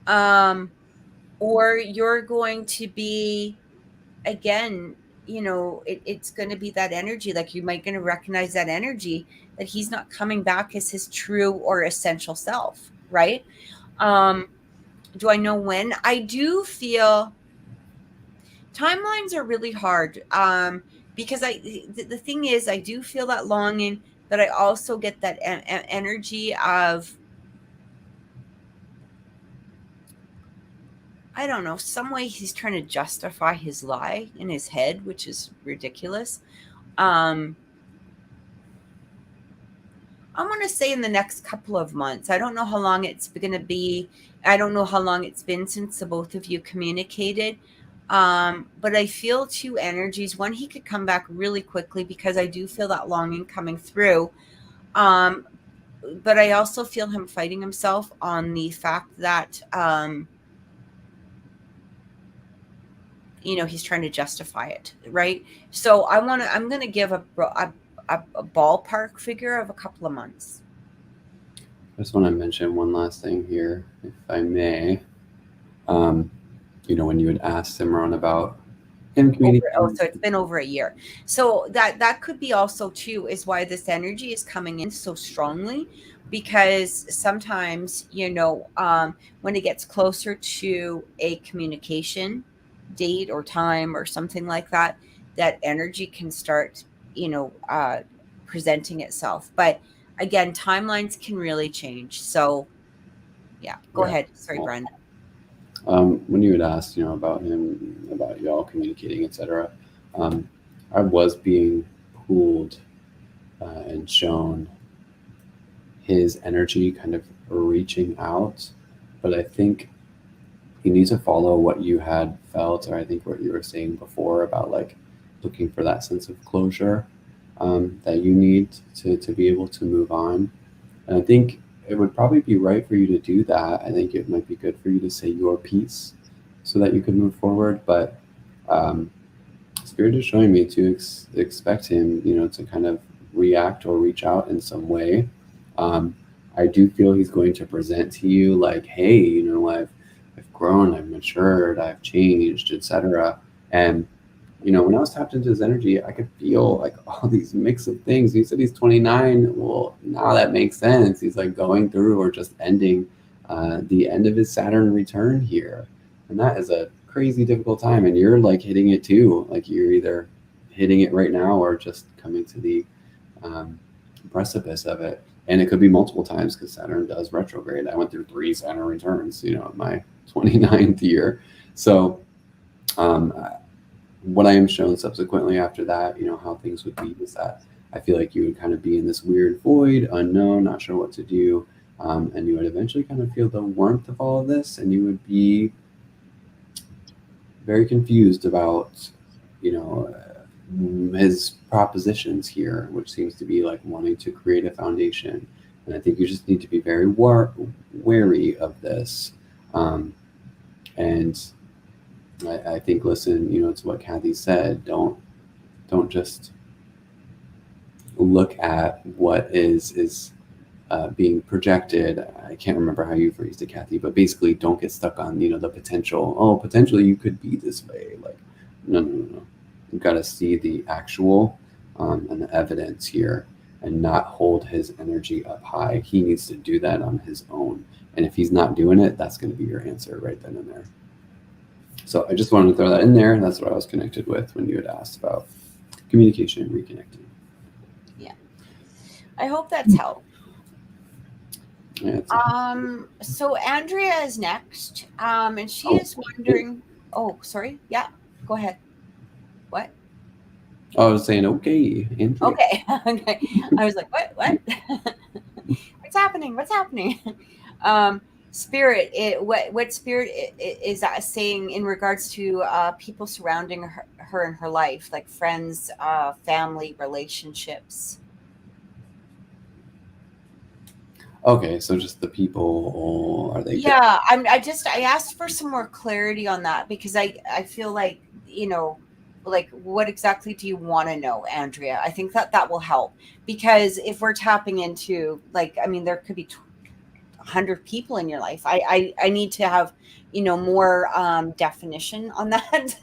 Speaker 1: or you're going to be, again, it's going to be that energy. Like, you might going to recognize that energy that he's not coming back as his true or essential self, right? Do I know when? I do feel timelines are really hard, because the thing is, I do feel that longing, but I also get that energy of, I don't know, some way he's trying to justify his lie in his head, which is ridiculous. I'm going to say in the next couple of months. I don't know how long it's going to be. I don't know how long it's been since the both of you communicated. But I feel two energies. One, he could come back really quickly, because I do feel that longing coming through. But I also feel him fighting himself on the fact that, he's trying to justify it, right? So I'm going to give a ballpark figure of a couple of months.
Speaker 2: I just want to mention one last thing here, if I may. When you had asked Simran about Him
Speaker 1: So it's been over a year. So that could be also too, is why this energy is coming in so strongly, because sometimes, when it gets closer to a communication date or time or something like that, that energy can start, presenting itself. But again, timelines can really change. So yeah, go ahead. Sorry,
Speaker 2: Well,
Speaker 1: Brenda.
Speaker 2: when you had asked, about him, about y'all communicating, etc., I was being pulled and shown his energy kind of reaching out, but I think you need to follow what you had felt, or I think what you were saying before about like looking for that sense of closure that you need to be able to move on. And I think it would probably be right for you to do that. I think it might be good for you to say your piece so that you can move forward. But um, Spirit is showing me to expect him, to kind of react or reach out in some way. Um, I do feel he's going to present to you like, hey, I've grown, I've matured, I've changed, etc. And when I was tapped into his energy, I could feel like all these mix of things. He said he's 29. Well, now that makes sense. He's like going through or just ending the end of his Saturn return here. And that is a crazy difficult time. And you're like hitting it too. Like you're either hitting it right now or just coming to the precipice of it. And it could be multiple times because Saturn does retrograde. I went through 3 Saturn returns, in my 29th year. So, what I am shown subsequently after that, how things would be is that I feel like you would kind of be in this weird void, unknown, not sure what to do. And you would eventually kind of feel the warmth of all of this, and you would be very confused about, his propositions here, which seems to be like wanting to create a foundation. And I think you just need to be very wary of this. And I think, listen, to what Kathy said, don't just look at what is being projected. I can't remember how you phrased it, Kathy, but basically don't get stuck on, the potential. Oh, potentially you could be this way. Like, no. You've got to see the actual and the evidence here and not hold his energy up high. He needs to do that on his own. And if he's not doing it, that's going to be your answer right then and there. So I just wanted to throw that in there. That's what I was connected with when you had asked about communication and reconnecting.
Speaker 1: Yeah. I hope that's helped.
Speaker 2: Yeah,
Speaker 1: so Andrea is next. And she is wondering, oh, sorry. Yeah, go ahead. What?
Speaker 2: I was saying, okay, Andrea.
Speaker 1: Okay. Okay. I was like, what? What's happening? Spirit, what Spirit is that saying in regards to people surrounding her in her life, like friends, family, relationships?
Speaker 2: Okay, so just the people, are they?
Speaker 1: Yeah, I asked for some more clarity on that because I feel like, like what exactly do you want to know, Andrea? I think that will help, because if we're tapping into, like, I mean, there could be 100 people in your life. I need to have, more definition on that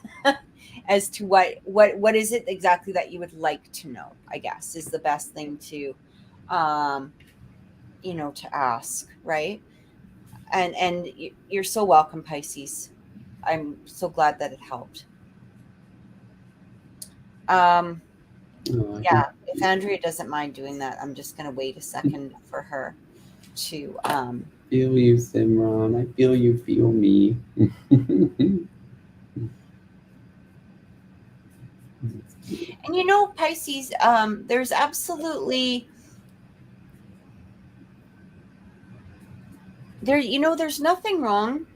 Speaker 1: as to what is it exactly that you would like to know, I guess, is the best thing to to ask, right? And you're so welcome, Pisces. I'm so glad that it helped. Yeah, if Andrea doesn't mind doing that, I'm just going to wait a second for her to
Speaker 2: feel you, Simran. I feel you feel me.
Speaker 1: And Pisces, there's absolutely there's nothing wrong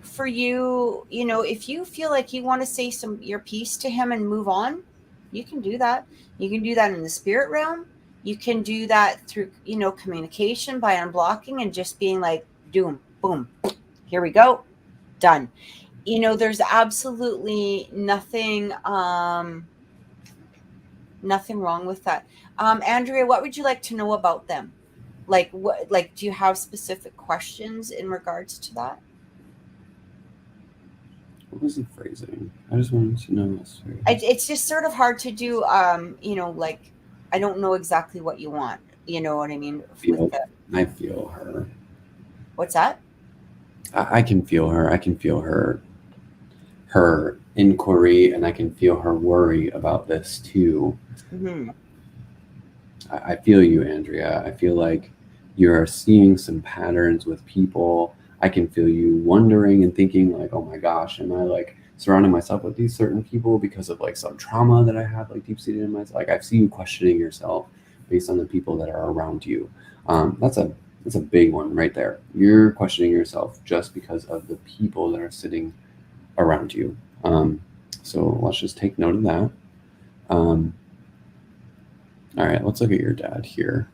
Speaker 1: for you. If you feel like you want to say your piece to him and move on, you can do that. You can do that in the spirit realm. You can do that through communication by unblocking and just being like, doom, boom, here we go, done. There's absolutely nothing nothing wrong with that. Andrea, what would you like to know about them? Like, what, like, do you have specific questions in regards to that?
Speaker 2: What was the phrasing? I just wanted to know this.
Speaker 1: It's just sort of hard to do. Like, I don't know exactly what you want. You know what I mean?
Speaker 2: I feel her.
Speaker 1: What's that?
Speaker 2: I can feel her. I can feel her inquiry, and I can feel her worry about this too.
Speaker 1: Mm-hmm.
Speaker 2: I feel you, Andrea. I feel like you're seeing some patterns with people. I can feel you wondering and thinking like, oh my gosh, am I like surrounding myself with these certain people because of like some trauma that I have like deep seated in myself? Like I see you questioning yourself based on the people that are around you. That's a big one right there. You're questioning yourself just because of the people that are sitting around you. So let's just take note of that. All right, let's look at your dad here.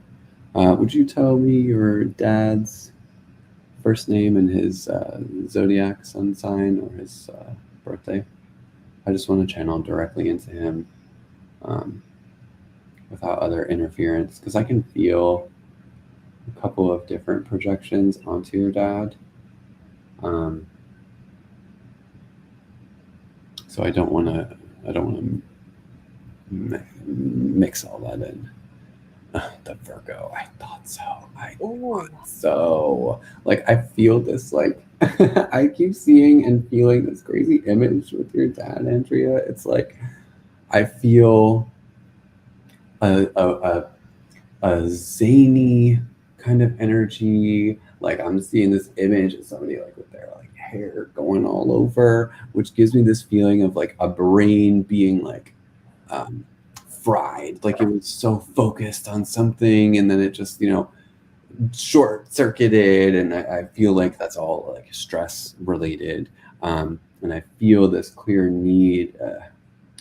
Speaker 2: Would you tell me your dad's first name and his zodiac sun sign or his birthday? I just want to channel directly into him without other interference, because I can feel a couple of different projections onto your dad. So I don't want to mix all that in. The Virgo, I thought so. Like I feel this, like I keep seeing and feeling this crazy image with your dad, Andrea. It's like I feel a zany kind of energy. Like I'm seeing this image of somebody like with their like hair going all over, which gives me this feeling of like a brain being like fried, like it was so focused on something and then it just short circuited, and I feel like that's all like stress related, and I feel this clear need,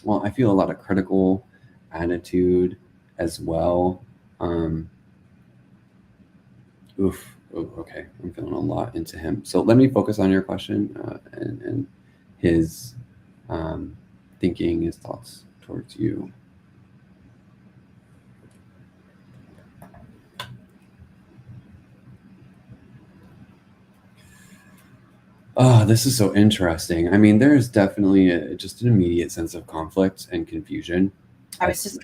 Speaker 2: I feel a lot of critical attitude as well. Okay, I'm feeling a lot into him, so let me focus on your question and his thinking, his thoughts towards you. Oh, this is so interesting. I mean, there's definitely just an immediate sense of conflict and confusion.
Speaker 1: I was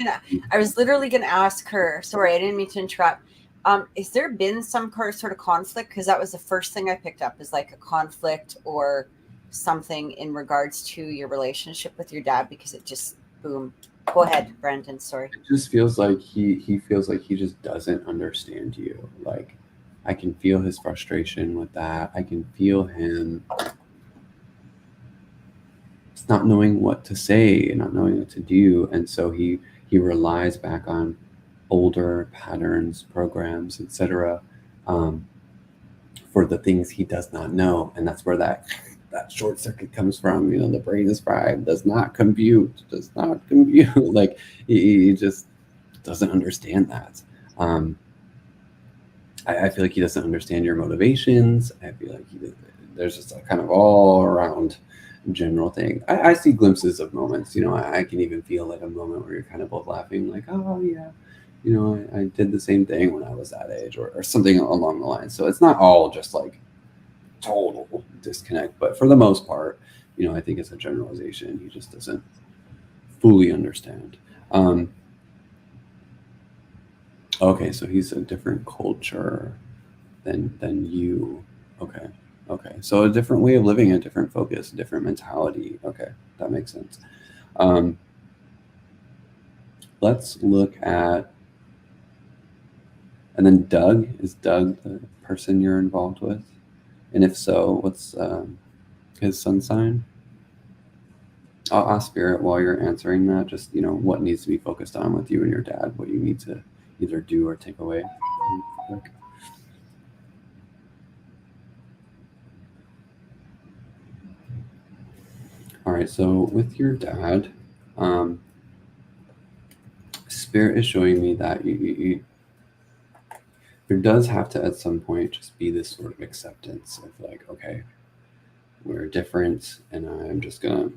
Speaker 1: literally gonna ask her. Sorry, I didn't mean to interrupt. Has there been some sort of conflict? Because that was the first thing I picked up, is like a conflict or something in regards to your relationship with your dad, because it just boom. Go ahead, Brandon. Sorry.
Speaker 2: It just feels like he feels like he just doesn't understand you. Like I can feel his frustration with that. I can feel him not knowing what to say, not knowing what to do, and so he relies back on older patterns, programs, etc., for the things he does not know, and that's where that short circuit comes from. The brain is fried, does not compute. Like he just doesn't understand that. I feel like he doesn't understand your motivations. I feel like there's just a kind of all around general thing. I see glimpses of moments. I can even feel like a moment where you're kind of both laughing, like, oh yeah, I did the same thing when I was that age, or something along the line. So it's not all just like total disconnect, but for the most part, I think it's a generalization. He just doesn't fully understand. Okay, so he's a different culture than you. Okay. So a different way of living, a different focus, a different mentality. Okay, that makes sense. Let's look at, and then Doug, is Doug the person you're involved with? And if so, what's his sun sign? I'll ask Spirit while you're answering that, just, what needs to be focused on with you and your dad, what you need to either do or take away. All right, so with your dad, Spirit is showing me that there does have to at some point just be this sort of acceptance of like, okay, we're different, and I'm just gonna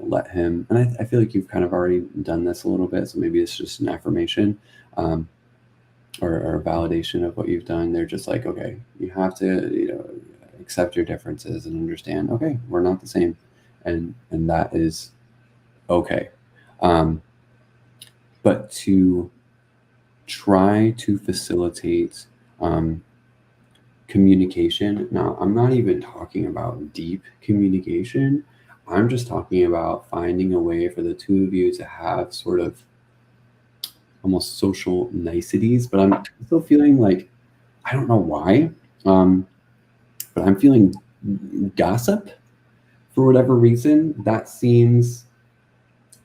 Speaker 2: let him. And I feel like you've kind of already done this a little bit, so maybe it's just an affirmation or a validation of what you've done. They're just like, okay, you have to accept your differences and understand, okay, we're not the same, and that is okay. But to try to facilitate communication. Now, I'm not even talking about deep communication. I'm just talking about finding a way for the two of you to have sort of almost social niceties. But I'm still feeling like, I don't know why, but I'm feeling gossip for whatever reason. That seems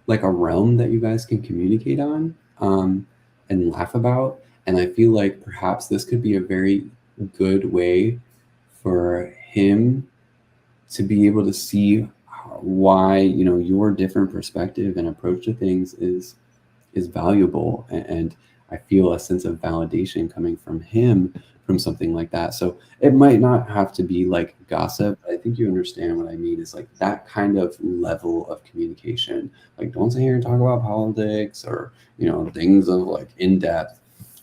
Speaker 2: like a realm that you guys can communicate on and laugh about. And I feel like perhaps this could be a very good way for him to be able to see why, you know, your different perspective and approach to things is valuable. And I feel a sense of validation coming from him from something like that. So it might not have to be like gossip. I think you understand what I mean. Is like that kind of level of communication. Like, don't sit here and talk about politics or, you know, things of like in depth.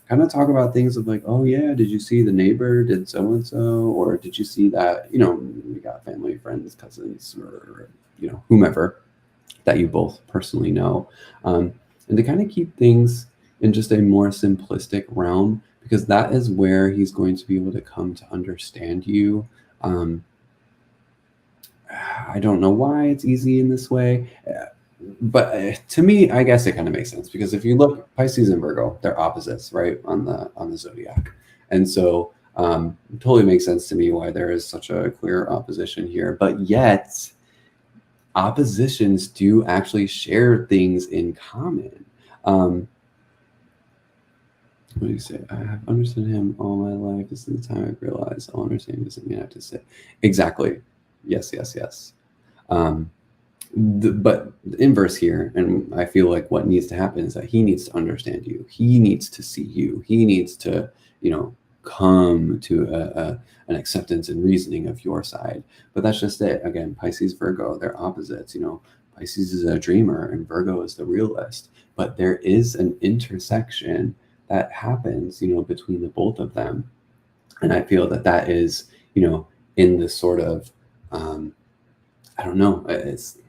Speaker 2: Kind of talk about things of like, oh yeah, did you see the neighbor did so and so, or did you see that, you know, we got family, friends, cousins, or, you know, whomever that you both personally know, and to kind of keep things in just a more simplistic realm, because that is where he's going to be able to come to understand you. I don't know why it's easy in this way, but to me, I guess it kind of makes sense, because if you look, Pisces and Virgo, they're opposites, right, on the zodiac, and so it totally makes sense to me why there is such a clear opposition here. But yet, oppositions do actually share things in common. What do you say? I have understood him all my life. This is the time I've realized I'll understand doesn't mean I have to say. Exactly. Yes, yes, yes. But the inverse here, and I feel like what needs to happen is that he needs to understand you. He needs to see you. He needs to, you know, come to an acceptance and reasoning of your side. But that's just it. Again, Pisces, Virgo, they're opposites. You know, Pisces is a dreamer and Virgo is the realist. But there is an intersection that happens, you know, between the both of them. And I feel that that is, you know, in this sort of, I don't know, it's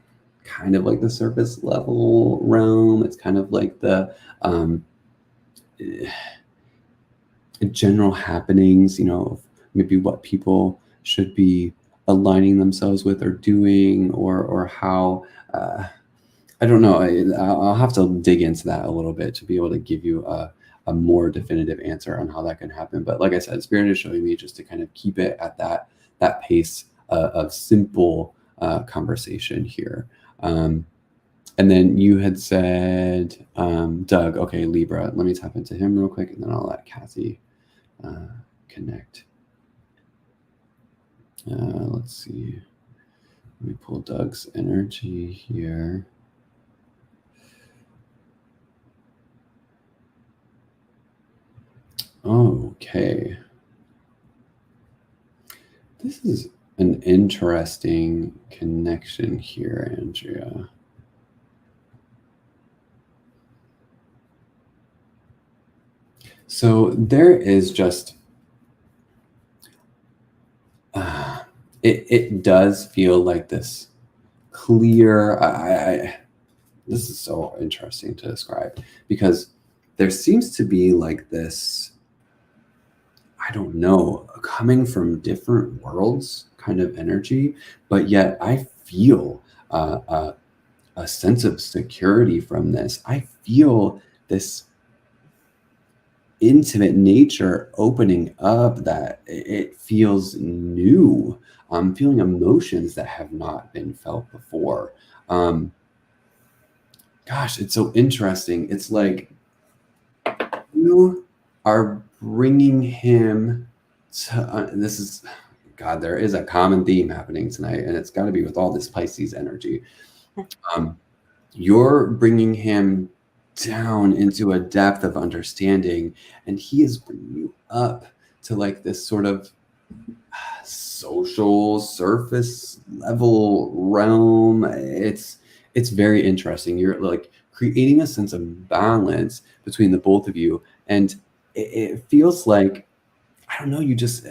Speaker 2: kind of like the surface level realm. It's kind of like the general happenings, you know, of maybe what people should be aligning themselves with or doing, or how, I don't know. I'll have to dig into that a little bit to be able to give you a more definitive answer on how that can happen. But like I said, Spirit is showing me just to kind of keep it at that pace of simple conversation here. And then you had said, Doug, okay, Libra. Let me tap into him real quick, and then I'll let Kathy connect. Let's see. Let me pull Doug's energy here. Okay. This is an interesting connection here, Andrea. So there is just, it does feel like this clear, this is so interesting to describe, because there seems to be like this, I don't know, coming from different worlds kind of energy, but yet I feel a sense of security from this. I feel this intimate nature opening up, that it feels new. I'm feeling emotions that have not been felt before. Gosh, it's so interesting. It's like you are bringing him to, this is, God, there is a common theme happening tonight, and it's got to be with all this Pisces energy. You're bringing him down into a depth of understanding, and he is bringing you up to like this sort of social surface level realm. It's very interesting. You're like creating a sense of balance between the both of you, and it feels like, I don't know, you just,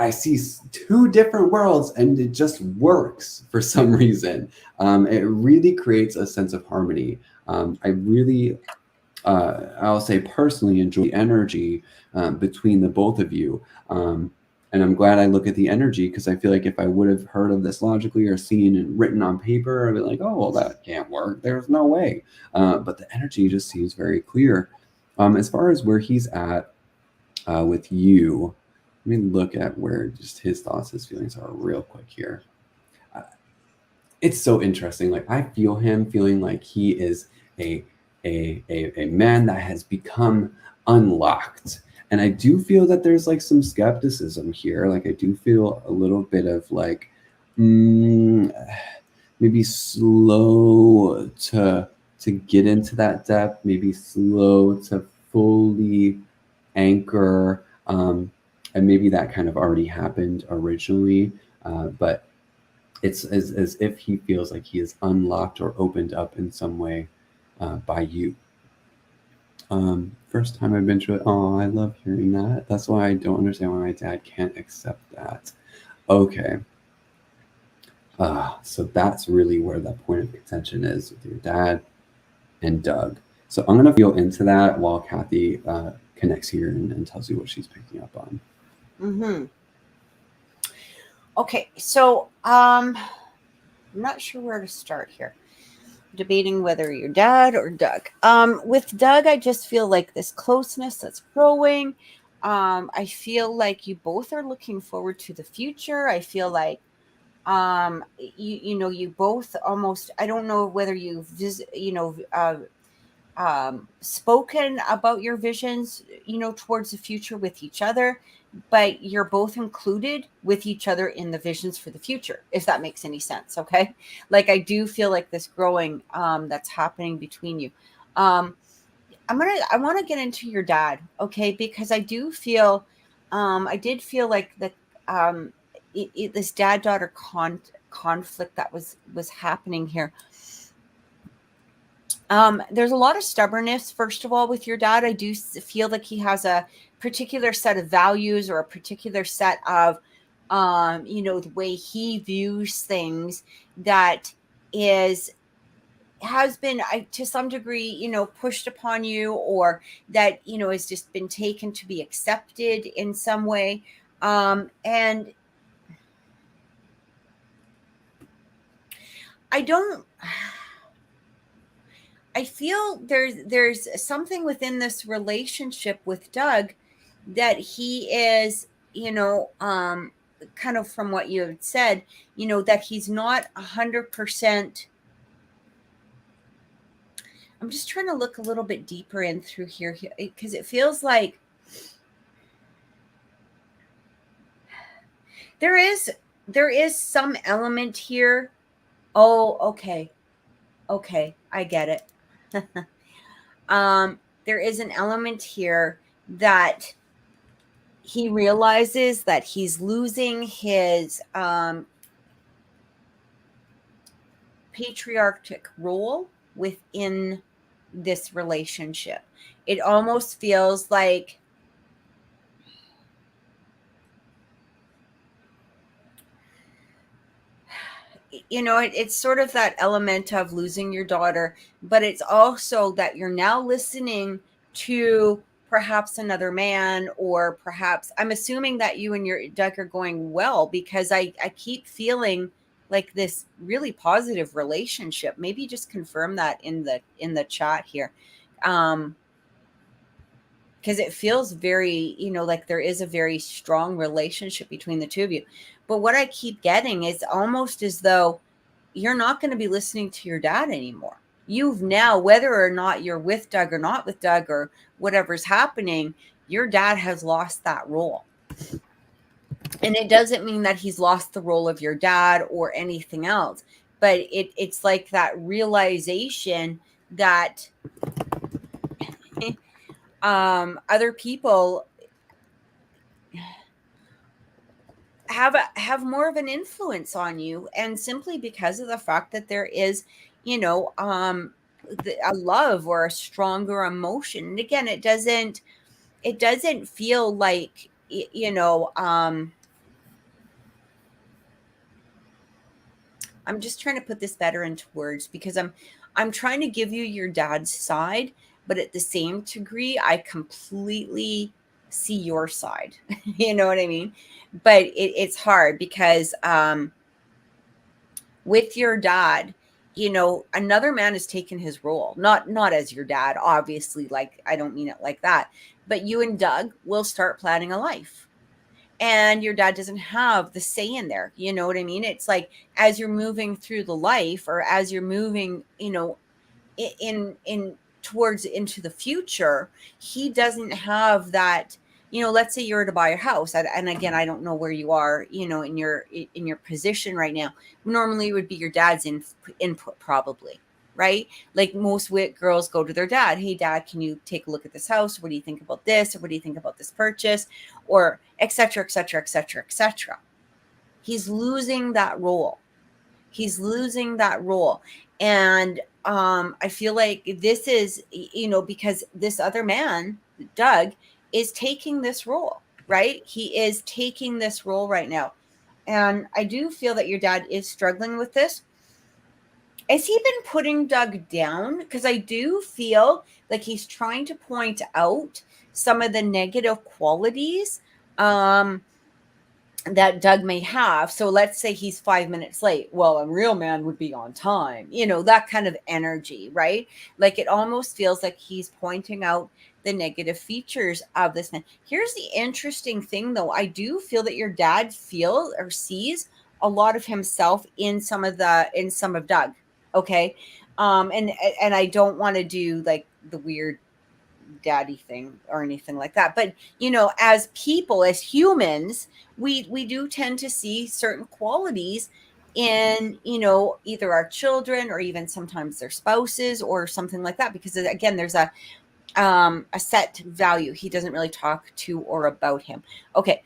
Speaker 3: I see two different worlds, and it just works for some reason. It really creates a sense of harmony. I really, I'll say personally, enjoy the energy between the both of you. And I'm glad I look at the energy, because I feel like if I would have heard of this logically or seen it written on paper, I'd be like, oh, well, that can't work. There's no way. But the energy just seems very clear. As far as where he's at with you, let me look at where just his thoughts, his feelings are real quick here. It's so interesting. Like, I feel him feeling like he is a man that has become unlocked. And I do feel that there's like some skepticism here. Like, I do feel a little bit of like, maybe slow to get into that depth, maybe slow to fully anchor. And maybe that kind of already happened originally, but it's as if he feels like he is unlocked or opened up in some way by you. First time I've been through it. Oh, I love hearing that. That's why I don't understand why my dad can't accept that. Okay. So that's really where that point of contention is with your dad and Doug. So I'm going to feel into that while Kathy connects here and tells you what she's picking up on.
Speaker 1: Mm-hmm. Okay, so I'm not sure where to start here. Debating whether you're dad or Doug. With Doug, I just feel like this closeness that's growing. I feel like you both are looking forward to the future. I feel like you both almost, I don't know whether you've spoken about your visions, towards the future with each other, but you're both included with each other in the visions for the future, if that makes any sense. Okay. Like, I do feel like this growing, that's happening between you. I want to get into your dad. Okay. Because I do feel, I did feel like that, this dad-daughter conflict that was happening here. There's a lot of stubbornness, first of all, with your dad. I do feel like he has a particular set of values, or a particular set of, the way he views things that has been, to some degree, pushed upon you, or that, has just been taken to be accepted in some way. And I feel there's something within this relationship with Doug that he is, kind of from what you had said, that he's not 100%. I'm just trying to look a little bit deeper in through here, because it feels like there is some element here. Oh, okay, I get it. There is an element here that he realizes that he's losing his patriarchal role within this relationship. It almost feels like it's sort of that element of losing your daughter, but it's also that you're now listening to perhaps another man, or perhaps, I'm assuming that you and your Doug are going well, because I keep feeling like this really positive relationship. Maybe just confirm that in the chat here. Because it feels very, like there is a very strong relationship between the two of you. But what I keep getting is almost as though you're not going to be listening to your dad anymore. You've now, whether or not you're with Doug or not with Doug, or whatever's happening, your dad has lost that role. And it doesn't mean that he's lost the role of your dad or anything else, but it's like that realization that other people have more of an influence on you, and simply because of the fact that there is, a love or a stronger emotion. And again, it doesn't feel like, I'm just trying to put this better into words, because I'm trying to give you your dad's side, but at the same degree, I completely see your side. You know what I mean? But it's hard because with your dad, you know, another man has taken his role. Not as your dad, obviously, like I don't mean it like that. But you and Doug will start planning a life. And your dad doesn't have the say in there. You know what I mean? It's like as you're moving through the life, or as you're moving, you know, in towards into the future, he doesn't have that. You know, let's say you were to buy a house, and again, I don't know where you are, you know, in your position right now. Normally it would be your dad's input, probably, right? Like most wit girls go to their dad. Hey dad, can you take a look at this house? What do you think about this? Or what do you think about this purchase? Or etc etc etc etc. He's losing that role. He's losing that role. And I feel like this is, you know, because this other man, Doug, is taking this role, right? He is taking this role right now. And I do feel that your dad is struggling with this. Has he been putting Doug down? Because I do feel like he's trying to point out some of the negative qualities that Doug may have. So let's say he's 5 minutes late. Well, a real man would be on time, you know, that kind of energy, right? Like it almost feels like he's pointing out the negative features of this man. Here's the interesting thing though. I do feel that your dad feels or sees a lot of himself in some of Doug. Okay. And I don't want to do like the weird daddy thing or anything like that, but you know, as people, as humans, we do tend to see certain qualities in, you know, either our children or even sometimes their spouses or something like that, because again, there's a set value. He doesn't really talk to or about him. Okay,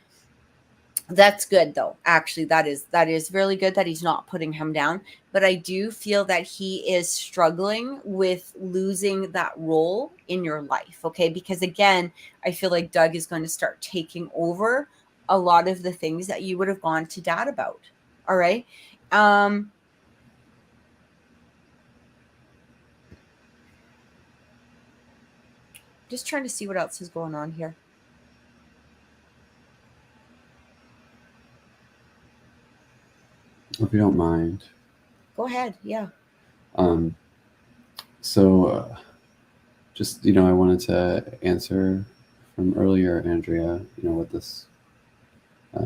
Speaker 1: that's good though. Actually, that is really good that he's not putting him down. But I do feel that he is struggling with losing that role in your life. Okay. Because again, I feel like Doug is going to start taking over a lot of the things that you would have gone to dad about. All right. Just trying to see what else is going on here.
Speaker 3: If you don't mind.
Speaker 1: Go ahead. Yeah.
Speaker 3: So just, you know, I wanted to answer from earlier, Andrea, you know, with this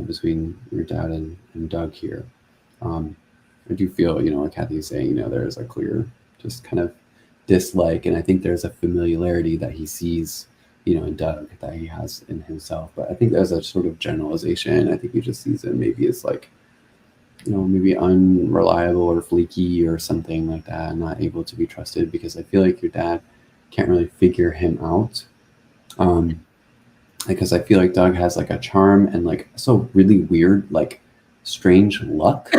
Speaker 3: between your dad and Doug here. I do feel, you know, like Kathy is saying, you know, there's a clear just kind of dislike, and I think there's a familiarity that he sees, you know, in Doug that he has in himself. But I think there's a sort of generalization. I think he just sees him maybe as like, you know, maybe unreliable or flaky or something like that, not able to be trusted, because I feel like your dad can't really figure him out. Because I feel like Doug has like a charm and like so really weird, like strange luck.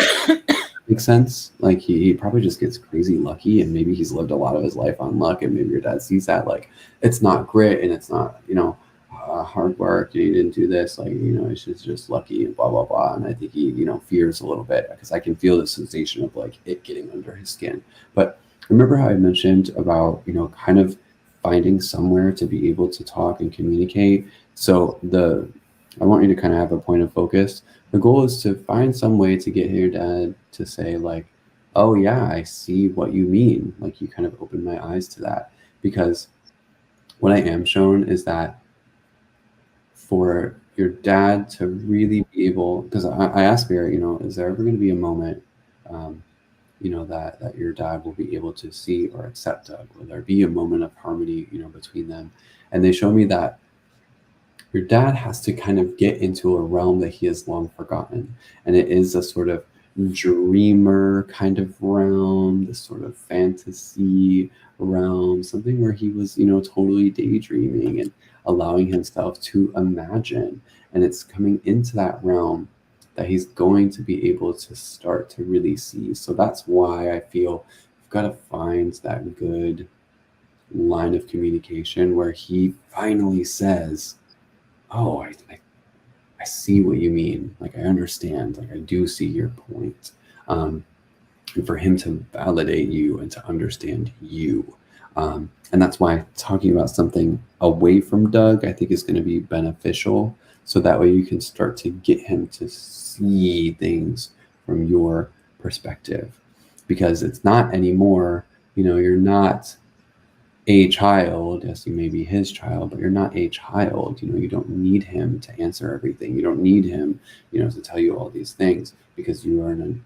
Speaker 3: Makes sense. Like he probably just gets crazy lucky, and maybe he's lived a lot of his life on luck, and maybe your dad sees that like it's not grit and it's not, you know, hard work, and he didn't do this, like, you know, it's just lucky and blah blah blah. And I think he, you know, fears a little bit because I can feel the sensation of like it getting under his skin. But remember how I mentioned about, you know, kind of finding somewhere to be able to talk and communicate. So I want you to kind of have a point of focus. The goal is to find some way to get your dad to say like, oh yeah, I see what you mean. Like you kind of opened my eyes to that. Because what I am shown is that for your dad to really be able, because I asked Spirit, you know, is there ever going to be a moment, you know, that your dad will be able to see or accept Doug? Will there be a moment of harmony, you know, between them? And they show me that your dad has to kind of get into a realm that he has long forgotten. And it is a sort of dreamer kind of realm, this sort of fantasy realm, something where he was, you know, totally daydreaming and allowing himself to imagine. And it's coming into that realm that he's going to be able to start to really see. So that's why I feel you've got to find that good line of communication where he finally says, oh, I see what you mean. Like, I understand. Like, I do see your point. and for him to validate you and to understand you. And that's why talking about something away from Doug, I think, is going to be beneficial. So that way you can start to get him to see things from your perspective, because it's not anymore, you're not a child. Yes, you may be his child, but you're not a child. You don't need him to answer everything. You don't need him, to tell you all these things, because you are an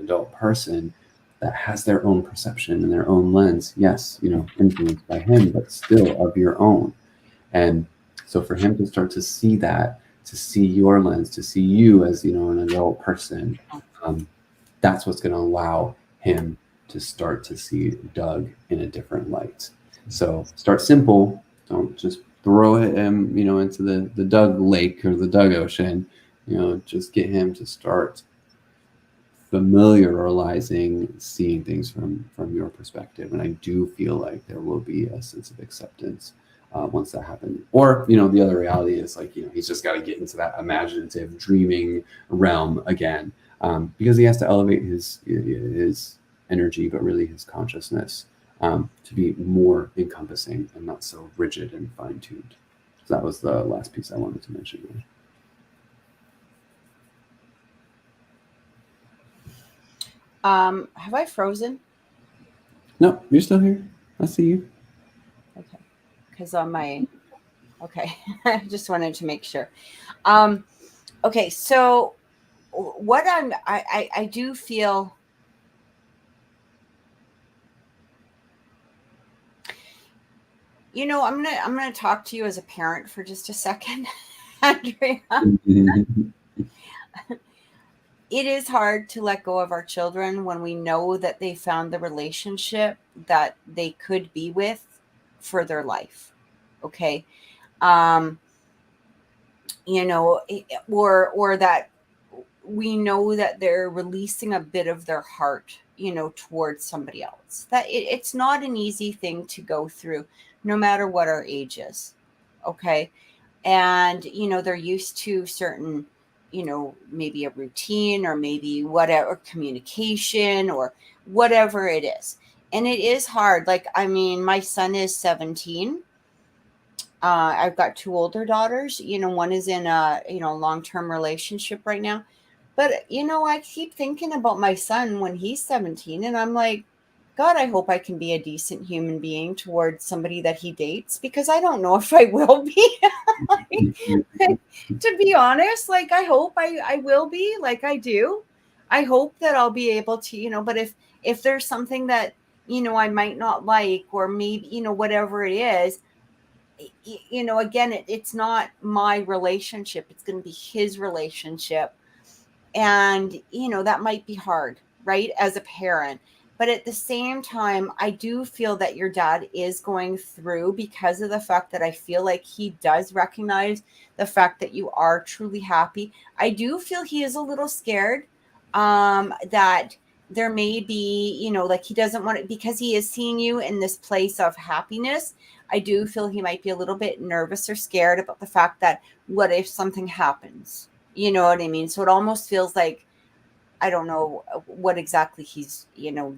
Speaker 3: adult person that has their own perception and their own lens. Yes, influenced by him, but still of your own. And so for him to start to see that, to see your lens, to see you as, an adult person, that's what's going to allow him to start to see Doug in a different light. So start simple. Don't just throw him, into the Doug lake or the Doug ocean. Just get him to start familiarizing, seeing things from your perspective. And I do feel like there will be a sense of acceptance once that happens. Or, the other reality is like, he's just got to get into that imaginative dreaming realm again, because he has to elevate his energy, but really his consciousness, to be more encompassing and not so rigid and fine-tuned. So that was the last piece I wanted to mention.
Speaker 1: Have I frozen?
Speaker 3: No, you're still here. I see you.
Speaker 1: Okay. Because on my, okay. I just wanted to make sure. Okay. So what I do feel, I'm going to talk to you as a parent for just a second, Andrea. It is hard to let go of our children when we know that they found the relationship that they could be with for their life. Okay. Or that we know that they're releasing a bit of their heart, towards somebody else. That it's not an easy thing to go through, no matter what our age is. Okay. And, they're used to certain, maybe a routine or maybe whatever, communication or whatever it is. And it is hard. Like, my son is 17. I've got two older daughters. One is in a, long-term relationship right now. But, I keep thinking about my son when he's 17, and I'm like, God, I hope I can be a decent human being towards somebody that he dates, because I don't know if I will be. To be honest, like, I hope I will be, like I do. I hope that I'll be able to, but if there's something that, I might not like, or maybe, whatever it is, again, it's not my relationship. It's going to be his relationship. And, that might be hard, right, as a parent. But at the same time, I do feel that your dad is going through, because of the fact that I feel like he does recognize the fact that you are truly happy. I do feel he is a little scared, that there may be, like, he doesn't want it, because he is seeing you in this place of happiness. I do feel he might be a little bit nervous or scared about the fact that what if something happens? You know what I mean? So it almost feels like, I don't know what exactly he's,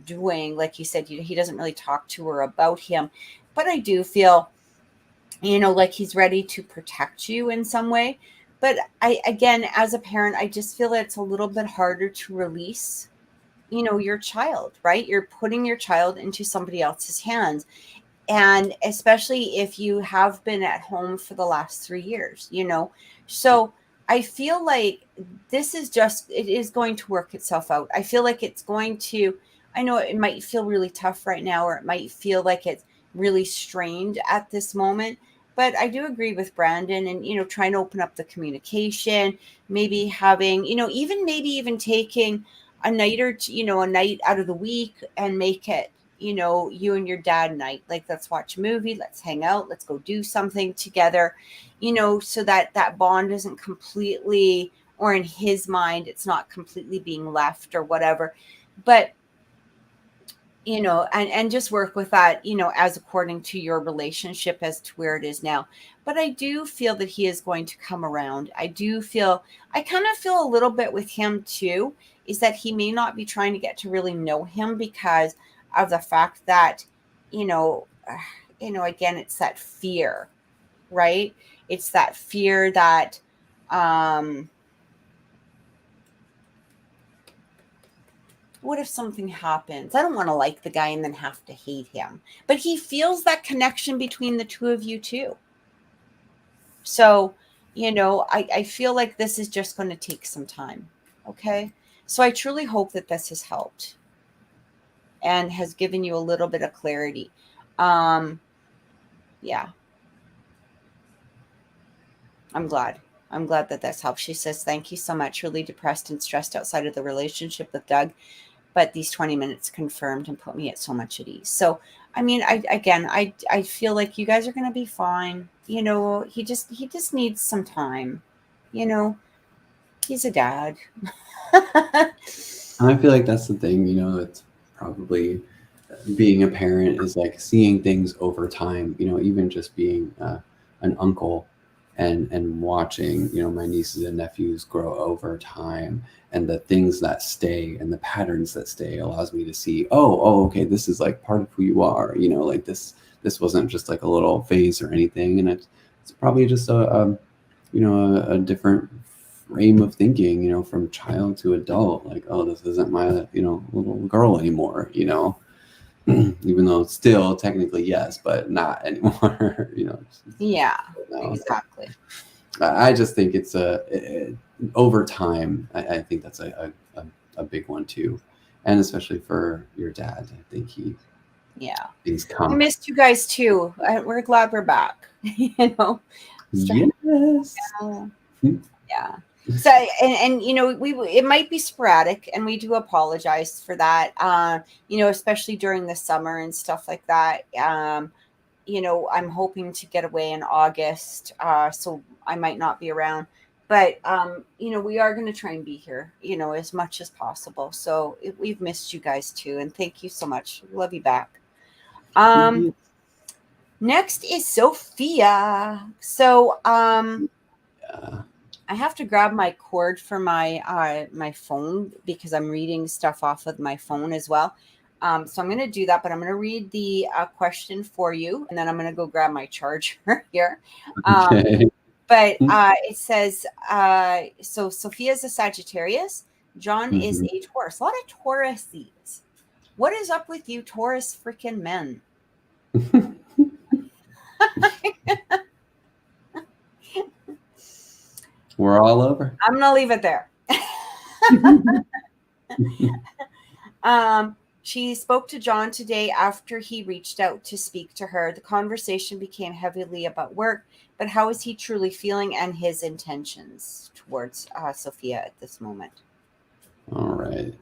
Speaker 1: doing. Like you said, he doesn't really talk to her about him, but I do feel, like he's ready to protect you in some way. But again, as a parent, I just feel that it's a little bit harder to release, your child, right? You're putting your child into somebody else's hands. And especially if you have been at home for the last 3 years, so I feel like it is going to work itself out. I feel like it's going to, I know it might feel really tough right now, or it might feel like it's really strained at this moment, but I do agree with Brandon and, trying to open up the communication, maybe having, even taking a night or two, a night out of the week and make it, you and your dad night. Like, let's watch a movie, let's hang out, let's go do something together, so that bond isn't completely, or in his mind, it's not completely being left or whatever. But you know, and just work with that, you know, as according to your relationship as to where it is now. But I do feel that he is going to come around. I kind of feel a little bit with him too, is that he may not be trying to get to really know him because of the fact that, you know, again, it's that fear, right? It's that fear that, what if something happens? I don't want to like the guy and then have to hate him. But he feels that connection between the two of you too. So, you know, I feel like this is just going to take some time. Okay. So I truly hope that this has helped and has given you a little bit of clarity. Yeah. I'm glad. I'm glad that this helps. She says, thank you so much. Really depressed and stressed outside of the relationship with Doug. But these 20 minutes confirmed and put me at so much at ease. So, I mean, I feel like you guys are going to be fine. You know, he just needs some time. You know, he's a dad.
Speaker 3: And I feel like that's the thing, you know, it's probably being a parent is like seeing things over time, you know, even just being an uncle and watching, you know, my nieces and nephews grow over time, and the things that stay and the patterns that stay allows me to see, okay, this is like part of who you are, you know, like this wasn't just like a little phase or anything. And it's probably just a different frame of thinking, you know, from child to adult, like, oh, this isn't my, you know, little girl anymore, you know, even though it's still technically yes, but not anymore, you know.
Speaker 1: Yeah, exactly.
Speaker 3: I just think it's over time. I think that's a big one too, and especially for your dad. I think things come.
Speaker 1: I missed you guys too. We're glad we're back. You know.
Speaker 3: Yes.
Speaker 1: Yeah. So and you know, it might be sporadic, and we do apologize for that. You know, especially during the summer and stuff like that. You know, I'm hoping to get away in August, so I might not be around. But you know, we are going to try and be here, you know, as much as possible. So we've missed you guys too, and thank you so much. Love you back. Next is Sophia. So I have to grab my cord for my my phone because I'm reading stuff off of my phone as well. So I'm going to do that, but I'm going to read the question for you, and then I'm going to go grab my charger here.
Speaker 3: Okay.
Speaker 1: But it says, so Sophia's a Sagittarius. John is a Taurus. A lot of Tauruses. What is up with you Taurus freaking men?
Speaker 3: We're all over.
Speaker 1: I'm going to leave it there. She spoke to John today after he reached out to speak to her. The conversation became heavily about work, but how is he truly feeling and his intentions towards Sophia at this moment?
Speaker 3: All right.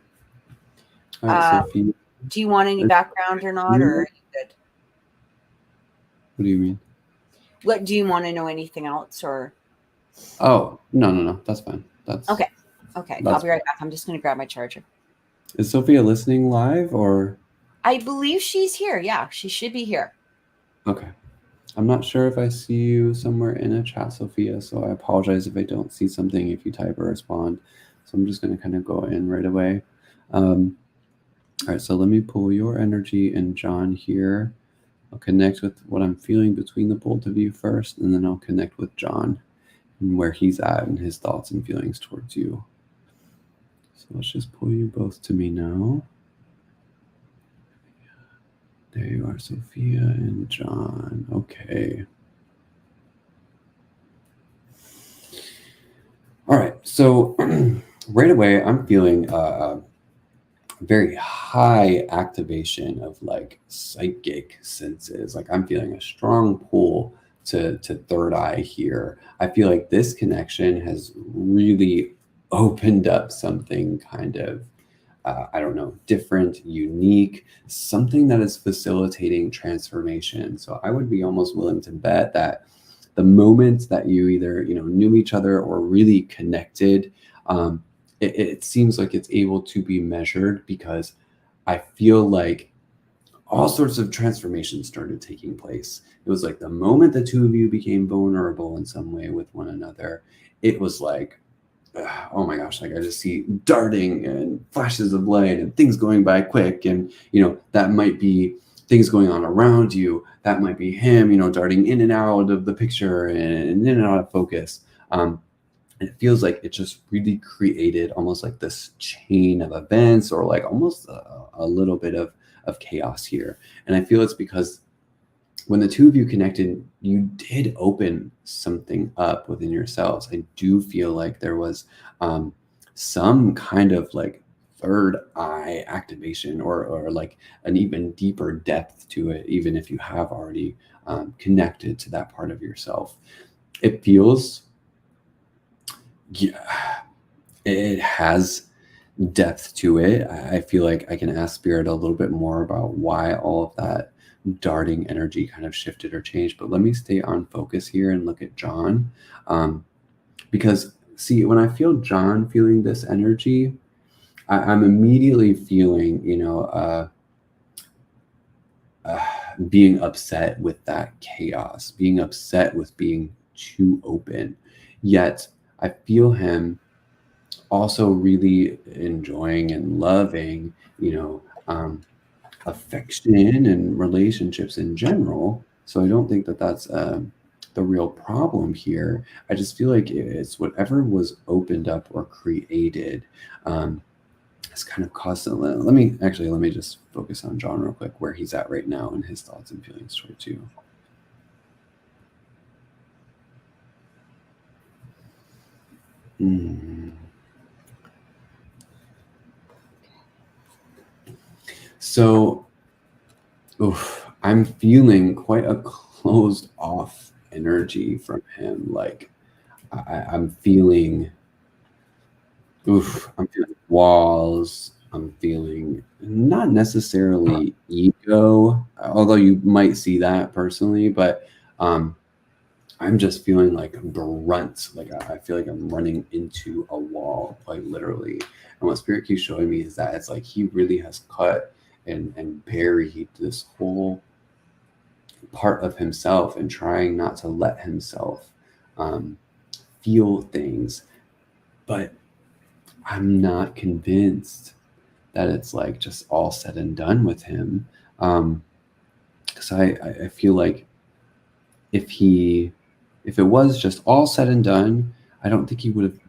Speaker 3: All right, Sophia.
Speaker 1: Do you want any background or not, or are you good?
Speaker 3: What do you mean?
Speaker 1: What do you want to know? Anything else, or?
Speaker 3: Oh, no. That's fine. That's
Speaker 1: okay. I'll be right back. I'm just going to grab my charger.
Speaker 3: Is Sophia listening live or?
Speaker 1: I believe she's here. Yeah, she should be here.
Speaker 3: Okay. I'm not sure if I see you somewhere in a chat, Sophia, so I apologize if I don't see something if you type or respond. So I'm just going to kind of go in right away. All right, so let me pull your energy and John here. I'll connect with what I'm feeling between the both of you first, and then I'll connect with John and where he's at and his thoughts and feelings towards you. So let's just pull you both to me now. There you are, Sophia and John. Okay. All right. So right away, I'm feeling very high activation of like psychic senses. Like I'm feeling a strong pull to third eye here. I feel like this connection has really opened up something kind of, I don't know, different, unique, something that is facilitating transformation. So I would be almost willing to bet that the moment that you either, knew each other or really connected, it seems like it's able to be measured, because I feel like all sorts of transformations started taking place. It was like the moment the two of you became vulnerable in some way with one another, it was like, oh my gosh, like I just see darting and flashes of light and things going by quick. And, that might be things going on around you. That might be him, darting in and out of the picture and in and out of focus. And it feels like it just really created almost like this chain of events, or like almost a little bit of chaos here. And I feel it's because when the two of you connected, you did open something up within yourselves. I do feel like there was some kind of like third eye activation, or like an even deeper depth to it, even if you have already connected to that part of yourself. It feels, it has depth to it. I feel like I can ask Spirit a little bit more about why all of that darting energy kind of shifted or changed. But let me stay on focus here and look at John. Because see, when I feel John feeling this energy, I'm immediately feeling, being upset with that chaos, being upset with being too open. Yet I feel him also really enjoying and loving, affection and relationships in general. So I don't think that that's the real problem here. I just feel like it's whatever was opened up or created has kind of caused it. Let me just focus on John real quick, where he's at right now and his thoughts and feelings towards you. So, I'm feeling quite a closed off energy from him. Like I'm feeling, I'm feeling walls. I'm feeling not necessarily ego, although you might see that personally, but I'm just feeling like brunt. Like I feel like I'm running into a wall, like literally. And what Spirit keeps showing me is that it's like he really has cut and buried this whole part of himself, and trying not to let himself feel things. But I'm not convinced that it's like just all said and done with him. Because I feel like if it was just all said and done, I don't think he would have,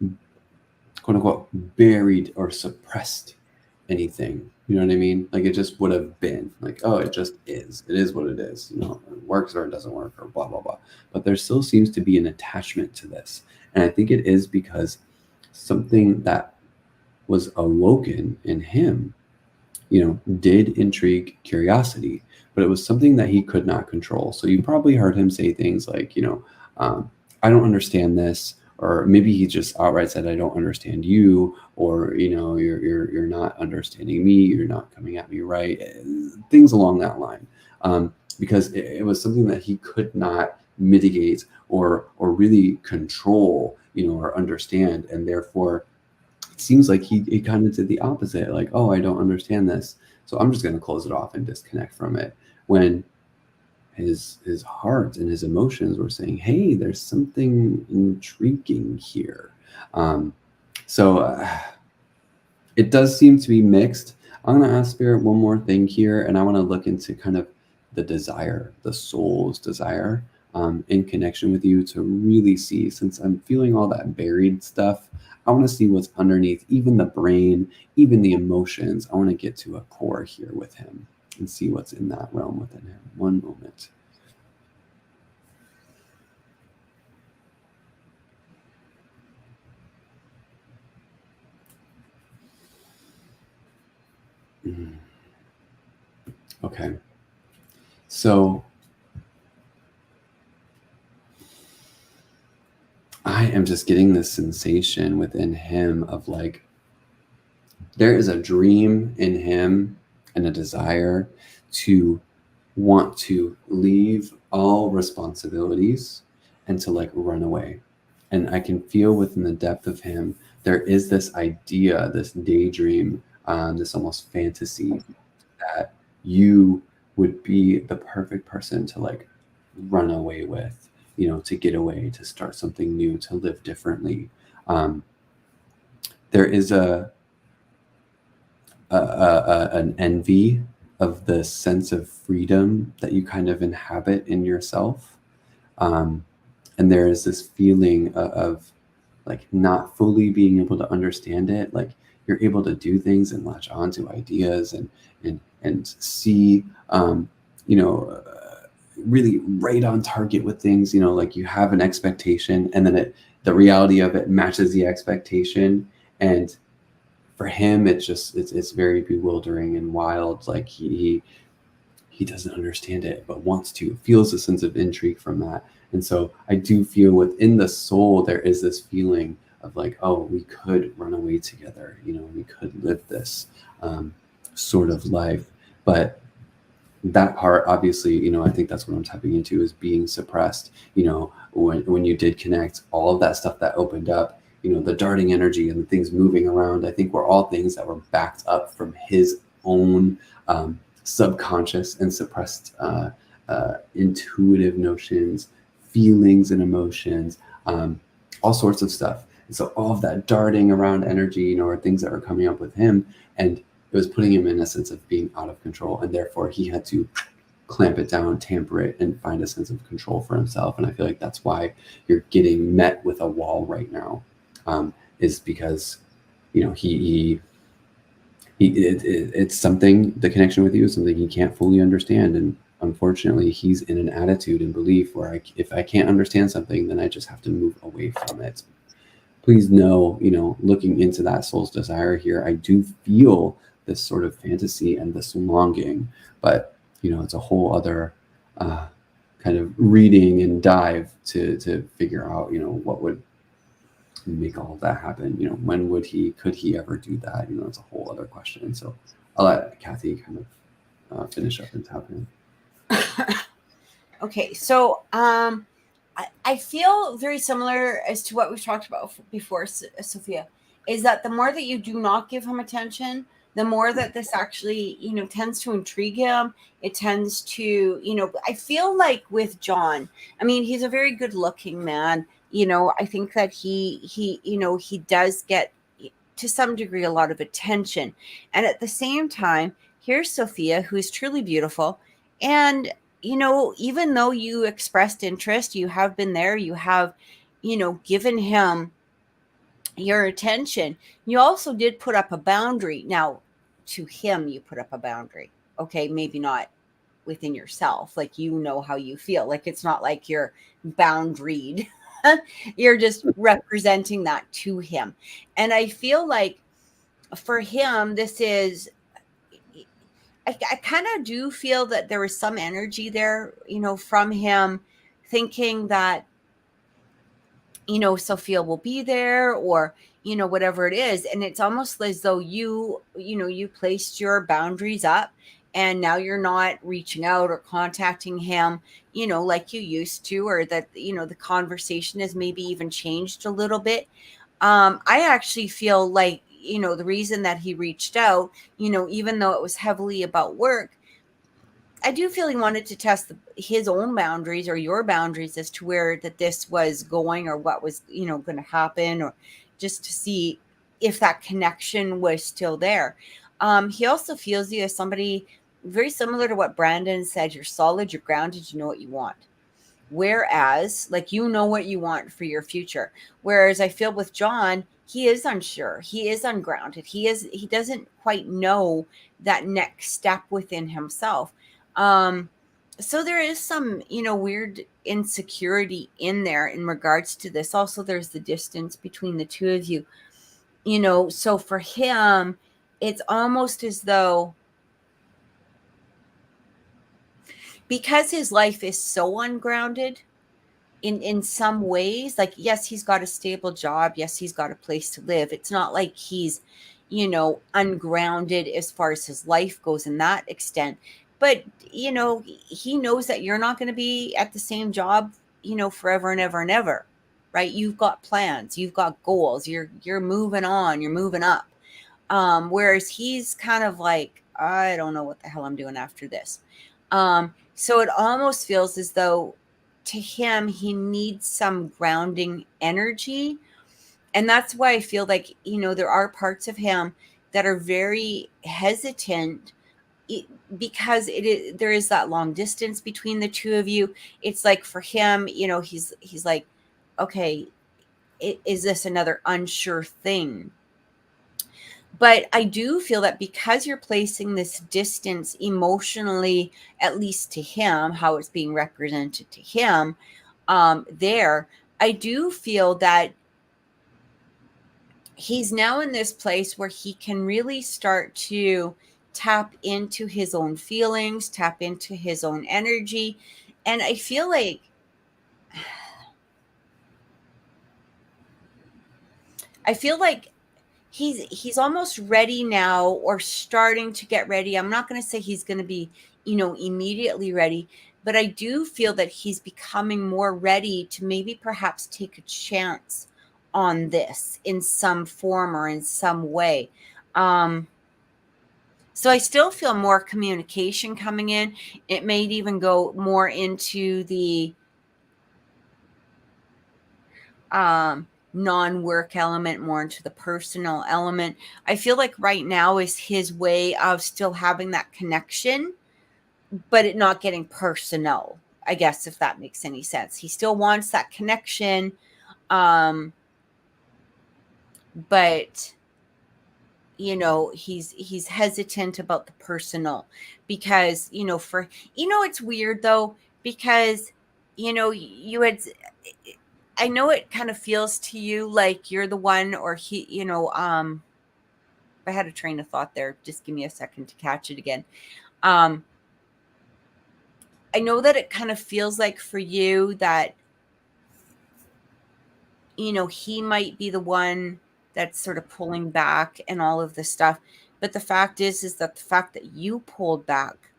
Speaker 3: quote unquote, buried or suppressed anything. You know what I mean? Like it just would have been like, oh, it just is. It is what it is. It works or it doesn't work, or blah, blah, blah. But there still seems to be an attachment to this. And I think it is because something that was awoken in him, did intrigue curiosity, but it was something that he could not control. So you probably heard him say things like, I don't understand this, or maybe he just outright said, I don't understand you, or, you're not understanding me, you're not coming at me right, things along that line. Because it was something that he could not mitigate or really control, or understand. And therefore, it seems like he kind of did the opposite, like, oh, I don't understand this, so I'm just going to close it off and disconnect from it, when his heart and his emotions were saying, hey, there's something intriguing here. So it does seem to be mixed. I'm going to ask Spirit one more thing here, and I want to look into kind of the desire, the soul's desire, in connection with you, to really see, since I'm feeling all that buried stuff, I want to see what's underneath, even the brain, even the emotions. I want to get to a core here with him and see what's in that realm within him. One moment. Okay. So I am just getting this sensation within him of like, there is a dream in him and a desire to want to leave all responsibilities and to like run away. And I can feel within the depth of him, there is this idea, this daydream, this almost fantasy that you would be the perfect person to like run away with, you know, to get away, to start something new, to live differently. There is an envy of the sense of freedom that you kind of inhabit in yourself. And there is this feeling of like not fully being able to understand it. Like you're able to do things and latch onto ideas and see, you know, really right on target with things. You know, like you have an expectation, and then the reality of it matches the expectation. And for him, it's very bewildering and wild. Like he doesn't understand it, but wants to, feels a sense of intrigue from that. And so I do feel within the soul, there is this feeling of like, oh, we could run away together, you know, we could live this sort of life. But that part, obviously, you know, I think that's what I'm tapping into, is being suppressed. You know, when you did connect, all of that stuff that opened up, you know, the darting energy and the things moving around, I think were all things that were backed up from his own subconscious and suppressed intuitive notions, feelings and emotions, all sorts of stuff. And so all of that darting around energy, you know, are things that were coming up with him, and it was putting him in a sense of being out of control, and therefore he had to clamp it down, tamper it, and find a sense of control for himself. And I feel like that's why you're getting met with a wall right now, is because, you know, it's something, the connection with you is something he can't fully understand. And unfortunately, he's in an attitude and belief where if I can't understand something, then I just have to move away from it. Please know, you know, looking into that soul's desire here, I do feel this sort of fantasy and this longing, but, you know, it's a whole other kind of reading and dive to figure out, you know, what would make all of that happen. You know, could he ever do that? You know, it's a whole other question. So I'll let Kathy kind of finish up and tap in.
Speaker 1: Okay, so I feel very similar as to what we've talked about before, Sophia, is that the more that you do not give him attention, the more that this actually, you know, tends to intrigue him. It tends to, you know, I feel like with John, I mean, he's a very good looking man. You know, I think that he, you know, he does get to some degree a lot of attention. And at the same time, here's Sophia, who is truly beautiful. And, you know, even though you expressed interest, you have been there, you have, you know, given him your attention, you also did put up a boundary. Now, to him, you put up a boundary. Okay, maybe not within yourself. Like, you know how you feel. Like, it's not like you're boundaried. You're just representing that to him. And I feel like for him, this is, I kind of do feel that there was some energy there, you know, from him thinking that, you know, Sophia will be there, or, you know, whatever it is. And it's almost as though you know, you placed your boundaries up, and now you're not reaching out or contacting him, you know, like you used to, or that, you know, the conversation has maybe even changed a little bit. I actually feel like, you know, the reason that he reached out, you know, even though it was heavily about work, I do feel he wanted to test his own boundaries, or your boundaries, as to where that this was going, or what was, you know, going to happen, or just to see if that connection was still there. He also feels you as somebody very similar to what Brandon said. You're solid, you're grounded, you know what you want. Whereas, like, you know what you want for your future. Whereas I feel with John, he is unsure. He is ungrounded. He doesn't quite know that next step within himself. So there is some, you know, weird insecurity in there in regards to this. Also, there's the distance between the two of you, you know. So for him, it's almost as though, because his life is so ungrounded in some ways, like, yes, he's got a stable job, yes, he's got a place to live. It's not like he's, you know, ungrounded as far as his life goes in that extent. But, you know, he knows that you're not going to be at the same job, you know, forever and ever and ever, right? You've got plans, you've got goals, you're moving on, you're moving up. Whereas he's kind of like, I don't know what the hell I'm doing after this. So it almost feels as though to him, he needs some grounding energy. And that's why I feel like, there are parts of him that are very hesitant because there is that long distance between the two of you. It's like for him, he's like, okay, is this another unsure thing? But I do feel that because you're placing this distance emotionally, at least to him, how it's being represented to him, there, I do feel that he's now in this place where he can really start to tap into his own feelings, tap into his own energy. And I feel like he's almost ready now, or starting to get ready. I'm not going to say he's going to be, immediately ready, but I do feel that he's becoming more ready to maybe perhaps take a chance on this in some form or in some way. So I still feel more communication coming in. It may even go more into the non-work element, more into the personal element. I feel like right now is his way of still having that connection, but it not getting personal, I guess, if that makes any sense. He still wants that connection, but he's hesitant about the personal, because it's weird though, because you had, I know it kind of feels to you like you're the one, or he, I had a train of thought there. Just give me a second to catch it again. I know that it kind of feels like for you that, he might be the one that's sort of pulling back and all of this stuff. But the fact is that the fact that you pulled back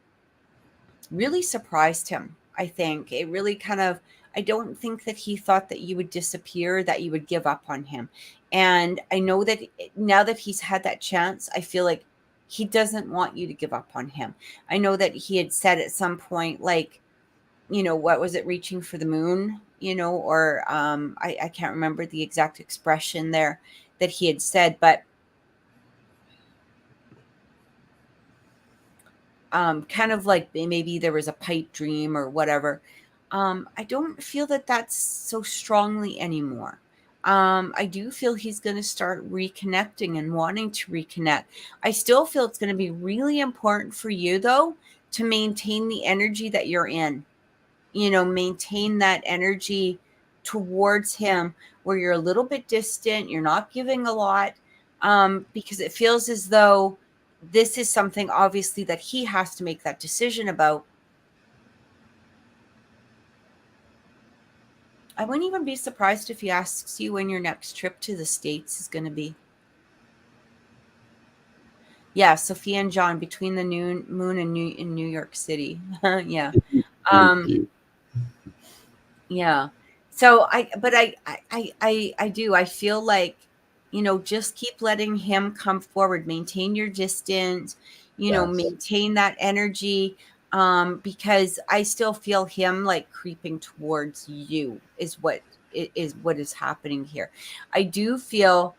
Speaker 1: really surprised him. I think it really I don't think that he thought that you would disappear, that you would give up on him. And I know that now that he's had that chance, I feel like he doesn't want you to give up on him. I know that he had said at some point, like, what was it, reaching for the moon, or I can't remember the exact expression there that he had said, but kind of like maybe there was a pipe dream or whatever. I don't feel that that's so strongly anymore. I do feel he's going to start reconnecting and wanting to reconnect. I still feel it's going to be really important for you, though, to maintain the energy that you're in. Maintain that energy towards him where you're a little bit distant, you're not giving a lot, because it feels as though this is something obviously that he has to make that decision about. I wouldn't even be surprised if he asks you when your next trip to the States is going to be. Yeah, Sophia and John, between the moon and in New York City. Yeah.
Speaker 3: Thank you.
Speaker 1: Yeah. So I do. I feel like, just keep letting him come forward, maintain your distance,
Speaker 3: Yes.
Speaker 1: maintain that energy. Because I still feel him like creeping towards you is what is happening here. I do feel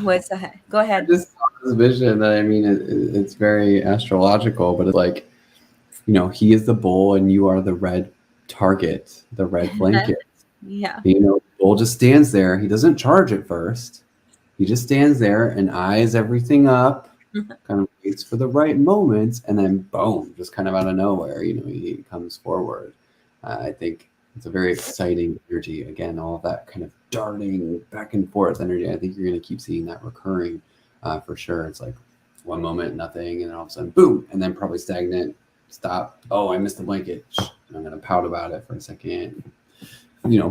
Speaker 1: what's that? Go
Speaker 3: I
Speaker 1: ahead.
Speaker 3: just saw this vision that, I mean, it's very astrological, but it's like, he is the bull and you are the red target, the red blanket.
Speaker 1: Yeah.
Speaker 3: The bull just stands there. He doesn't charge at first. He just stands there and eyes everything up, kind of waits for the right moments, and then boom, just kind of out of nowhere, he comes forward. I think it's a very exciting energy. Again, all of that kind of darting back and forth energy. I think you're going to keep seeing that recurring for sure. It's like one moment, nothing, and then all of a sudden, boom, and then probably stagnant, stop. Oh, I missed the blanket. I'm going to pout about it for a second.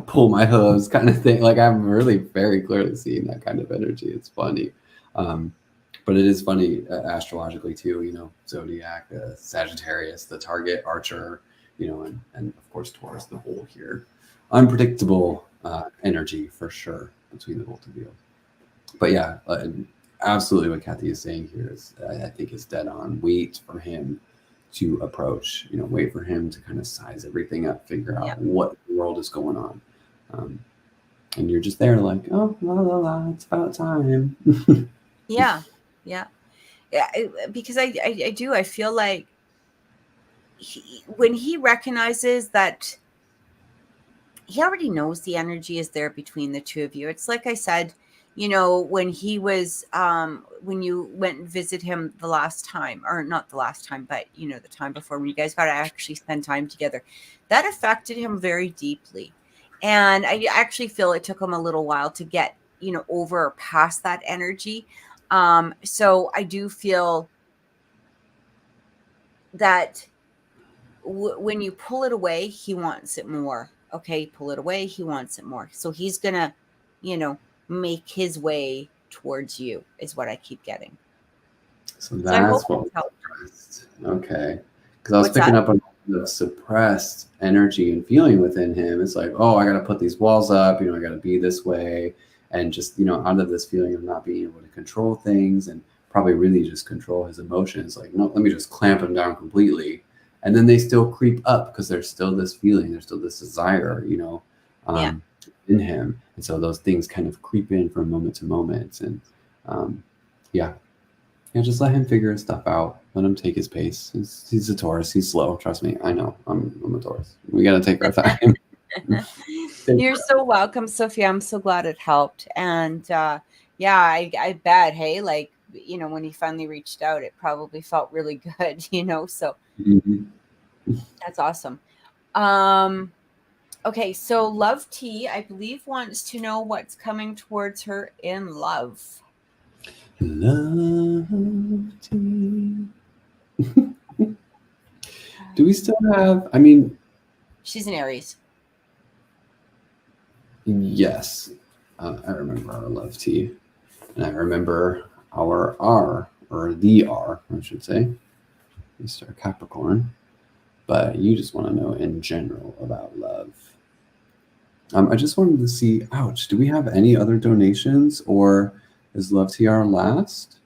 Speaker 3: Pull my hooves kind of thing. Like, I'm really very clearly seeing that kind of energy. It's funny. But it is funny astrologically too, Zodiac, Sagittarius, the target, Archer, and of course Taurus, the bull here. Unpredictable energy for sure between the both of you. But yeah, absolutely what Kathy is saying here is, I think is dead on. Wait for him to approach, wait for him to kind of size everything up, figure out what in the world is going on. And you're just there like, oh, la, la, la, it's about time.
Speaker 1: Yeah. Because I feel like when he recognizes that he already knows the energy is there between the two of you. It's like I said, when he was, when you went and visit him the last time, or not the last time, but the time before, when you guys got to actually spend time together, that affected him very deeply. And I actually feel it took him a little while to get, over or past that energy. So I do feel that when you pull it away, he wants it more. Okay, pull it away, he wants it more. So he's gonna, make his way towards you, is what I keep getting.
Speaker 3: So that's what was suppressed. Okay. Because I was picking up on the suppressed energy and feeling within him. It's like, oh, I got to put these walls up, I got to be this way. And just, out of this feeling of not being able to control things and probably really just control his emotions. Like, no, let me just clamp him down completely. And then they still creep up because there's still this feeling, there's still this desire, in him. And so those things kind of creep in from moment to moment. And just let him figure his stuff out. Let him take his pace. He's a Taurus. He's slow. Trust me. I know. I'm a Taurus. We got to take our time.
Speaker 1: You're so welcome, Sophia. I'm so glad it helped. And I bet, hey, like, when he finally reached out, it probably felt really good, so that's awesome. Okay, so Love T, I believe, wants to know what's coming towards her in love.
Speaker 3: Love T. Do we still have,
Speaker 1: she's an Aries.
Speaker 3: Yes. I remember our Love T. And I remember our R, or the R, I should say. Mr. Capricorn. But you just want to know in general about love. I just wanted to see, ouch, do we have any other donations, or is Love T our last?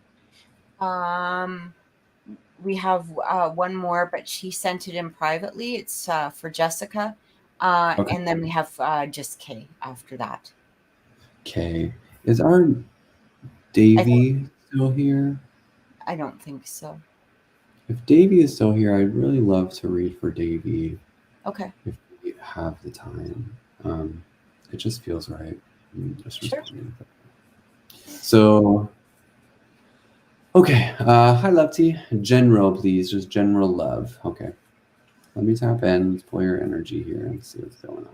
Speaker 1: We have one more, but she sent it in privately. It's for Jessica. Okay. And then we have just Kay after that.
Speaker 3: Kay. Is our Davy still here?
Speaker 1: I don't think so.
Speaker 3: If Davy is still here, I'd really love to read for Davy.
Speaker 1: Okay.
Speaker 3: If we have the time. It just feels right.
Speaker 1: Sure.
Speaker 3: So, okay. Hi, Love T. General, please. Just general love. Okay. Let me tap in. Let's pull your energy here and see what's going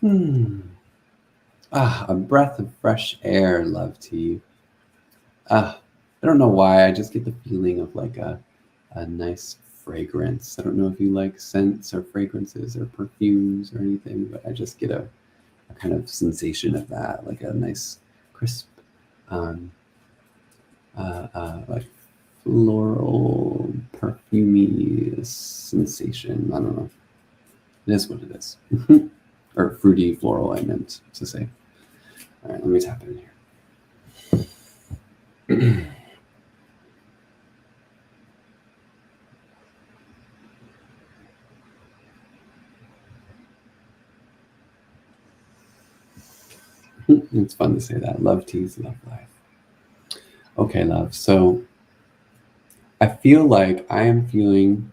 Speaker 3: on. A breath of fresh air, Love T. I don't know why. I just get the feeling of like a nice fragrance. I don't know if you like scents or fragrances or perfumes or anything, but I just get a kind of sensation of that, like a nice crisp, like floral, perfumey sensation. I don't know. It is what it is. Or fruity, floral, I meant to say. All right, let me tap in here. It's fun to say that. Love T's love life. Okay, love. So I feel like I am feeling.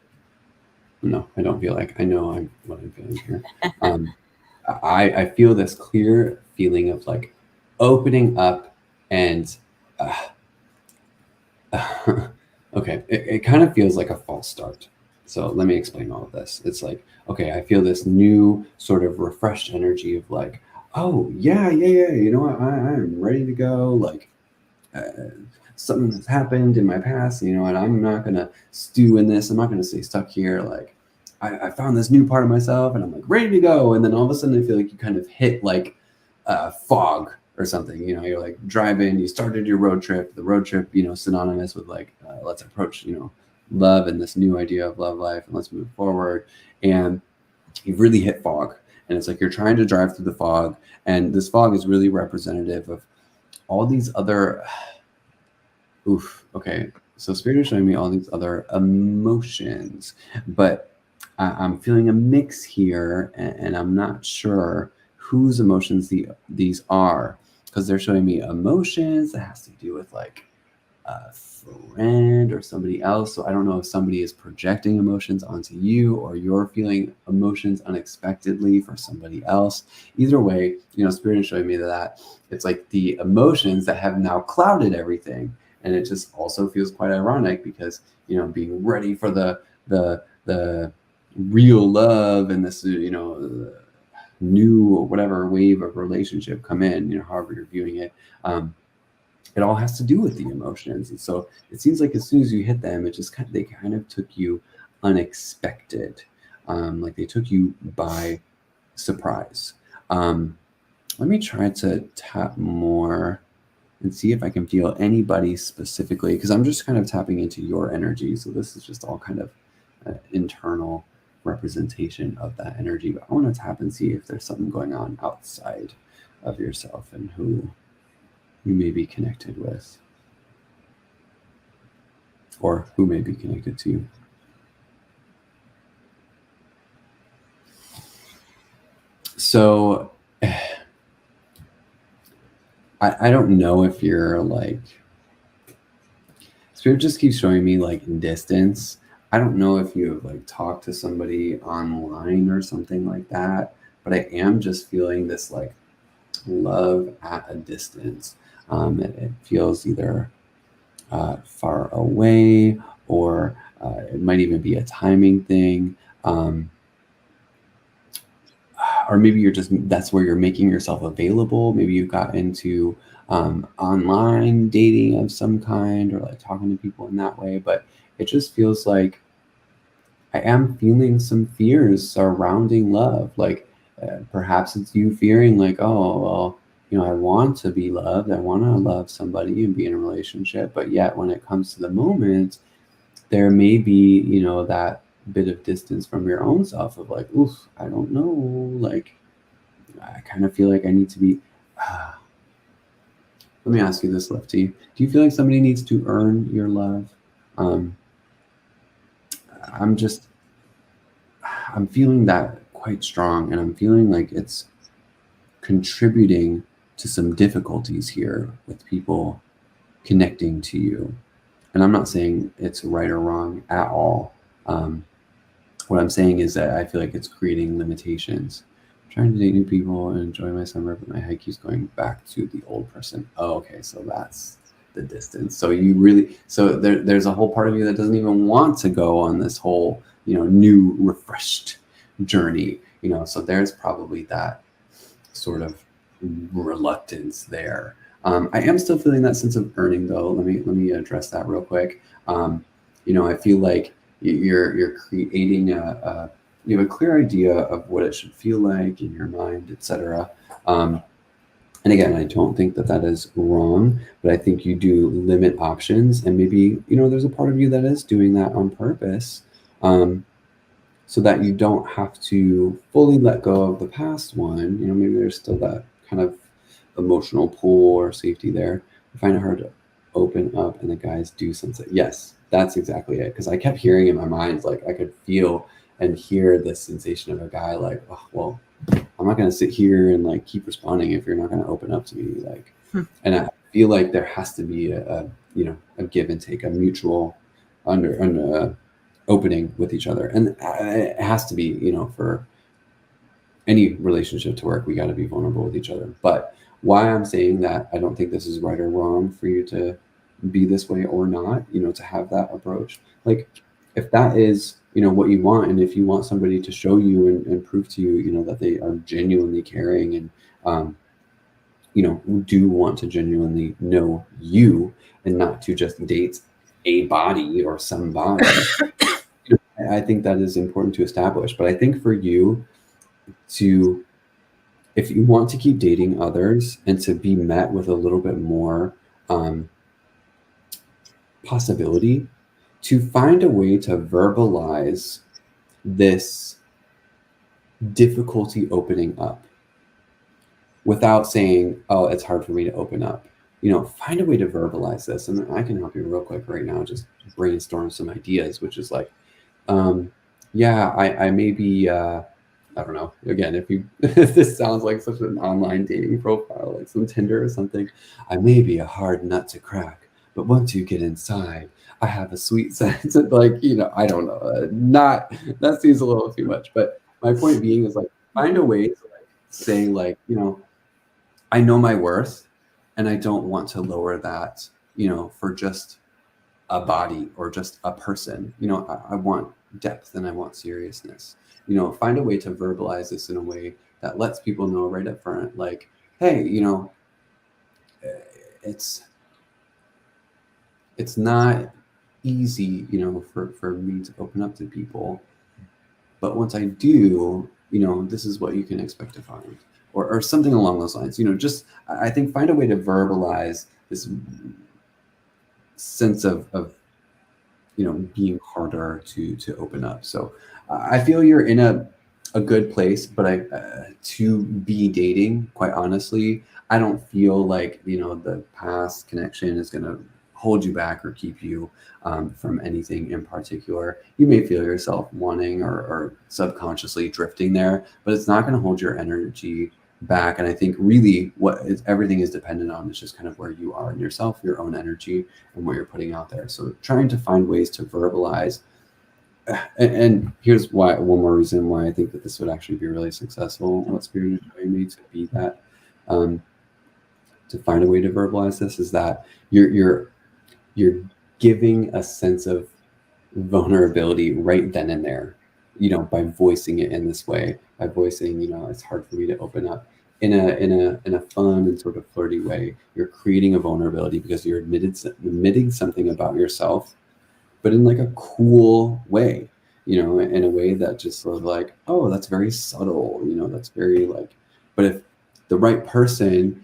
Speaker 3: No, I don't feel like. I know what I'm feeling here. I feel this clear feeling of like opening up and. Okay, it kind of feels like a false start. So let me explain all of this. It's like, okay, I feel this new sort of refreshed energy of like, oh, yeah. You know what? I'm ready to go. Like, something has happened in my past, and I'm not going to stew in this. I'm not going to stay stuck here. Like, I found this new part of myself and I'm like ready to go. And then all of a sudden I feel like you kind of hit like fog or something. You're like driving, you started your road trip. The road trip, synonymous with like, let's approach, love and this new idea of love life and let's move forward. And you've really hit fog. And it's like you're trying to drive through the fog, and this fog is really representative of all these other, okay. So Spirit is showing me all these other emotions, but I'm feeling a mix here, and I'm not sure whose emotions these are, because they're showing me emotions that has to do with like a friend or somebody else. So I don't know if somebody is projecting emotions onto you, or you're feeling emotions unexpectedly for somebody else. Either way, Spirit is showing me that it's like the emotions that have now clouded everything. And it just also feels quite ironic because, being ready for the real love and this, new or whatever wave of relationship come in, however you're viewing it. It all has to do with the emotions. And so it seems like as soon as you hit them, they kind of took you unexpected. Like they took you by surprise. Let me try to tap more and see if I can feel anybody specifically, because I'm just kind of tapping into your energy. So this is just all kind of internal representation of that energy. But I want to tap and see if there's something going on outside of yourself and who you may be connected with, or who may be connected to you. So I don't know if you're like, Spirit just keeps showing me like distance. I don't know if you have like talked to somebody online or something like that, but I am just feeling this like love at a distance. It feels either far away, or it might even be a timing thing. Or maybe that's where you're making yourself available. Maybe you got into online dating of some kind, or like talking to people in that way. But it just feels like I am feeling some fears surrounding love. Like perhaps it's you fearing like, oh, well, I want to be loved. I want to love somebody and be in a relationship. But yet when it comes to the moment, there may be, that bit of distance from your own self of like, oof, I don't know. Like, I kind of feel like I need to be. Let me ask you this, Lefty. Do you feel like somebody needs to earn your love? I'm feeling that quite strong, and I'm feeling like it's contributing to some difficulties here with people connecting to you. And I'm not saying it's right or wrong at all. What I'm saying is that I feel like it's creating limitations. I'm trying to date new people and enjoy my summer, but my head keeps going back to the old person. Oh, okay, so that's the distance. So there's a whole part of you that doesn't even want to go on this whole, new, refreshed journey. So there's probably that sort of reluctance there. I am still feeling that sense of earning, though. Let me address that real quick. I feel like you're creating you have a clear idea of what it should feel like in your mind, etc. And again, I don't think that is wrong, but I think you do limit options, and maybe there's a part of you that is doing that on purpose, so that you don't have to fully let go of the past one. Maybe there's still that kind of emotional pull or safety there. I find it hard to open up, and the guys do sense it. Yes, that's exactly it. Because I kept hearing in my mind, like I could feel and hear this sensation of a guy like, oh, well, I'm not going to sit here and like keep responding if you're not going to open up to me. Like, and I feel like there has to be a give and take, a mutual opening with each other. And it has to be, for any relationship to work, we got to be vulnerable with each other. But why I'm saying that I don't think this is right or wrong for you to be this way or not, to have that approach. Like if that is, what you want, and if you want somebody to show you and prove to you, that they are genuinely caring and, do want to genuinely know you and not to just date a body or somebody, I think that is important to establish. But I think for you if you want to keep dating others and to be met with a little bit more possibility, to find a way to verbalize this difficulty opening up without saying, oh, it's hard for me to open up. find a way to verbalize this. And I can help you real quick right now, just brainstorm some ideas, which is like, yeah, I may be, I don't know, again, if this sounds like such an online dating profile, like some Tinder or something, I may be a hard nut to crack, but once you get inside, I have a sweet sense of like, I don't know, that seems a little too much, but my point being is like, find a way to like say like, I know my worth and I don't want to lower that, for just a body or just a person. I want depth and I want seriousness. Find a way to verbalize this in a way that lets people know right up front, like, hey, it's not easy, for me to open up to people. But once I do, this is what you can expect to find. Or something along those lines. Just I think find a way to verbalize this sense of being harder to open up. So I feel you're in a good place, but to be dating, quite honestly, I don't feel like the past connection is going to hold you back or keep you from anything in particular. You may feel yourself wanting or subconsciously drifting there, but it's not going to hold your energy back. And I think really everything is dependent on is just kind of where you are in yourself, your own energy, and what you're putting out there. So trying to find ways to verbalize. And here's one more reason why I think that this would actually be really successful. What Spirit is showing me to be that, to find a way to verbalize this is that you're giving a sense of vulnerability right then and there, by voicing it in this way, by voicing, it's hard for me to open up in a fun and sort of flirty way. You're creating a vulnerability because you're admitting something about yourself, but in like a cool way, in a way that just sort of like, oh, that's very subtle, that's very like, but if the right person,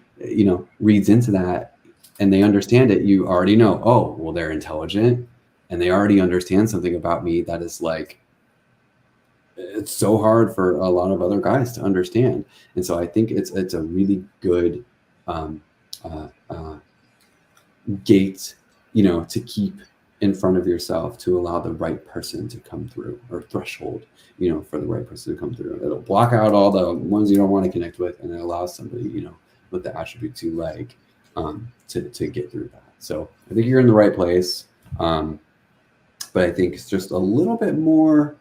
Speaker 3: reads into that and they understand it, you already know, oh, well, they're intelligent and they already understand something about me that is like, it's so hard for a lot of other guys to understand. And so I think it's a really good gate, to keep in front of yourself to allow the right person to come through, or threshold, for the right person to come through. It'll block out all the ones you don't want to connect with, and it allows somebody, with the attributes you like, to get through that. So I think you're in the right place. But I think it's just a little bit more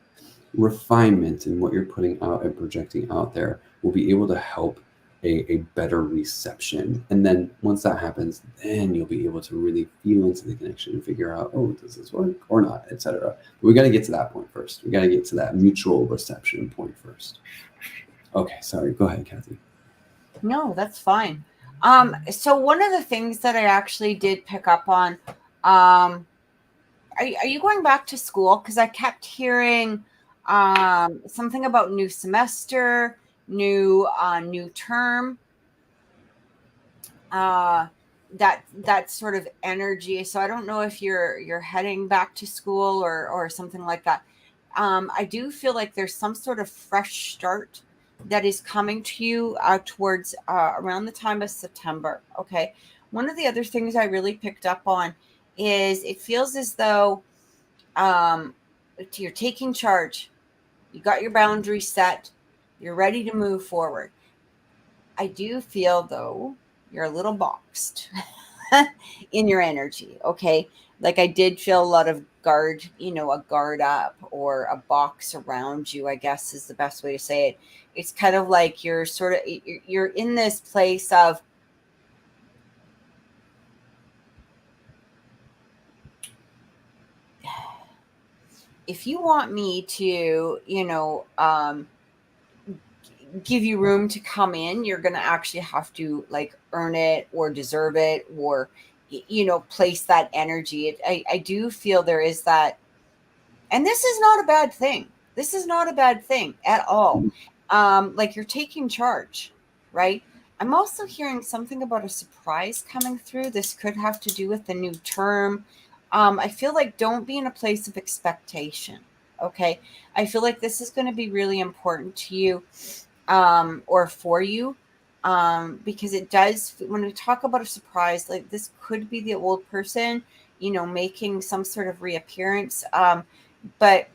Speaker 3: refinement in what you're putting out and projecting out there will be able to help a better reception. And then once that happens, then you'll be able to really feel into the connection and figure out, oh, does this work or not, etc. But we got to get to that point first. We got to get to that mutual reception point first. Okay, sorry. Go ahead, Kathy.
Speaker 1: No, that's fine. So one of the things that I actually did pick up on, are you going back to school? Because I kept hearing something about new semester, new term, that sort of energy. So I don't know if you're heading back to school or something like that. I do feel like there's some sort of fresh start that is coming to you towards around the time of September. Okay. One of the other things I really picked up on is it feels as though you're taking charge. You got your boundaries set. You're ready to move forward. I do feel, though, you're a little boxed in your energy. Okay. Like I did feel a lot of guard, a guard up or a box around you, I guess is the best way to say it. It's kind of like you're in this place of, if you want me to, give you room to come in, you're going to actually have to like earn it or deserve it or, place that energy. I do feel there is that. And this is not a bad thing. This is not a bad thing at all. Like you're taking charge, right? I'm also hearing something about a surprise coming through. This could have to do with the new term. I feel like don't be in a place of expectation. Okay. I feel like this is going to be really important to you or for you. Because it does, when we talk about a surprise, like this could be the old person, making some sort of reappearance. But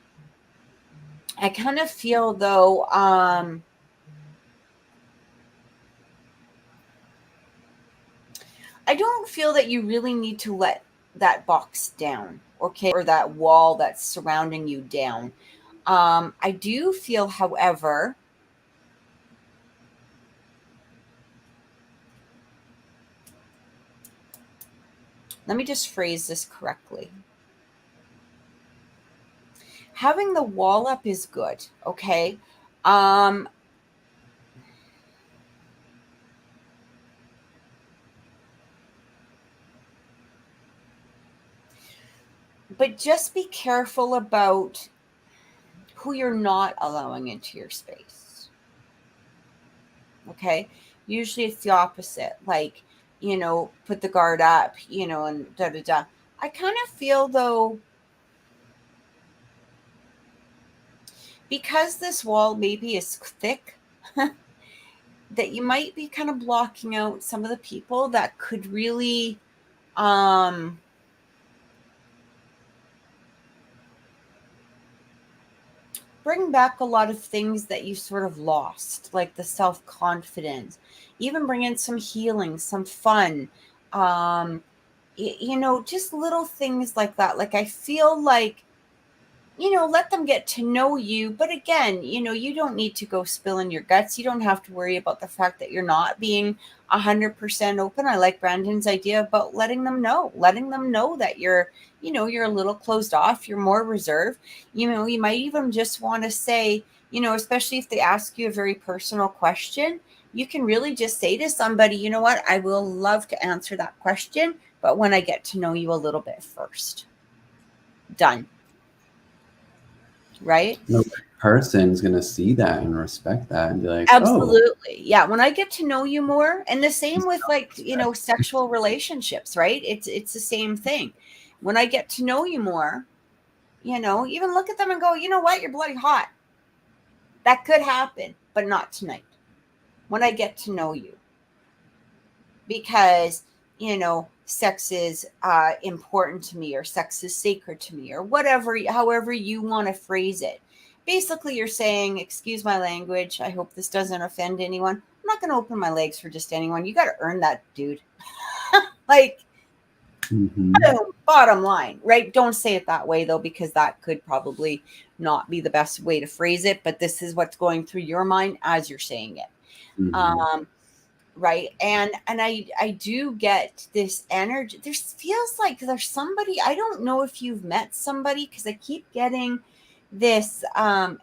Speaker 1: I kind of feel though, I don't feel that you really need to let that box down, okay, or that wall that's surrounding you down. I do feel, however, let me just phrase this correctly. Having the wall up is good, okay? But just be careful about who you're not allowing into your space. Okay? Usually it's the opposite. Like, put the guard up, and da da da. I kind of feel though, because this wall maybe is thick, that you might be kind of blocking out some of the people that could really bring back a lot of things that you sort of lost, like the self-confidence, even bring in some healing, some fun, just little things like that. Like I feel like, let them get to know you. But again, you don't need to go spilling your guts. You don't have to worry about the fact that you're not being 100% open. I like Brandon's idea about letting them know that you're a little closed off, you're more reserved. You might even just want to say, especially if they ask you a very personal question, you can really just say to somebody, you know what, I will love to answer that question, but when I get to know you a little bit first. Done. Right?
Speaker 3: No person's gonna see that and respect that and be like, oh,
Speaker 1: Absolutely. Yeah. When I get to know you more, and the same with like, sexual relationships, right? It's the same thing. When I get to know you more, even look at them and go, you know what? You're bloody hot. That could happen, but not tonight. When I get to know you, because, sex is important to me, or sex is sacred to me, or whatever, however you want to phrase it. Basically, you're saying, excuse my language, I hope this doesn't offend anyone. I'm not going to open my legs for just anyone. You got to earn that, dude. Like, bottom line, right? Don't say it that way, though, because that could probably not be the best way to phrase it. But this is what's going through your mind as you're saying it. Right. And I do get this energy. There feels like there's somebody, I don't know if you've met somebody, because I keep getting this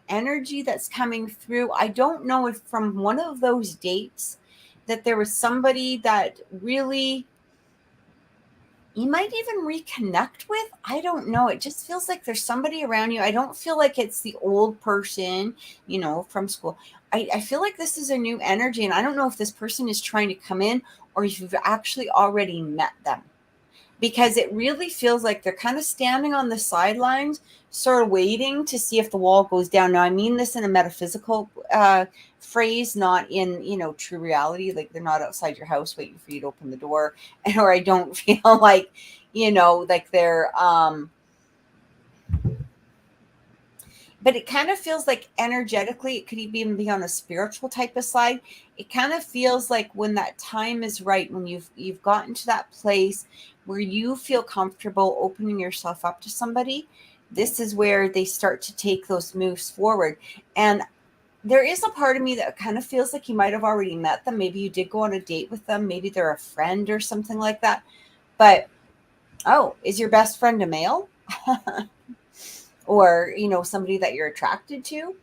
Speaker 1: energy that's coming through. I don't know if from one of those dates that there was somebody that really you might even reconnect with. I don't know. It just feels like there's somebody around you. I don't feel like it's the old person, from school. I feel like this is a new energy, and I don't know if this person is trying to come in or if you've actually already met them, because it really feels like they're kind of standing on the sidelines, sort of waiting to see if the wall goes down. Now, I mean this in a metaphysical phrase, not in, true reality. Like they're not outside your house waiting for you to open the door. Or I don't feel like, like they're, but it kind of feels like energetically, it could even be on a spiritual type of side. It kind of feels like when that time is right, when you've gotten to that place where you feel comfortable opening yourself up to somebody, this is where they start to take those moves forward. And there is a part of me that kind of feels like you might have already met them. Maybe you did go on a date with them. Maybe they're a friend or something like that. But, is your best friend a male? Or, somebody that you're attracted to?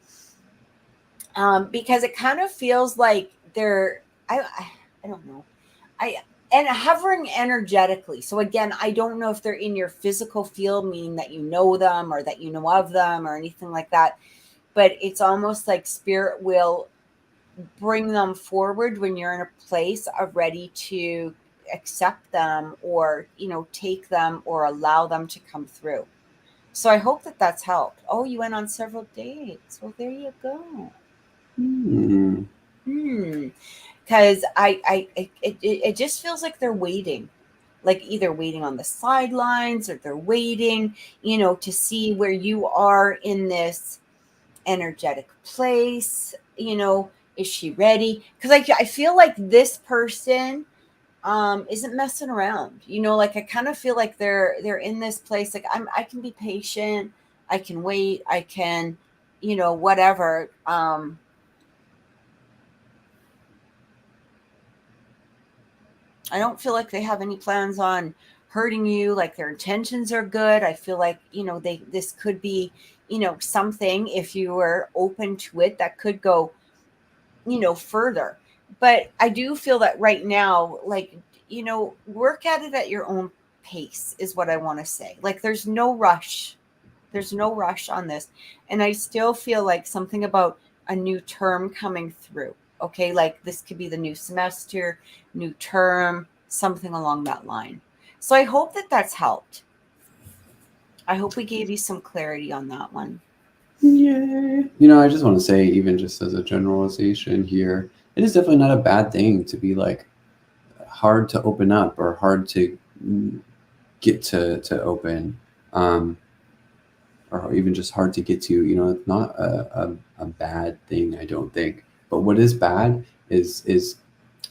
Speaker 1: Because it kind of feels like they're, I don't know. And hovering energetically. So again, I don't know if they're in your physical field, meaning that you know them or that you know of them or anything like that. But it's almost like spirit will bring them forward when you're in a place of ready to accept them, or, take them or allow them to come through. So I hope that that's helped. Oh, you went on several dates. Well, there you go. because it just feels like they're waiting, like either waiting on the sidelines or they're waiting, to see where you are in this energetic place. Is she ready? Because I feel like this person isn't messing around. Like I kind of feel like they're in this place. Like I can be patient. I can wait. I can, whatever. I don't feel like they have any plans on hurting you. Like their intentions are good. I feel like, this could be, something, if you were open to it, that could go, further. But I do feel that right now, like, work at it at your own pace is what I want to say. Like there's no rush. There's no rush on this. And I still feel like something about a new term coming through. Okay. Like this could be the new semester, new term, something along that line. So I hope that that's helped. I hope we gave you some clarity on that one.
Speaker 3: Yeah. I just want to say, even just as a generalization here, it is definitely not a bad thing to be like hard to open up or hard to get to open, or even just hard to get to. It's not a bad thing, I don't think. But what is bad is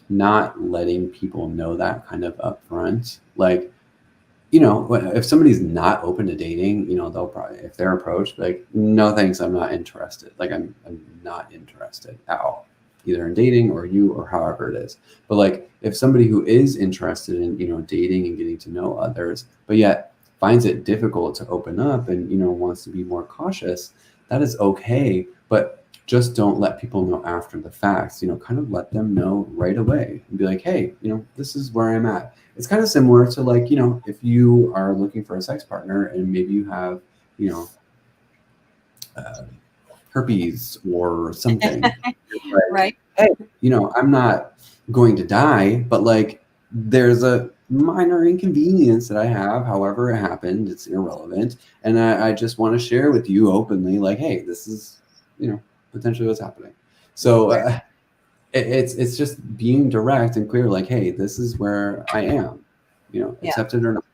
Speaker 3: not letting people know that kind of upfront. Like, if somebody's not open to dating, they'll probably, if they're approached, like, no thanks, I'm not interested. Like I'm not interested at all, either in dating or you or however it is. But like if somebody who is interested in, dating and getting to know others, but yet finds it difficult to open up and, wants to be more cautious, that is okay. But just don't let people know after the facts, kind of let them know right away and be like, hey, this is where I'm at. It's kind of similar to like, if you are looking for a sex partner and maybe you have, herpes or something. Like,
Speaker 1: Right.
Speaker 3: hey, I'm not going to die, but like there's a minor inconvenience that I have. However it happened, it's irrelevant. And I just want to share with you openly, like, hey, this is, potentially what's happening. So it's just being direct and clear, like, hey, this is where I am, accept it or not.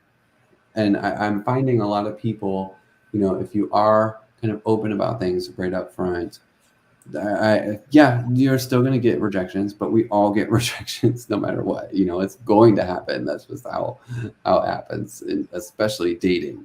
Speaker 3: And I'm finding a lot of people, if you are kind of open about things right up front, you're still going to get rejections, but we all get rejections no matter what. It's going to happen. That's just how it happens, especially dating.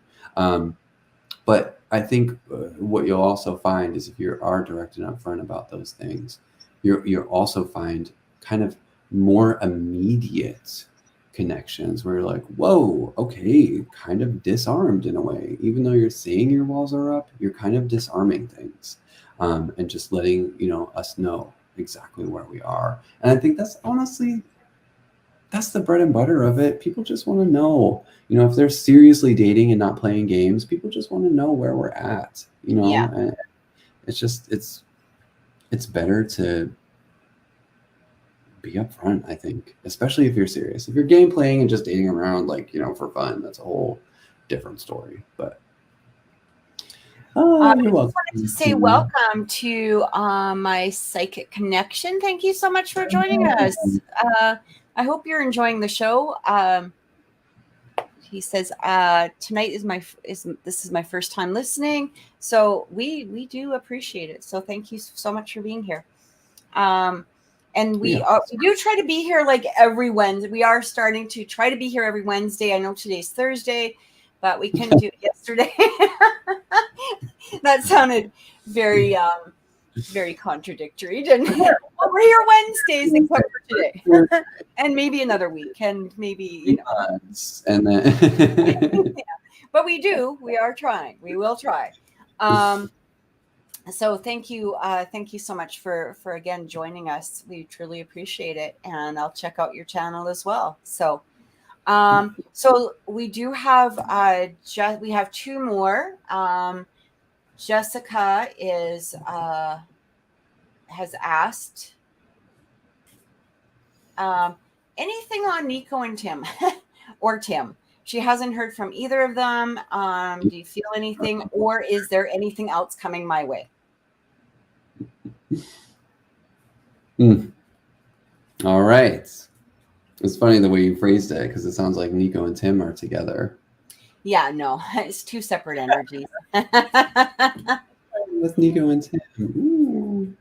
Speaker 3: But I think what you'll also find is if you are direct and upfront about those things, you'll also find kind of more immediate connections where you're like, whoa, okay, kind of disarmed in a way. Even though you're saying your walls are up, you're kind of disarming things, and just letting us know exactly where we are. And I think that's honestly, that's the bread and butter of it. People just want to know, if they're seriously dating and not playing games, people just want to know where we're at,
Speaker 1: Yeah.
Speaker 3: And it's just, it's better to be upfront, I think, especially if you're serious. If you're game playing and just dating around, like, for fun, that's a whole different story. But
Speaker 1: I
Speaker 3: you're
Speaker 1: just
Speaker 3: welcome.
Speaker 1: wanted to say welcome to my psychic connection. Thank you so much for joining us. I hope you're enjoying the show. He says tonight is this is my first time listening, so we do appreciate it. So thank you so much for being here. And we do try to be here like every Wednesday. We are starting to try to be here every Wednesday. I know today's Thursday, but we couldn't do it yesterday. That sounded very very contradictory, didn't it? Well, we're here Wednesdays except for today. And maybe another week, and maybe
Speaker 3: and then
Speaker 1: yeah. But we are trying. We will try. So thank you so much for again joining us. We truly appreciate it, and I'll check out your channel as well. So so we do have we have two more. Jessica has asked anything on Nico and Tim or Tim. She hasn't heard from either of them. Do you feel anything, or is there anything else coming my way?
Speaker 3: All right. It's funny the way you phrased it because it sounds like Nico and Tim are together.
Speaker 1: Yeah, no, it's two separate energies.
Speaker 3: With Nico and Tim. Ooh,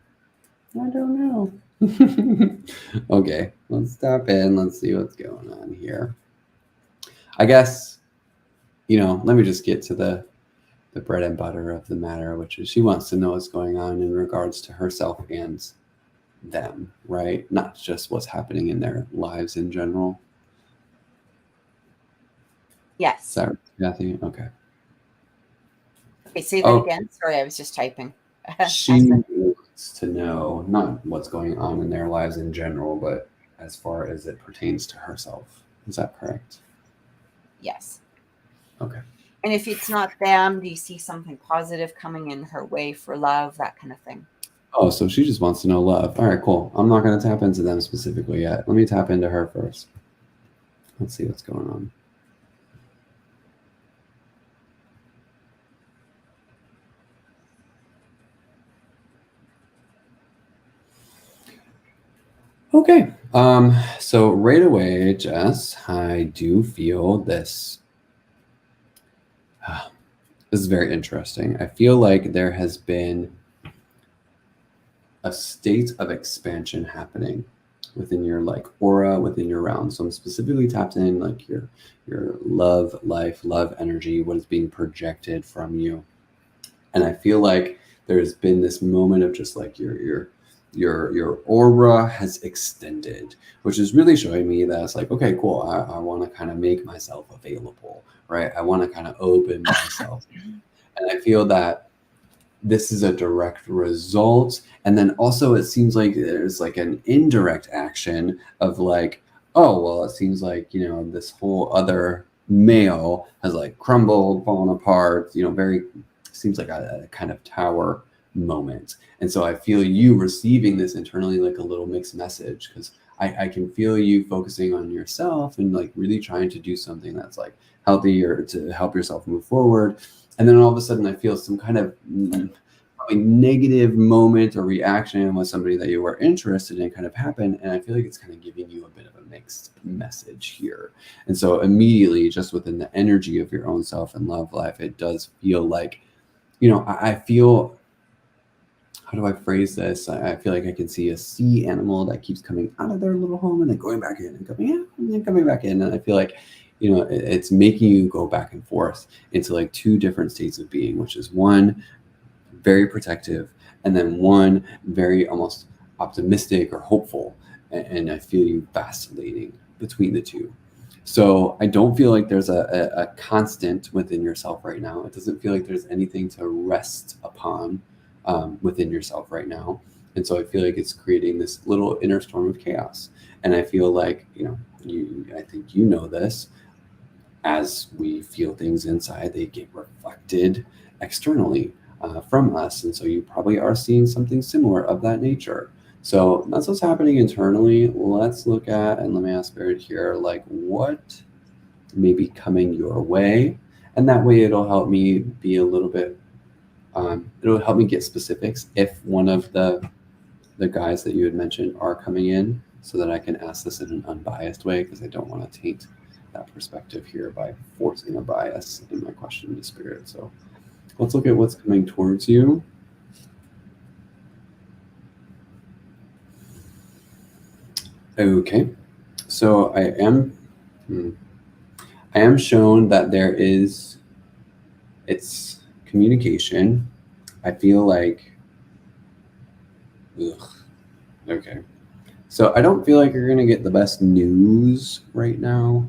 Speaker 3: I don't know. Okay, let's stop in. Let's see what's going on here. I guess, let me just get to the bread and butter of the matter, which is she wants to know what's going on in regards to herself and them, right? Not just what's happening in their lives in general.
Speaker 1: Yes.
Speaker 3: Sorry, Kathy. Okay.
Speaker 1: Okay, say that again. Sorry, I was just typing.
Speaker 3: She wants to know not what's going on in their lives in general, but as far as it pertains to herself. Is that correct?
Speaker 1: Yes.
Speaker 3: Okay.
Speaker 1: And if it's not them, do you see something positive coming in her way for love, that kind of thing?
Speaker 3: Oh, so she just wants to know love. All right, cool. I'm not going to tap into them specifically yet. Let me tap into her first. Let's see what's going on. Okay. So right away, Jess, I do feel this. This is very interesting. I feel like there has been a state of expansion happening within your aura, within your realm. So I'm specifically tapped in your love life, love energy, what is being projected from you. And I feel like there's been this moment of just your aura has extended, which is really showing me that it's okay, cool. I want to kind of make myself available, right? I want to kind of open myself. And I feel that this is a direct result. And then also it seems like there's an indirect action of oh, well, it seems like, this whole other male has crumbled, fallen apart, very seems like a kind of tower moment. And so I feel you receiving this internally like a little mixed message, because I can feel you focusing on yourself and really trying to do something that's healthy or to help yourself move forward. And then all of a sudden I feel some kind of negative moment or reaction with somebody that you were interested in kind of happen. And I feel like it's kind of giving you a bit of a mixed message here. And so immediately, just within the energy of your own self and love life, it does feel like, I feel, how do I phrase this? I feel like I can see a sea animal that keeps coming out of their little home and then going back in and coming out and then coming back in. And I feel like, it's making you go back and forth into two different states of being, which is one, very protective, and then one very almost optimistic or hopeful. And I feel you vacillating between the two. So I don't feel like there's a constant within yourself right now. It doesn't feel like there's anything to rest upon within yourself right now. And so I feel like it's creating this little inner storm of chaos. And I feel like, I think this, as we feel things inside, they get reflected externally from us. And so you probably are seeing something similar of that nature. So that's what's happening internally. Let's look at, and let me ask Spirit here, what may be coming your way. And that way it'll help me be a little bit, it'll help me get specifics if one of the guys that you had mentioned are coming in, so that I can ask this in an unbiased way, because I don't want to taint that perspective here by forcing a bias in my question to Spirit. So let's look at what's coming towards you. Okay, so I am shown that there is, it's communication. I feel like, okay. So I don't feel like you're going to get the best news right now.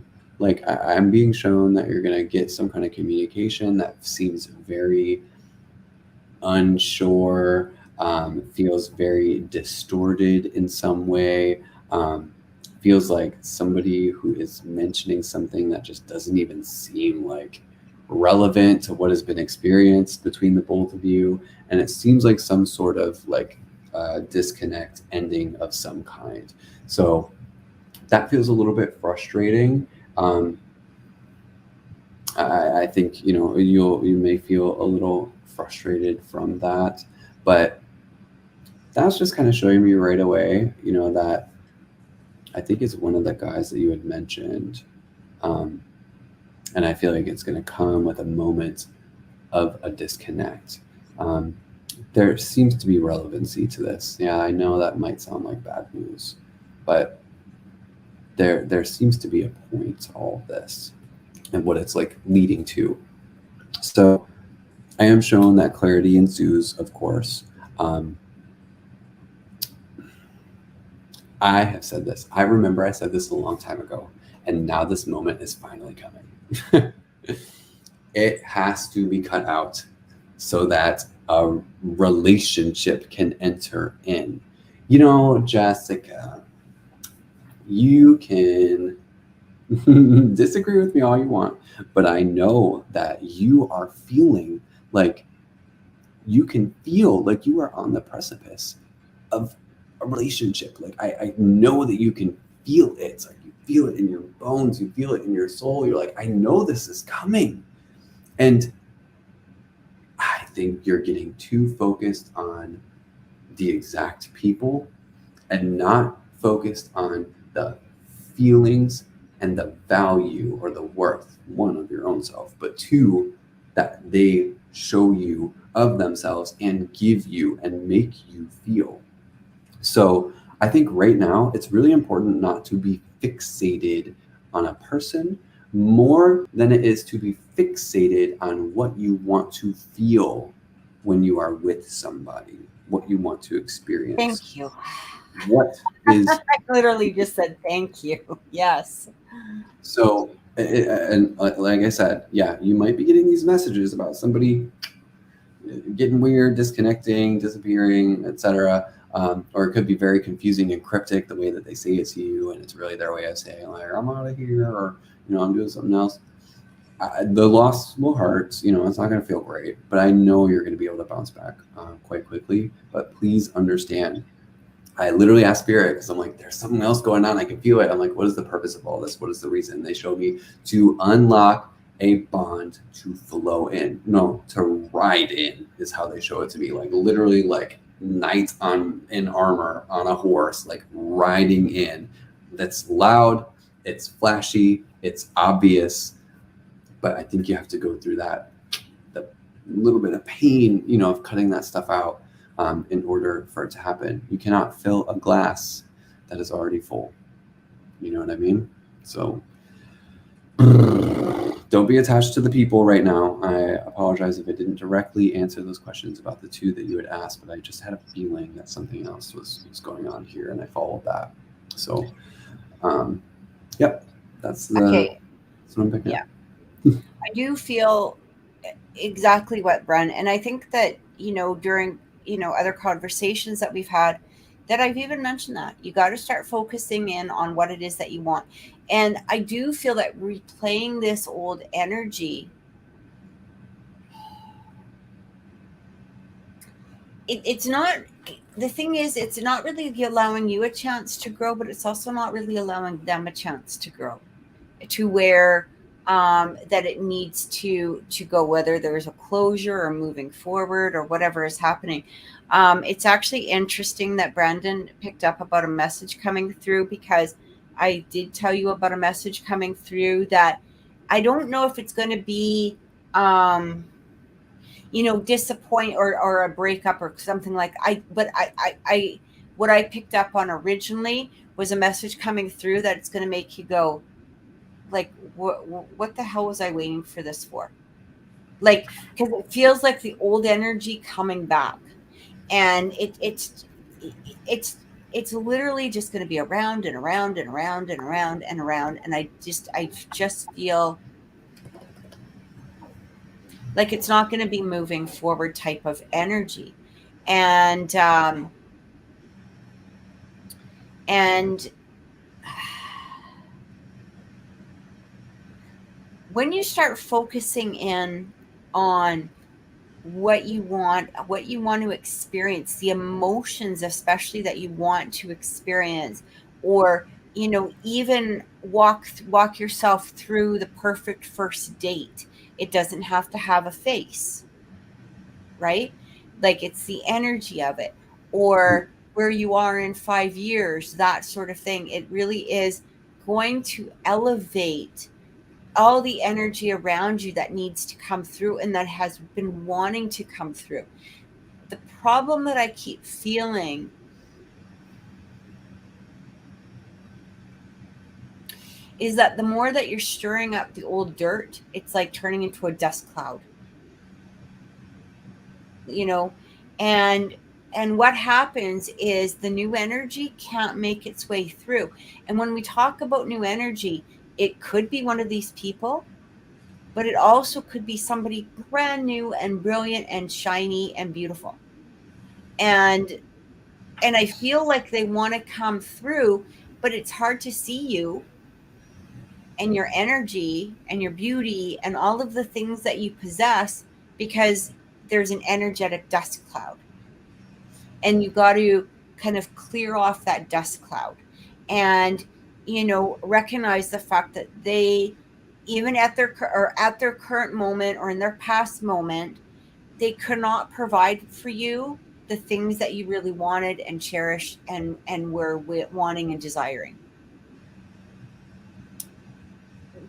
Speaker 3: I'm being shown that you're going to get some kind of communication that seems very unsure, feels very distorted in some way, feels like somebody who is mentioning something that just doesn't even seem relevant to what has been experienced between the both of you. And it seems like some sort of disconnect ending of some kind. So that feels a little bit frustrating. I think you may feel a little frustrated from that, but that's just kind of showing me right away, that I think it's one of the guys that you had mentioned. And I feel like it's going to come with a moment of a disconnect. There seems to be relevancy to this. Yeah, I know that might sound like bad news, but there seems to be a point to all of this and what it's like leading to. So I am shown that clarity ensues, of course. I have said this. I remember I said this a long time ago, and now this moment is finally coming. It has to be cut out so that a relationship can enter in. You know, Jessica, you can disagree with me all you want, but I know that you are feeling like you can feel like you are on the precipice of a relationship. Like I know that you can feel it. It's like you feel it in your bones, you feel it in your soul. You're like, I know this is coming. And I think you're getting too focused on the exact people and not focused on the feelings and the value or the worth, one, of your own self, but two, that they show you of themselves and give you and make you feel. So I think right now it's really important not to be fixated on a person more than it is to be fixated on what you want to feel when you are with somebody, what you want to experience.
Speaker 1: Thank you.
Speaker 3: What is
Speaker 1: I literally just said thank you. Yes.
Speaker 3: so, and like I said, yeah, you might be getting these messages about somebody getting weird, disconnecting, disappearing, etc. Or it could be very confusing and cryptic the way that they say it to you, and it's really their way of saying like, I'm out of here, or I'm doing something else. The loss will hurt, it's not going to feel great, but I know you're going to be able to bounce back quite quickly. But please understand, I literally asked Spirit, because I'm like, there's something else going on. I can feel it. I'm like, what is the purpose of all this? What is the reason? They showed me to unlock a bond to flow in. No, to ride in is how they show it to me. Like literally like knights in armor on a horse, like riding in. That's loud. It's flashy. It's obvious. But I think you have to go through the little bit of pain, of cutting that stuff out. In order for it to happen. You cannot fill a glass that is already full. You know what I mean? So don't be attached to the people right now. I apologize if I didn't directly answer those questions about the two that you had asked, but I just had a feeling that something else was going on here, and I followed that. So, yep, that's what I'm picking up.
Speaker 1: I do feel exactly what Bren, and I think that, during other conversations that we've had, that I've even mentioned that you got to start focusing in on what it is that you want. And I do feel that replaying this old energy, it's not, the thing is, it's not really allowing you a chance to grow, but it's also not really allowing them a chance to grow to where that it needs to go, whether there's a closure or moving forward or whatever is happening. It's actually interesting that Brandon picked up about a message coming through, because I did tell you about a message coming through that I don't know if it's going to be, disappoint or a breakup or something like what I picked up on originally was a message coming through that it's going to make you go, like, what the hell was I waiting for this for? Like, because it feels like the old energy coming back, and it's literally just going to be around and around and around and around and around. And I just feel like it's not going to be moving forward type of energy. And when you start focusing in on what you want to experience, the emotions especially that you want to experience, or even walk yourself through the perfect first date. It doesn't have to have a face, right? Like, it's the energy of it. Or where you are in 5 years, that sort of thing. It really is going to elevate all the energy around you that needs to come through and that has been wanting to come through. The problem that I keep feeling is that the more that you're stirring up the old dirt, it's like turning into a dust cloud. You know, and what happens is the new energy can't make its way through. And when we talk about new energy, it could be one of these people, but it also could be somebody brand new and brilliant and shiny and beautiful. And I feel like they want to come through, but it's hard to see you and your energy and your beauty and all of the things that you possess because there's an energetic dust cloud. And you got to kind of clear off that dust cloud and, you know, recognize the fact that they, even at their current moment or in their past moment, they could not provide for you the things that you really wanted and cherished and were wanting and desiring.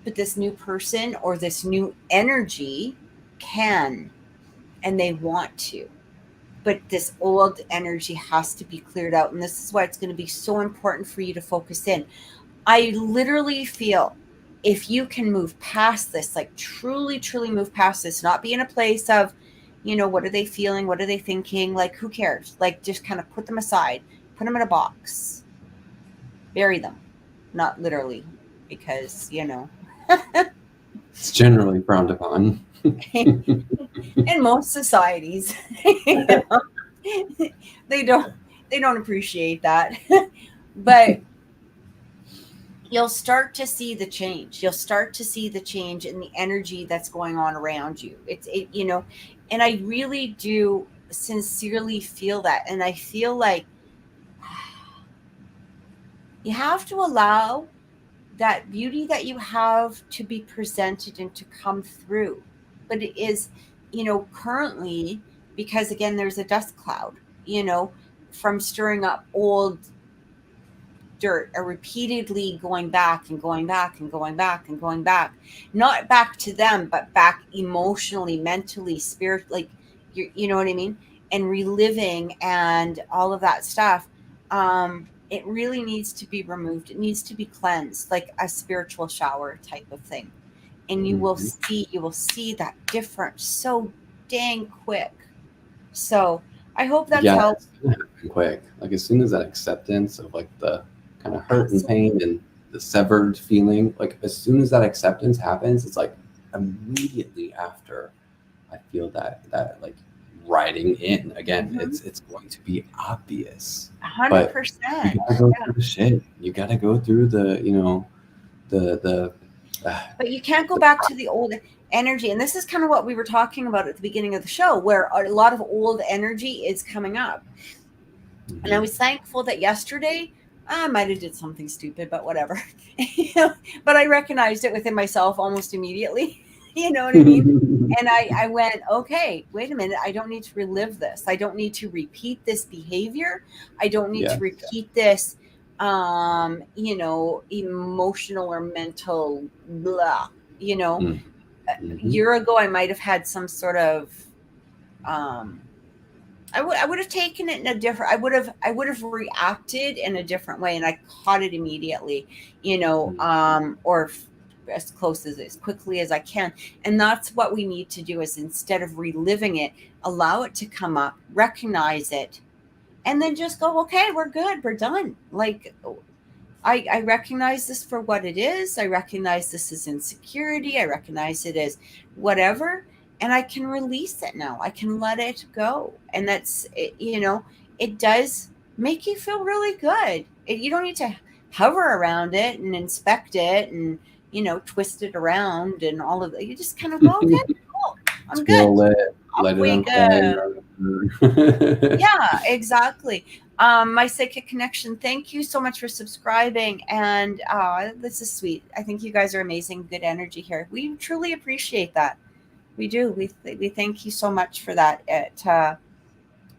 Speaker 1: But this new person or this new energy can, and they want to. But this old energy has to be cleared out. And this is why it's going to be so important for you to focus in. I literally feel if you can move past this, like truly, truly move past this, not be in a place of, you know, what are they feeling? What are they thinking? Like, who cares? Like, just kind of put them aside, put them in a box, bury them. Not literally, because, you know.
Speaker 3: It's generally frowned upon.
Speaker 1: In most societies, you know, they don't appreciate that. But you'll start to see the change. You'll start to see the change in the energy that's going on around you. You know, and I really do sincerely feel that. And I feel like you have to allow that beauty that you have to be presented and to come through. But it is, you know, currently, because again, there's a dust cloud, you know, from stirring up old dirt or repeatedly going back and going back and going back and going back, not back to them, but back emotionally, mentally, spirit, like, you know what I mean? And reliving and all of that stuff. It really needs to be removed. It needs to be cleansed, like a spiritual shower type of thing. And you will see that difference so dang quick. So I hope that's helped.
Speaker 3: It's gonna happen quick. Like as soon as that acceptance of like the kind of hurt and pain and the severed feeling, like as soon as that acceptance happens, it's like immediately after I feel that like riding in again. It's going to be obvious.
Speaker 1: 100%.
Speaker 3: You gotta go through the shit. You gotta go through the, you know, the
Speaker 1: but you can't go back to the old energy. And this is kind of what we were talking about at the beginning of the show, where a lot of old energy is coming up. And I was thankful that yesterday I might have did something stupid, but whatever. But I recognized it within myself almost immediately. You know what I mean? And I went, okay, wait a minute. I don't need to relive this. I don't need to repeat this behavior. I don't need to repeat this, you know, emotional or mental blah, you know. A year ago, I might have had some sort of, I would have taken it in a different, I would have reacted in a different way, and I caught it immediately, you know, or as close as quickly as I can. And that's what we need to do, is instead of reliving it, allow it to come up, recognize it, and then just go, okay, we're good, we're done. Like, I recognize this for what it is. I recognize this as insecurity. I recognize it as whatever, and I can release it now. I can let it go. And that's, you know, it does make you feel really good. You don't need to hover around it and inspect it and, you know, twist it around and all of that. You just kind of go, okay, cool, I'm good.
Speaker 3: Let it unfold.
Speaker 1: Yeah, exactly. My Psychic Connection, thank you so much for subscribing. And this is sweet. I think you guys are amazing. Good energy here. We truly appreciate that. We do. We thank you so much for that.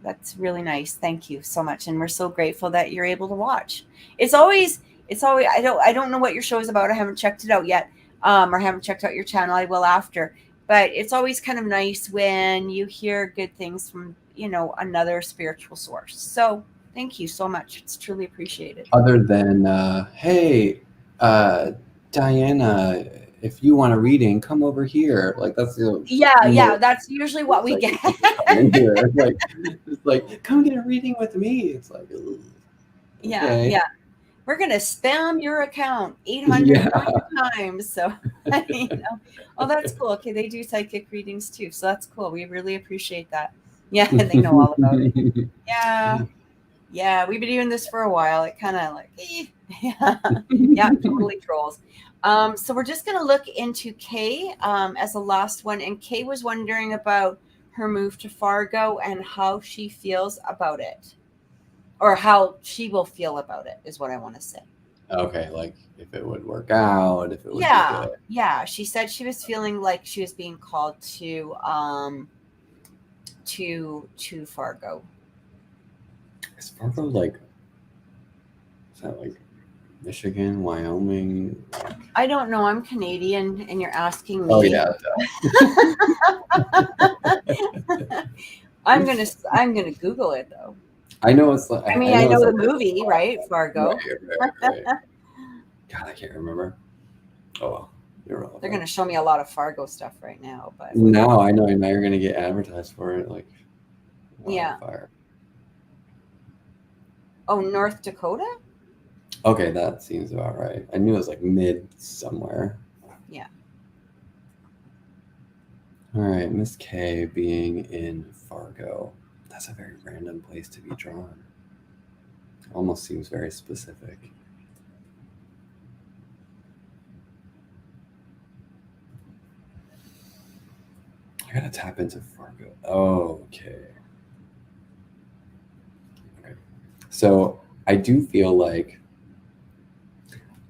Speaker 1: That's really nice. Thank you so much. And we're so grateful that you're able to watch. It's always, I don't know what your show is about. I haven't checked it out yet. Or haven't checked out your channel. I will after. But it's always kind of nice when you hear good things from, another spiritual source. So thank you so much. It's truly appreciated.
Speaker 3: Other than, hey, Diana, if you want a reading, come over here. Like that's the
Speaker 1: Yeah, that's usually what we get.
Speaker 3: It's like, come get a reading with me. It's like, ugh. Okay.
Speaker 1: Yeah. We're gonna spam your account 800 times. So oh, that's cool. Okay, they do psychic readings too, so that's cool. We really appreciate that. Yeah, they know all about it. Yeah, we've been doing this for a while. It kind of like, yeah, totally trolls. So we're just gonna look into Kay as the last one, and Kay was wondering about her move to Fargo and how she feels about it. Or how she will feel about it is what I want to say.
Speaker 3: Okay, like if it would work out, if it would be good.
Speaker 1: Yeah. She said she was feeling like she was being called to Fargo.
Speaker 3: Is Fargo like? Is that like Michigan, Wyoming?
Speaker 1: I don't know. I'm Canadian, and you're asking me.
Speaker 3: Oh yeah.
Speaker 1: I'm gonna Google it though.
Speaker 3: I know it's like.
Speaker 1: I know the movie, right? Fargo.
Speaker 3: Right. God, I can't remember. Oh well,
Speaker 1: they're gonna show me a lot of Fargo stuff right now, but
Speaker 3: now I know. Now you're gonna get advertised for it, like.
Speaker 1: Wildfire. Oh, North Dakota.
Speaker 3: Okay, that seems about right. I knew it was like mid somewhere.
Speaker 1: Yeah.
Speaker 3: All right, Miss K being in Fargo. That's a very random place to be drawn. Almost seems very specific. I gotta tap into Fargo. Okay. So I do feel like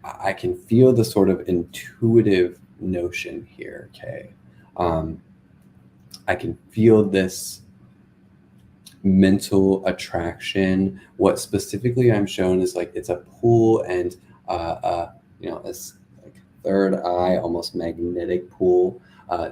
Speaker 3: I can feel the sort of intuitive notion here, Kay. I can feel this mental attraction. What specifically I'm shown is like it's a pull and this like third eye, almost magnetic pull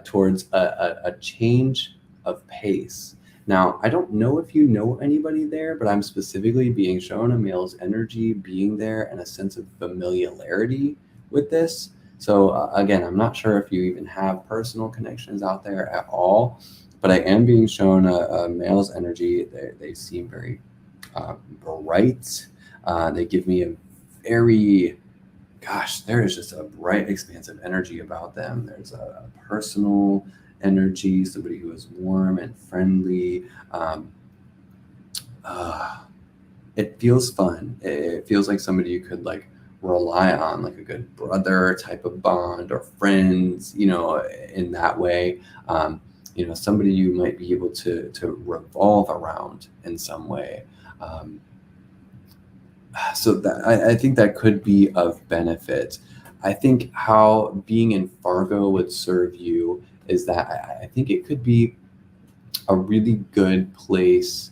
Speaker 3: towards a change of pace. Now, I don't know if you know anybody there, but I'm specifically being shown a male's energy being there and a sense of familiarity with this. So again, I'm not sure if you even have personal connections out there at all, but I am being shown a male's energy. They seem very bright. They give me a very, there is just a bright, expansive energy about them. There's a personal energy, somebody who is warm and friendly. It feels fun. It feels like somebody you could like rely on, like a good brother type of bond or friends, in that way. Somebody you might be able to revolve around in some way. So that I think that could be of benefit. I think how being in Fargo would serve you is that I think it could be a really good place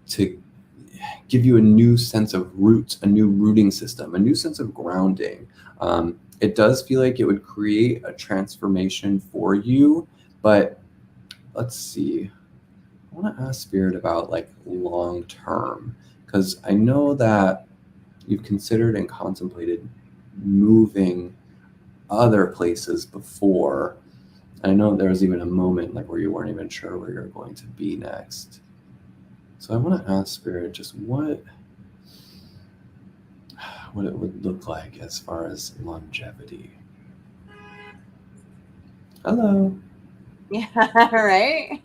Speaker 3: to give you a new sense of roots, a new rooting system, a new sense of grounding. It does feel like it would create a transformation for you, but let's see. I want to ask Spirit about like long term, because I know that you've considered and contemplated moving other places before. I know there was even a moment like where you weren't even sure where you're going to be next. So I want to ask Spirit just what it would look like as far as longevity. Hello.
Speaker 1: Yeah, right?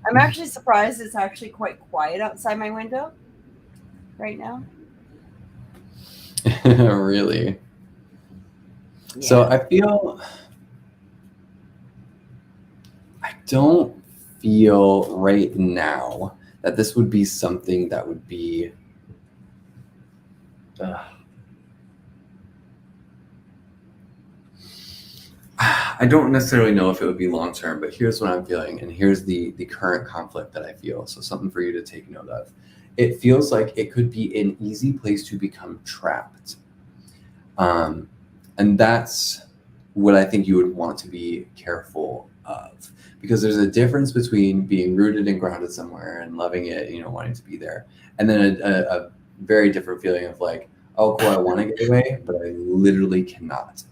Speaker 1: I'm actually surprised it's actually quite quiet outside my window right now.
Speaker 3: Really? Yeah. So I don't feel right now that this would be something that would be
Speaker 2: I don't necessarily know if it would be long term, but here's what I'm feeling, and here's the current conflict that I feel. So something for you to take note of. It feels like it could be an easy place to become trapped, and that's what I think you would want to be careful of, because there's a difference between being rooted and grounded somewhere and loving it, wanting to be there, and then a very different feeling of like, oh, cool, I want to get away, but I literally cannot.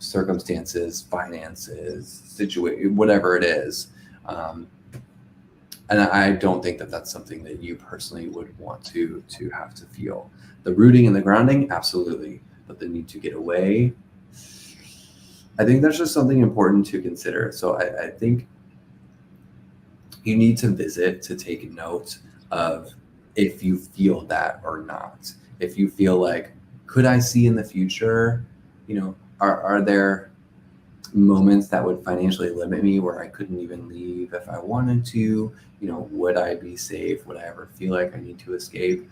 Speaker 2: Circumstances, finances, situation, whatever it is. And I don't think that that's something that you personally would want to have to feel. The rooting and the grounding, absolutely. But the need to get away, I think that's just something important to consider. So I think you need to visit to take note of if you feel that or not. If you feel like, could I see in the future, are there moments that would financially limit me where I couldn't even leave if I wanted to? Would I be safe? Would I ever feel like I need to escape?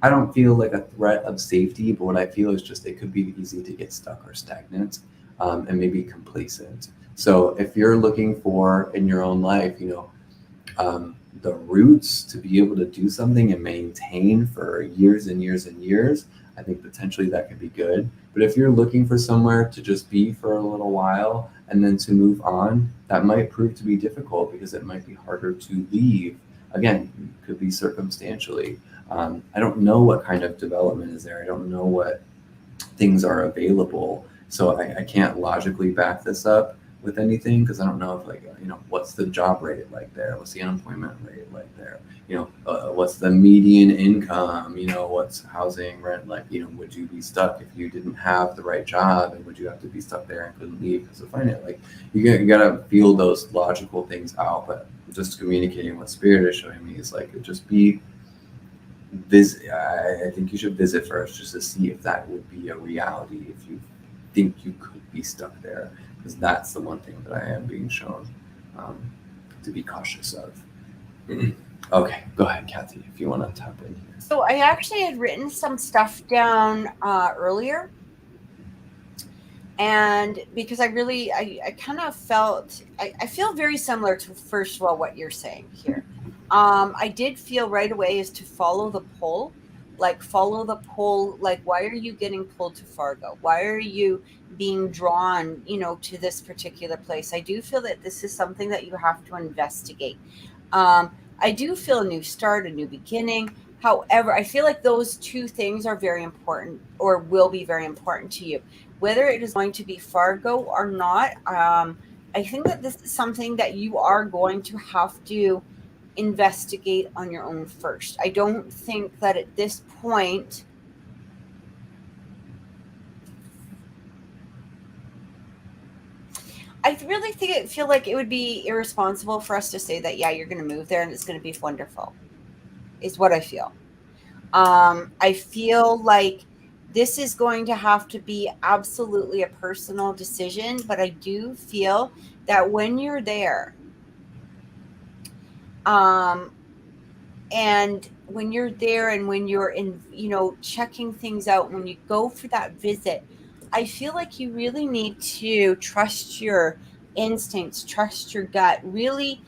Speaker 2: I don't feel like a threat of safety, but what I feel is just it could be easy to get stuck or stagnant, and maybe complacent. So if you're looking for in your own life, the roots to be able to do something and maintain for years and years and years, I think potentially that could be good. But if you're looking for somewhere to just be for a little while and then to move on, that might prove to be difficult because it might be harder to leave. Again, it could be circumstantially. I don't know what kind of development is there. I don't know what things are available. So I can't logically back this up with anything because I don't know if what's the job rate like there? What's the unemployment rate like there? What's the median income? What's housing, rent like? Would you be stuck if you didn't have the right job, and would you have to be stuck there and couldn't leave because of finance? Like you gotta feel those logical things out. But just communicating what spirit is showing me is like just be visit. I think you should visit first just to see if that would be a reality. If you think you could be stuck there, because that's the one thing that I am being shown to be cautious of. Okay, go ahead, Kathy, if you want to tap in here.
Speaker 1: So I actually had written some stuff down earlier, and because I kind of felt, I feel very similar to, first of all, what you're saying here. I did feel right away is to follow the pull. Like, why are you getting pulled to Fargo? Why are you being drawn, to this particular place? I do feel that this is something that you have to investigate. I do feel a new start, a new beginning. However, I feel like those two things are very important, or will be very important to you. Whether it is going to be Fargo or not, I think that this is something that you are going to have to investigate on your own first. I don't think that at this point I really feel like it would be irresponsible for us to say that, yeah, you're going to move there and it's going to be wonderful, is what I feel. I feel like this is going to have to be absolutely a personal decision, but I do feel that when you're there, and when you're there and when you're in, checking things out, when you go for that visit, I feel like you really need to trust your instincts, trust your gut, really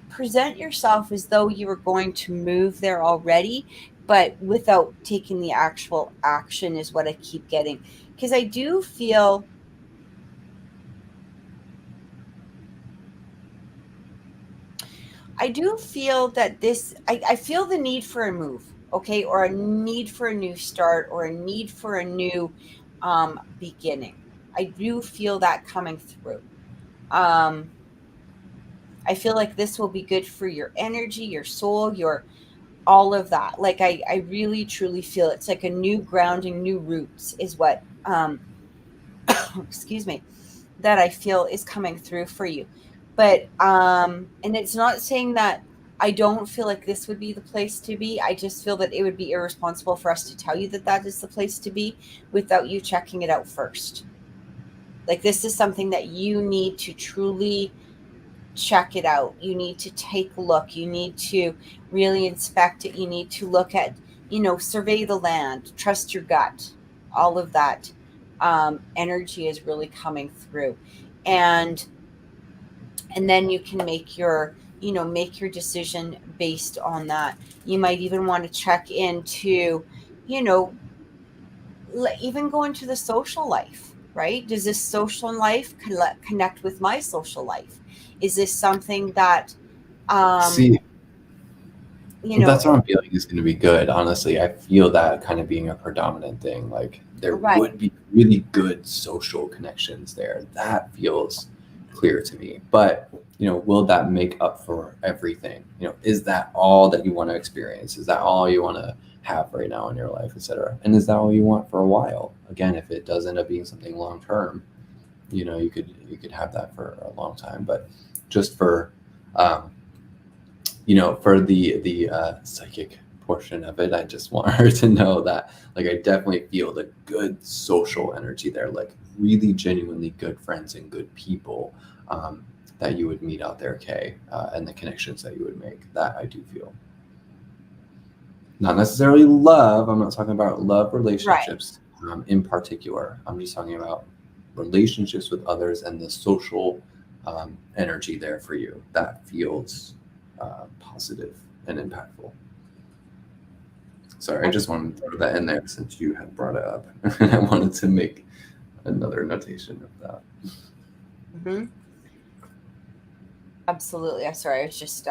Speaker 1: present yourself as though you were going to move there already, but without taking the actual action is what I keep getting. Because I do feel that I feel the need for a move, okay, or a need for a new start, or a need for a new beginning. I do feel that coming through. I feel like this will be good for your energy, your soul, your all of that. Like I really truly feel it's like a new grounding, new roots is what excuse me, that I feel is coming through for you. But and it's not saying that I don't feel like this would be the place to be. I just feel that it would be irresponsible for us to tell you that that is the place to be without you checking it out first. Like, this is something that you need to truly check it out. You need to take a look. You need to really inspect it. You need to look at, survey the land, trust your gut, all of that. energy is really coming through. And then you can make your decision based on that. You might even want to check into, even go into the social life, right? Does this social life connect with my social life? Is this something that,
Speaker 2: See,
Speaker 1: you know,
Speaker 2: that's what I'm feeling is going to be good. Honestly, I feel that kind of being a predominant thing. Like there
Speaker 1: right?
Speaker 2: would be really good social connections there. That feels clear to me. But will that make up for everything? Is that all that you want to experience? Is that all you want to have right now in your life, etc.? And is that all you want for a while? Again, if it does end up being something long term, you could have that for a long time. But just for for the psychic portion of it, I just want her to know that, like, I definitely feel the good social energy there, like really genuinely good friends and good people that you would meet out there, Kay, and the connections that you would make. That I do feel. Not necessarily love. I'm not talking about love relationships in particular. I'm just talking about relationships with others and the social energy there for you. That feels positive and impactful. Sorry, I just wanted to throw that in there since you had brought it up. I wanted to make another notation of that.
Speaker 1: Mm-hmm. Absolutely. I'm sorry. It's just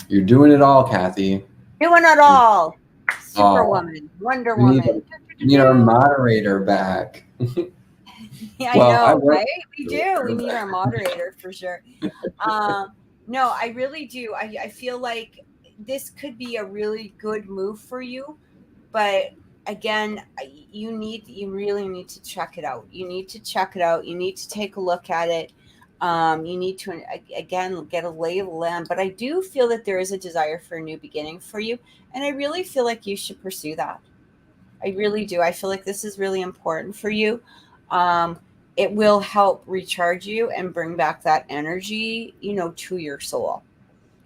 Speaker 2: You're doing it all, Kathy.
Speaker 1: Doing it all. Superwoman, Wonder Woman.
Speaker 2: You need our moderator back.
Speaker 1: Yeah, well, I know, right? We do. We need our moderator for sure. No, I really do. I feel like this could be a really good move for you, but again, you really need to check it out. You need to check it out. You need to take a look at it. You need to, again, get a lay of the land. But I do feel that there is a desire for a new beginning for you, and I really feel like you should pursue that. I really do. I feel like this is really important for you. It will help recharge you and bring back that energy, to your soul.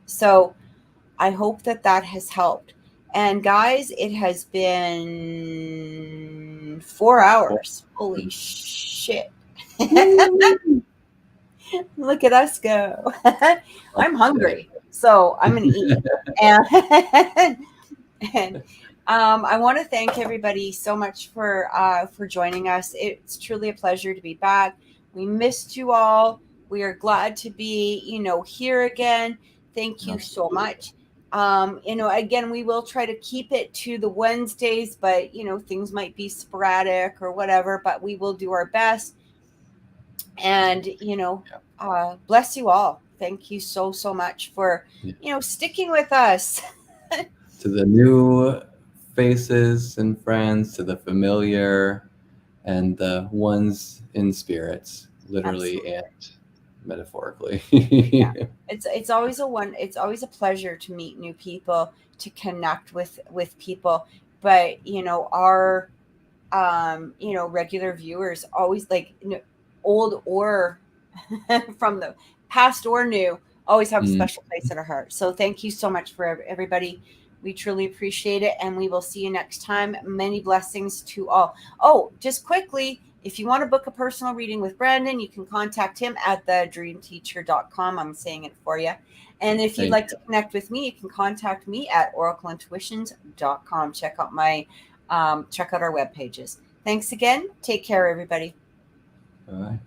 Speaker 1: So I hope that has helped. And guys, it has been 4 hours. Holy shit. Look at us go. I'm hungry, so I'm going to eat. And I want to thank everybody so much for joining us. It's truly a pleasure to be back. We missed you all. We are glad to be, here again. Thank you so much. Again, we will try to keep it to the Wednesdays, but things might be sporadic or whatever, but we will do our best. And bless you all. Thank you so much for sticking with us.
Speaker 2: To the new faces and friends, to the familiar and the ones in spirits, literally. Absolutely. And metaphorically.
Speaker 1: Yeah. It's always a pleasure to meet new people, to connect with people. But our regular viewers, always, like, old or from the past or new, always have a special place in our heart. So thank you so much for everybody. We truly appreciate it, and we will see you next time. Many blessings to all. Oh, just quickly, if you want to book a personal reading with Brandon, you can contact him at thedreamteacher.com. I'm saying it for you. And if you'd like to connect with me, you can contact me at oracleintuitions.com. Check out our web pages. Thanks again. Take care, everybody.
Speaker 2: Bye.